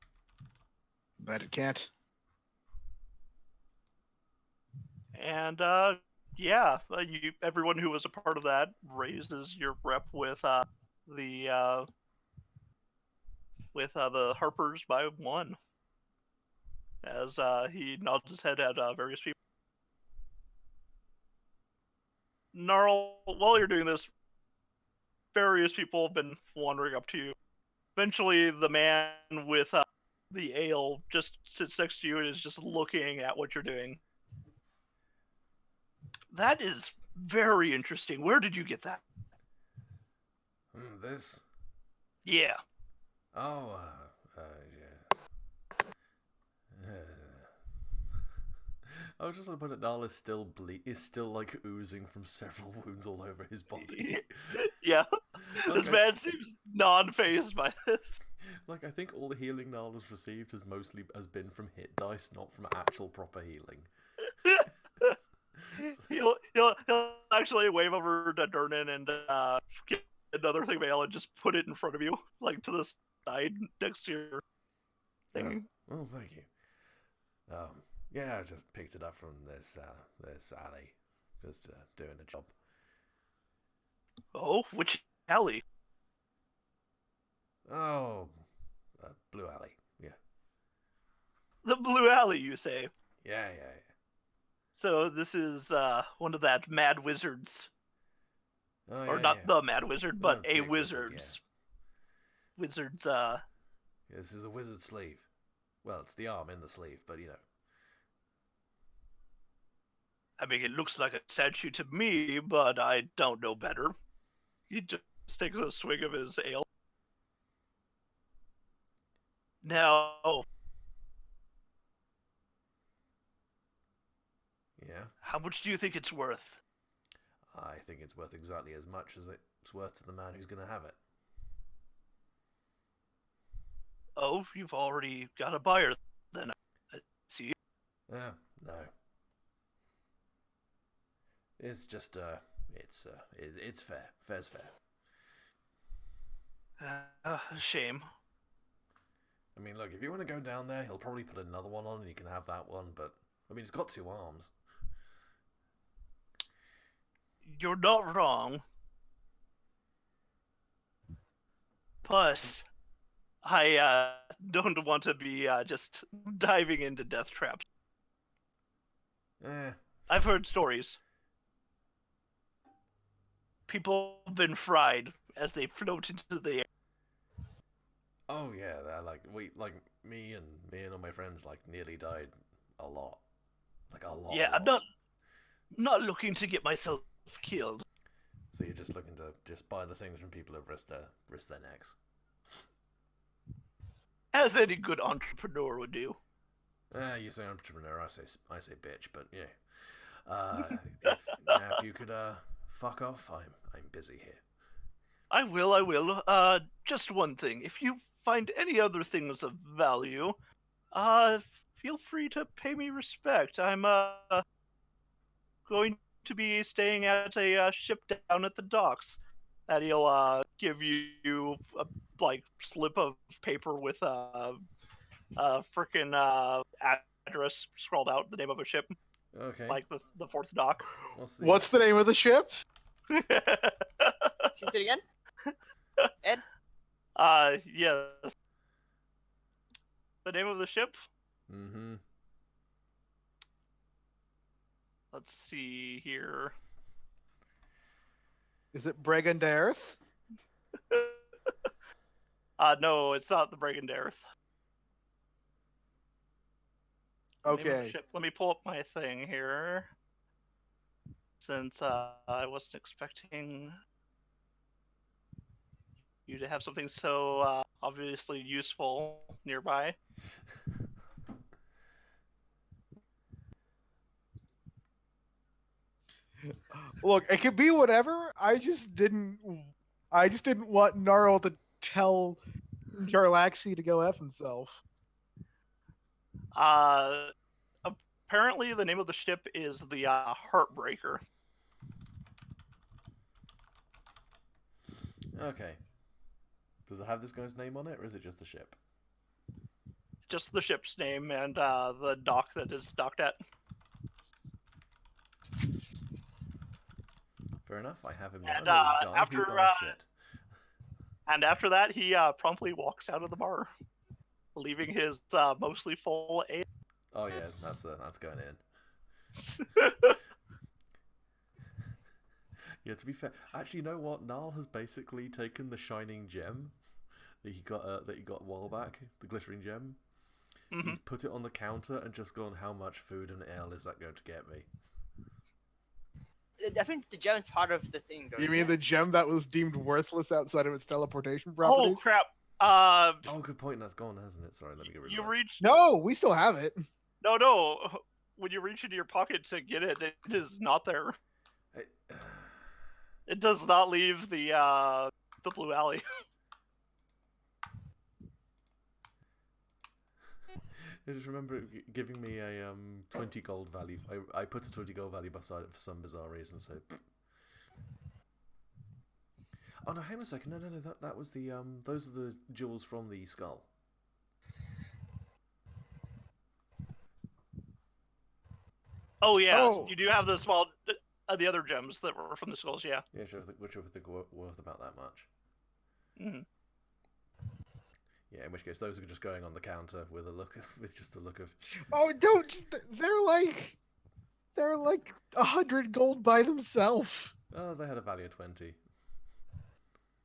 That it can't. And everyone who was a part of that raises your rep the the Harpers by one, as he nods his head at various people. Gnarl, while you're doing this, various people have been wandering up to you. Eventually, the man with the ale just sits next to you and is just looking at what you're doing. That is very interesting. Where did you get that? This? Yeah. Oh, yeah. I was just gonna put it. Nal is still like oozing from several wounds all over his body. Yeah. Okay. This man seems non-phased by this. Like, I think all the healing Nal has received has been from hit dice, not from actual proper healing. He'll actually wave over to Durnan and get another thing of ale and just put it in front of you, like to the side next to your thing. Oh, thank you. Yeah, I just picked it up from this alley, just doing a job. Oh, which alley? Oh, Blue Alley. Yeah. The Blue Alley, you say? Yeah. So this is one of that Mad Wizards, Oh, or yeah, not yeah. the Mad Wizard, but a Dick Wizard, Wizard's. Wizard's. Yeah, this is a wizard sleeve. Well, it's the arm in the sleeve, but you know. I mean, it looks like a statue to me, but I don't know better. He just takes a swig of his ale. Now, Yeah. how much do you think it's worth? I think it's worth exactly as much as it's worth to the man who's going to have it. Oh, you've already got a buyer, then. I see. No. It's just it's fair. Fair's fair. Shame. I mean, look, if you want to go down there, he'll probably put another one on, and you can have that one. But I mean, it's got two arms. You're not wrong. Plus, I don't want to be just diving into death traps. I've heard stories. People have been fried as they float into the air. Oh yeah, they're like me and all my friends like nearly died a lot, like a lot. Yeah, a I'm lot. not looking to get myself killed. So you're just looking to just buy the things from people who've risked their necks. As any good entrepreneur would do. You say entrepreneur, I say bitch, but yeah. If you could fuck off, I'm busy here. I will. Just one thing. If you find any other things of value, uh, feel free to pay me respect. I'm going to be staying at a ship down at the docks. That he'll give you a slip of paper with a frickin' address scrawled out, the name of a ship, Okay. like the fourth dock. What's the name of the ship? Say it again. Ed? Yes. The name of the ship? Mm-hmm. Let's see here. Is it Brigandarth? No, it's not the Brigand Earth. Okay. Let me pull up my thing here. Since I wasn't expecting you to have something so obviously useful nearby. Look, it could be whatever. I just didn't want Gnarl to tell Jarlaxy to go F himself. Apparently the name of the ship is the Heartbreaker. Okay. Does it have this guy's name on it, or is it just the ship? Just the ship's name and the dock that is docked at. Fair enough. I have him down And as guy who buys shit. And after that, he promptly walks out of the bar, leaving his mostly full ale. Oh yeah, that's going in. Yeah, to be fair, actually, you know what? Nal has basically taken the shining gem that he got a while back, the glittering gem. Mm-hmm. He's put it on the counter and just gone, how much food and ale is that going to get me? I think the gem's part of the thing, though. You mean the gem that was deemed worthless outside of its teleportation properties? Oh crap! Oh, good point. That's gone, hasn't it? Sorry, let me get rid of that. No, we still have it. No. When you reach into your pocket to get it, it is not there. It does not leave the blue alley. I just remember giving me a 20 gold value. I put a 20 gold value beside it for some bizarre reason. So. Oh no! Hang on a second. No. That was the those are the jewels from the skull. Oh yeah, You do have the small, the other gems that were from the skulls. Yeah. Yeah, sure. Which I think were worth about that much. Mm-hmm. Yeah, in which case those are just going on the counter with just a look of. Oh, don't! They're like 100 gold by themselves. Oh, they had a value of 20.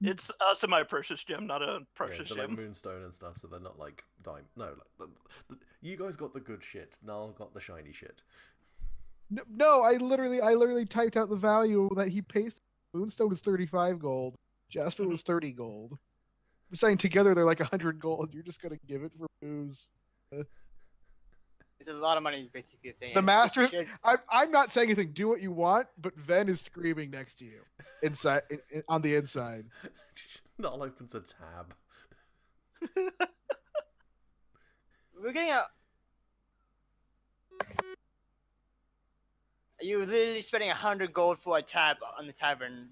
It's a semi-precious gem, not a precious they're gem. like moonstone and stuff, so they're not like dime. No, you guys got the good shit. Nal got the shiny shit. No, I literally typed out the value that he pays. Moonstone is 35 gold. Jasper was 30 gold. I'm saying together they're like 100 gold. You're just gonna give it for booze. It's a lot of money, basically saying. The master. I'm not saying anything. Do what you want, but Ven is screaming next to you, inside on the inside. Nal opens a tab. We're getting a. You're literally spending 100 gold for a tab on the tavern,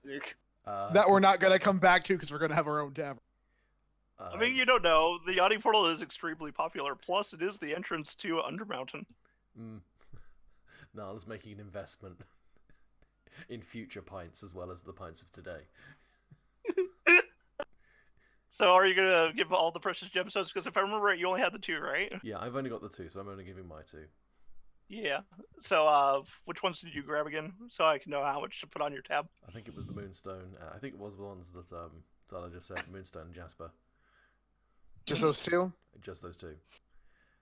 Luke. That we're not gonna come back to because we're gonna have our own tavern. I mean, you don't know. The yachting portal is extremely popular. Plus, it is the entrance to Undermountain. Nal is making an investment in future pints as well as the pints of today. So, are you gonna give all the precious gemstones? Because if I remember right, you only had the 2, right? Yeah, I've only got the 2, so I'm only giving my 2. Yeah. So, which ones did you grab again? So I can know how much to put on your tab. I think it was the Moonstone. I think it was the ones that I just said, Moonstone and Jasper. Just those two? Just those two.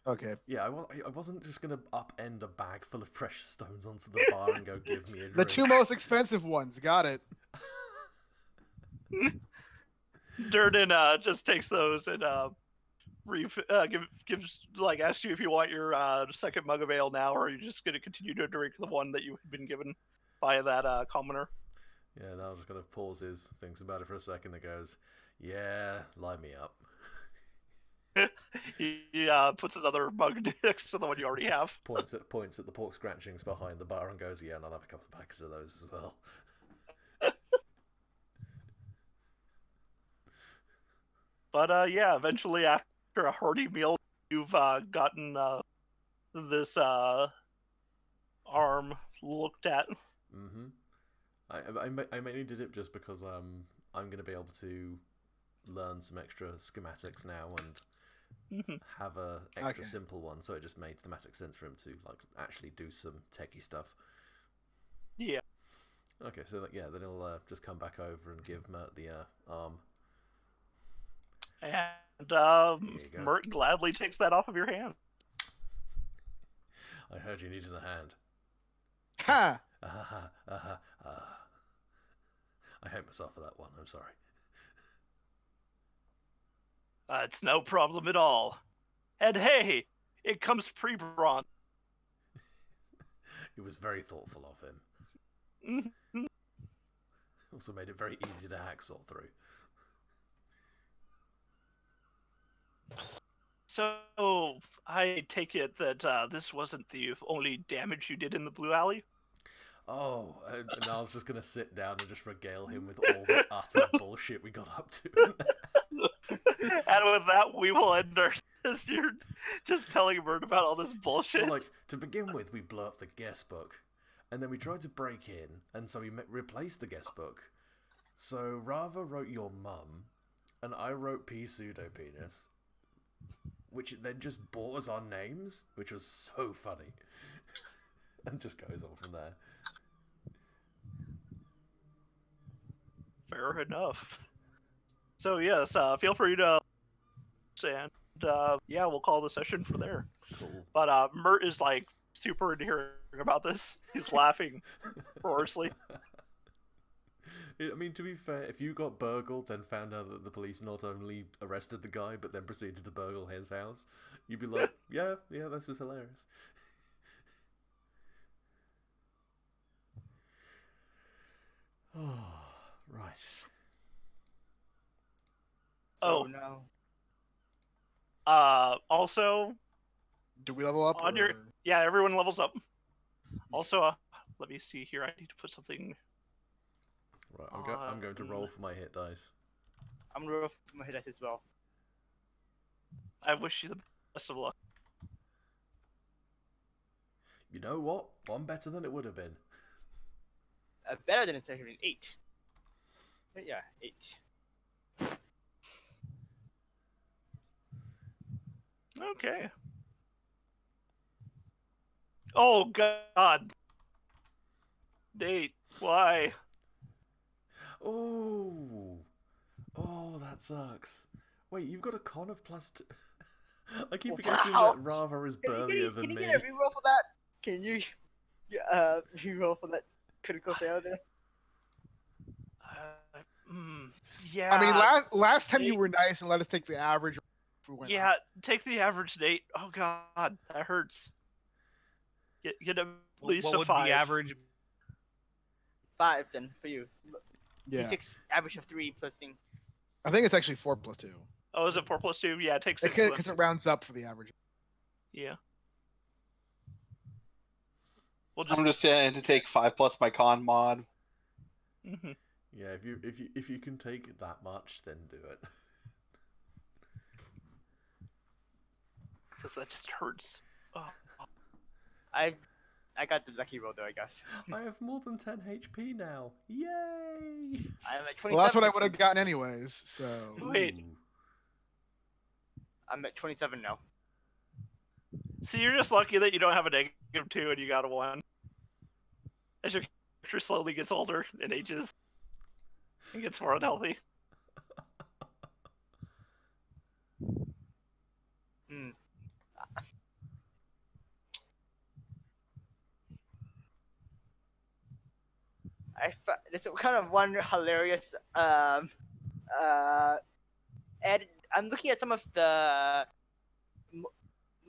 Okay. Yeah, I wasn't just gonna upend a bag full of precious stones onto the bar and go give me a drink. The two most expensive ones. Got it. Durden just takes those and gives like asks you if you want your second mug of ale now, or are you just gonna continue to drink the one that you had been given by that commoner? Yeah, now just kind of pauses, thinks about it for a second, and goes, "Yeah, line me up." He puts another mug next to the one you already have. Points at the pork scratchings behind the bar and goes, "Yeah, and I'll have a couple of bags of those as well." But yeah, eventually after a hearty meal, you've gotten this arm looked at. Mm-hmm. I mainly did it just because I'm going to be able to learn some extra schematics now and have a extra simple one, so it just made thematic sense for him to like actually do some techie stuff. Yeah. Okay, so yeah, then he'll just come back over and give Mert the arm. And Mert gladly takes that off of your hand. I heard you needed a hand. Ha! I hate myself for that one. I'm sorry. It's no problem at all. And hey, it comes pre-bronze. It was very thoughtful of him. Also made it very easy to hacksaw through. So, I take it that this wasn't the only damage you did in the Blue Alley? Oh, and I was just going to sit down and just regale him with all the utter bullshit we got up to. And with that, we will end our... You're just telling Mert about all this bullshit. Well, like, to begin with, we blew up the guest book. And then we tried to break in, and so we replaced the guest book. So Rava wrote your mum, and I wrote P pseudo-penis. Which then just bores our names, which was so funny. And just goes on from there. Fair enough. So yes, feel free to... And yeah, we'll call the session for there. Cool. But Mert is like super into hearing about this. He's laughing roariously. I mean, to be fair, if you got burgled, then found out that the police not only arrested the guy, but then proceeded to burgle his house, you'd be like, yeah, this is hilarious. Oh, right. So no. Also, do we level up? On your... Yeah, everyone levels up. Also, let me see here. I need to put something... Right, I'm going to roll for my hit dice. I'm gonna roll for my hit dice as well. I wish you the best of luck. You know what? One better than it would have been. Better than it's actually 8. But yeah, 8. Okay. Oh God. Nate, why? Oh, that sucks. Wait, you've got a con of +2. I keep forgetting that Rava is burlier than me. Can you get a reroll for that? Can you reroll for that critical fail there? Yeah. I mean, last time you were nice and let us take the average. Yeah, take the average, Nate. Oh God, that hurts. Get at least what a would 5. the average? 5 then for you. Yeah. D6 average of 3 plus thing. I think it's actually 4 plus 2. Oh, is it 4 plus 2? Yeah, take 6. Because it rounds up for the average. Yeah. I'm just saying to take 5 plus my con mod. Mm-hmm. Yeah, if you can take that much, then do it. Because that just hurts. Oh. I got the lucky roll though, I guess. I have more than 10 HP now. Yay! I'm at 27. Well, that's what I would have gotten anyways. So. Wait. Ooh. I'm at 27 now. So you're just lucky that you don't have a -2 and you got a 1. As your character slowly gets older and ages and gets more unhealthy. there's kind of one hilarious and I'm looking at some of the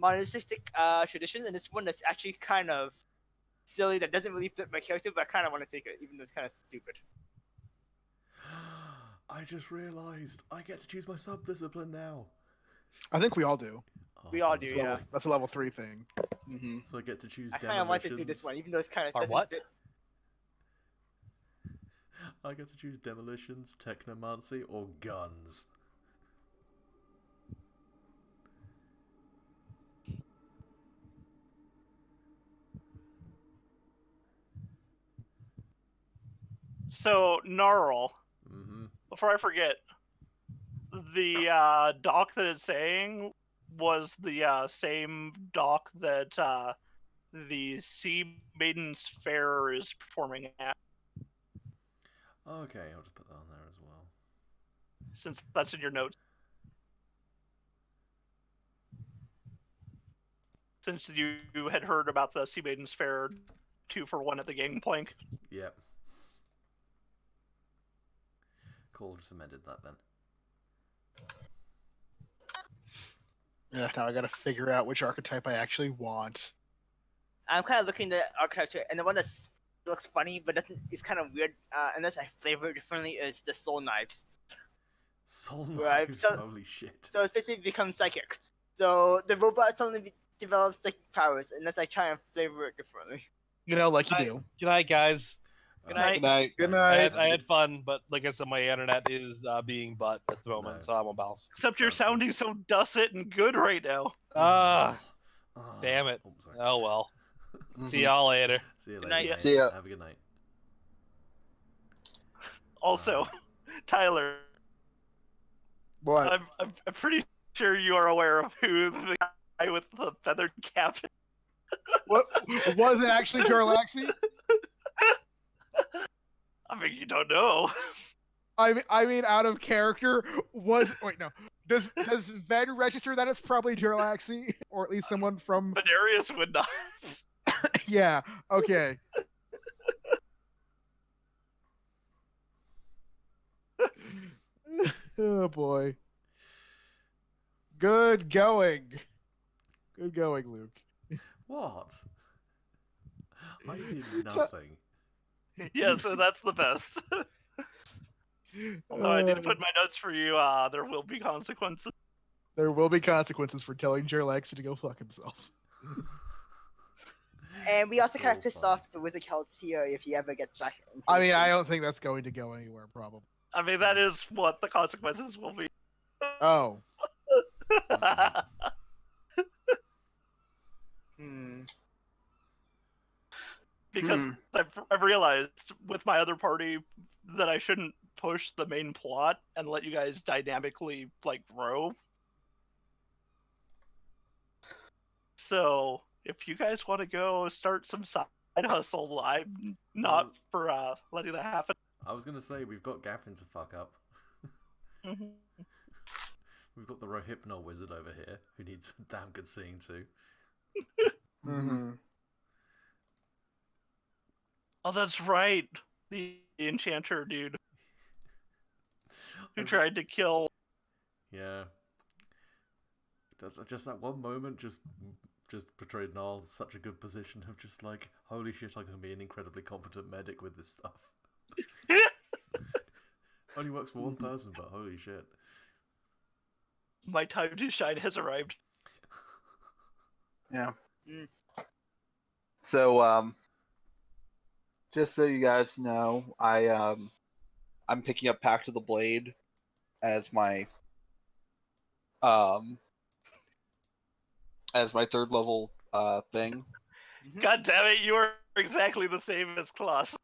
monistic traditions, and this one that's actually kind of silly that doesn't really fit my character, but I kind of want to take it, even though it's kind of stupid. I just realised I get to choose my sub-discipline now. I think we all do. Oh, We all do, fantastic. yeah. That's a level 3 thing. Mm-hmm. So I get to choose I kind of want to do this demolitions. one, even though it's kind of Or doesn't what? fit. I get to choose demolitions, technomancy, or guns. So, Gnarl, Mm-hmm. before I forget, the dock that it's saying was the same dock that the Sea Maiden's Fair is performing at, Okay, I'll just put that on there as well. since that's in your notes. Since you had heard about the Sea Maiden's Fair 2-for-1 at the Gangplank. Yep. Cool, just amended that then. Yeah, now I gotta figure out which archetype I actually want. I'm kind of looking at the architecture, and the one that looks funny but doesn't is kind of weird, unless I flavor it differently, is the soul knives. Soul Right, knives, so- holy shit. So it's basically becomes psychic. So the robot suddenly develops psychic powers, unless I try and flavor it differently. You know, like you I- do. Good night, guys. Good night. Good night. Good I night. had, I had fun, but like I said, my internet is being butt at the moment, No. so I'm a bounce. Except you're Sounds good. sounding so dusset and good right now. Ah, Ah, damn it. oh, sorry. Oh well. See Mhm. y'all later. See you Good later. night. mate. See ya. Have a good night. Also, Tyler, What? I'm pretty sure you are aware of who the guy with the feathered cap is. What was it actually Jarlaxy? I mean, you don't know. I mean, out of character, was wait no. Does Ven register that it's probably Jarlaxy, or at least someone from? Venarius would not. Yeah. Okay. Oh boy. Good going. Good going, Luke. What? I did nothing. Yeah, so that's the best. Although I did put in my notes for you, there will be consequences. There will be consequences for telling Jarlaxy to go fuck himself. And we also kind So of pissed fun. off the Wizard Cult here if he ever gets back. into I the mean, game. I don't think that's going to go anywhere, probably. I mean, that is what the consequences will be. Oh. Hmm. Because I've realized with my other party that I shouldn't push the main plot and let you guys dynamically like grow. So if you guys want to go start some side hustle, I'm not Well- for letting that happen. I was gonna say, we've got Gaffin to fuck up. Mhm. We've got the Rohypnol wizard over here, who needs some damn good seeing too. Mm-hmm. Oh, that's right. The enchanter dude who I- tried to kill. Yeah. Just that one moment just portrayed Niall in such a good position of just like, holy shit, I can be an incredibly competent medic with this stuff. Only works for one person, but holy shit. My time to shine has arrived. Yeah. Mm. So, just so you guys know, I'm picking up Pact of the Blade as my third level thing. God damn it, you are exactly the same as Klaus.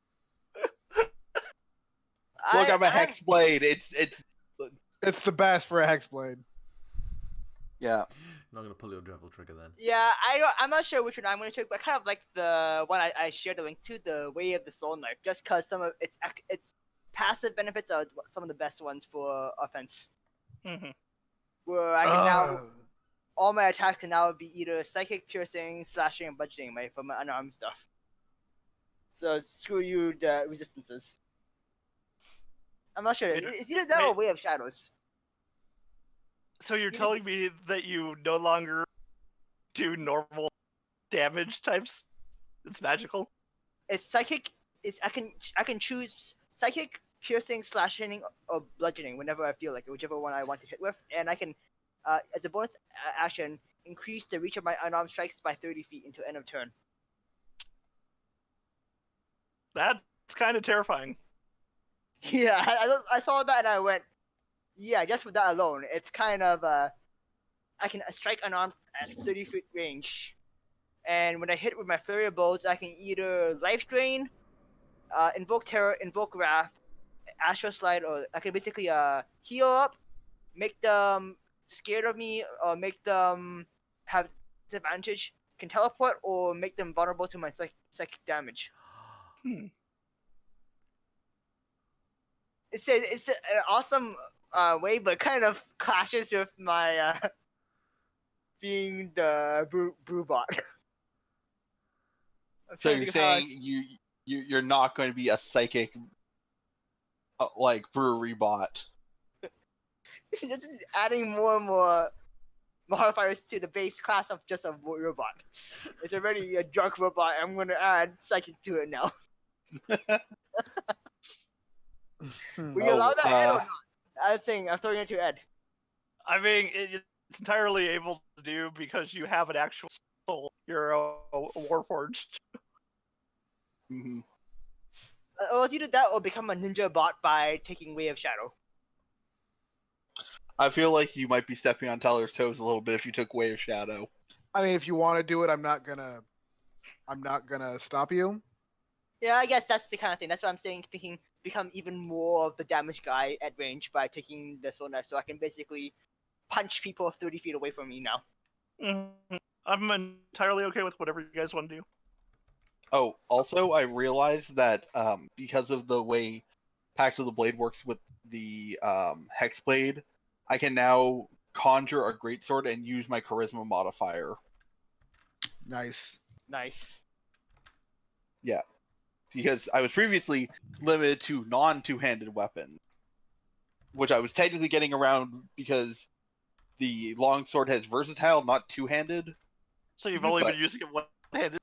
Look, I'm a Hex Blade. It's the best for a Hexblade. Yeah. I'm not gonna pull your devil trigger then. Yeah, I'm not sure which one I'm going to take, but I kind of like the one I shared the link to, the Way of the Soul Knife, just because some of its passive benefits are some of the best ones for offense. Mhm. Where I can now all my attacks can now be either psychic, piercing, slashing, and budgeting for my unarmed stuff. So screw you, the resistances. I'm not sure. It's either that or Way of Shadows. So you're telling me that you no longer do normal damage types? It's magical. It's psychic. I can choose psychic, piercing, slashing, or bludgeoning whenever I feel like it, whichever one I want to hit with, and I can, as a bonus action, increase the reach of my unarmed strikes by 30 feet until end of turn. That's kind of terrifying. Yeah, I saw that and I went, yeah, just with that alone, it's kind of I can strike unarmed at 30-foot range, and when I hit with my flurry of blows, I can either life drain, invoke terror, invoke wrath, astral slide, or I can basically heal up, make them scared of me, or make them have disadvantage, can teleport, or make them vulnerable to my psychic damage. It's an awesome way, but kind of clashes with my being the brewbot. So you're saying you're not going to be a psychic like brewery bot. Just adding more and more modifiers to the base class of just a robot. It's already a drunk robot. I'm going to add psychic to it now. Will you allow that, Ed, or not? I'm throwing it to Ed. I mean, it's entirely able to do because you have an actual soul. You're a warforged. Mm-hmm. Well, it's either that or become a ninja bot by taking Way of Shadow. I feel like you might be stepping on Tyler's toes a little bit if you took Way of Shadow. I mean, if you want to do it, I'm not gonna stop you. Yeah, I guess that's the kind of thing. That's what I'm saying. Thinking become even more of the damage guy at range by taking the soul knife, so I can basically punch people 30 feet away from me now. Mm-hmm. I'm entirely okay with whatever you guys want to do. Oh, also, I realized that because of the way Pact of the Blade works with the Hexblade, I can now conjure a greatsword and use my charisma modifier. Nice. Yeah. Because I was previously limited to non-two-handed weapons, which I was technically getting around because the longsword has versatile, not two-handed. So you've only been using it one-handed?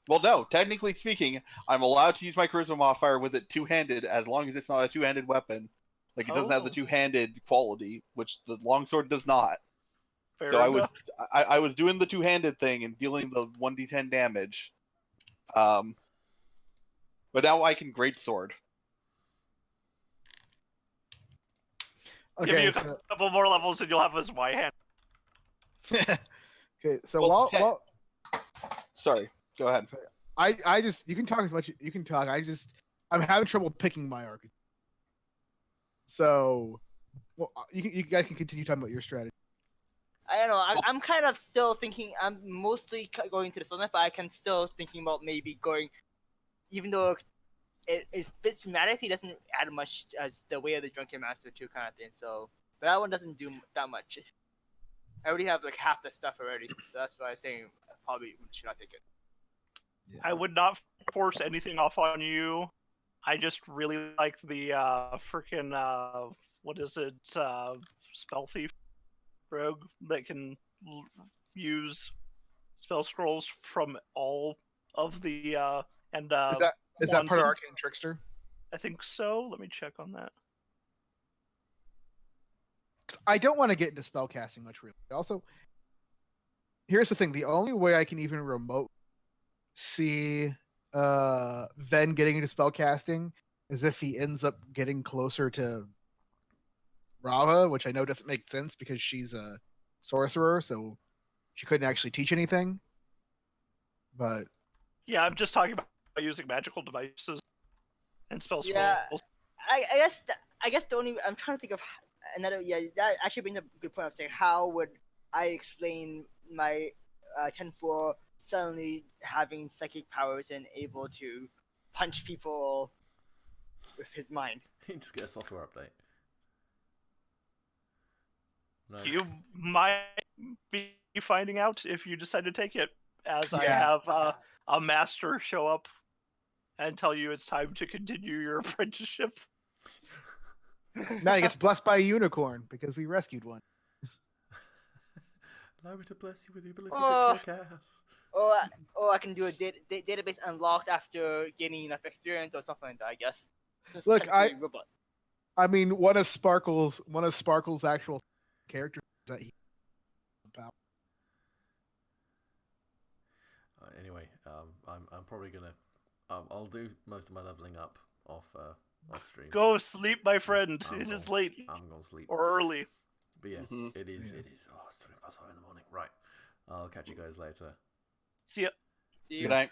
Well, no. Technically speaking, I'm allowed to use my charisma modifier with it two-handed as long as it's not a two-handed weapon. Like, it doesn't have the two-handed quality, which the longsword does not. Fair so enough. I was doing the two-handed thing and dealing the 1d10 damage. But now I can greatsword. Give me Okay, a couple more levels and you'll have this white hand. okay, so Well, sorry, go ahead. I just, you can talk as much you can talk. I'm having trouble picking my archetype. So, well, you guys can continue talking about your strategy. I don't know. I'm kind of still thinking. I'm mostly going to the soul knife, but I can still thinking about maybe going, even though it fits thematically, doesn't add much as the Way of the Drunken Master 2 kind of thing. So, but that one doesn't do that much. I already have like half the stuff already, so that's why I'm saying probably should not take it. Yeah. I would not force anything off on you. I just really like the freaking what is it? Spell thief rogue that can use spell scrolls from all of the and Is that part of Arcane Trickster? I think so. Let me check on that. I don't want to get into spellcasting much, really. Also, here's the thing: the only way I can even remote see Ven getting into spellcasting is if he ends up getting closer to Rava, which I know doesn't make sense because she's a sorcerer, so she couldn't actually teach anything. But yeah, I'm just talking about using magical devices and spell scrolls. Yeah, I guess the only I'm trying to think of another. Yeah, that actually brings up a good point of saying how would I explain my 10-4 suddenly having psychic powers and able to punch people with his mind. You just get a software update. No. You might be finding out if you decide to take it, as I Yeah. have a master show up and tell you it's time to continue your apprenticeship. Now he gets blessed by a unicorn because we rescued one. Allow me to bless you with the ability Oh. to kick ass. Or I can do a database unlocked after gaining enough experience or something like that, I guess. Since Look, technically a robot. I mean, one of Sparkle's actual characters that he about. Anyway, I'm probably gonna I'll do most of my leveling up off stream. Go sleep, my friend. I'm It is gonna- late I'm gonna sleep. or early. But yeah, Mhm. it is. Yeah. It is. Oh, it's 5 in the morning. Right. I'll catch you guys later. See ya. See Good night.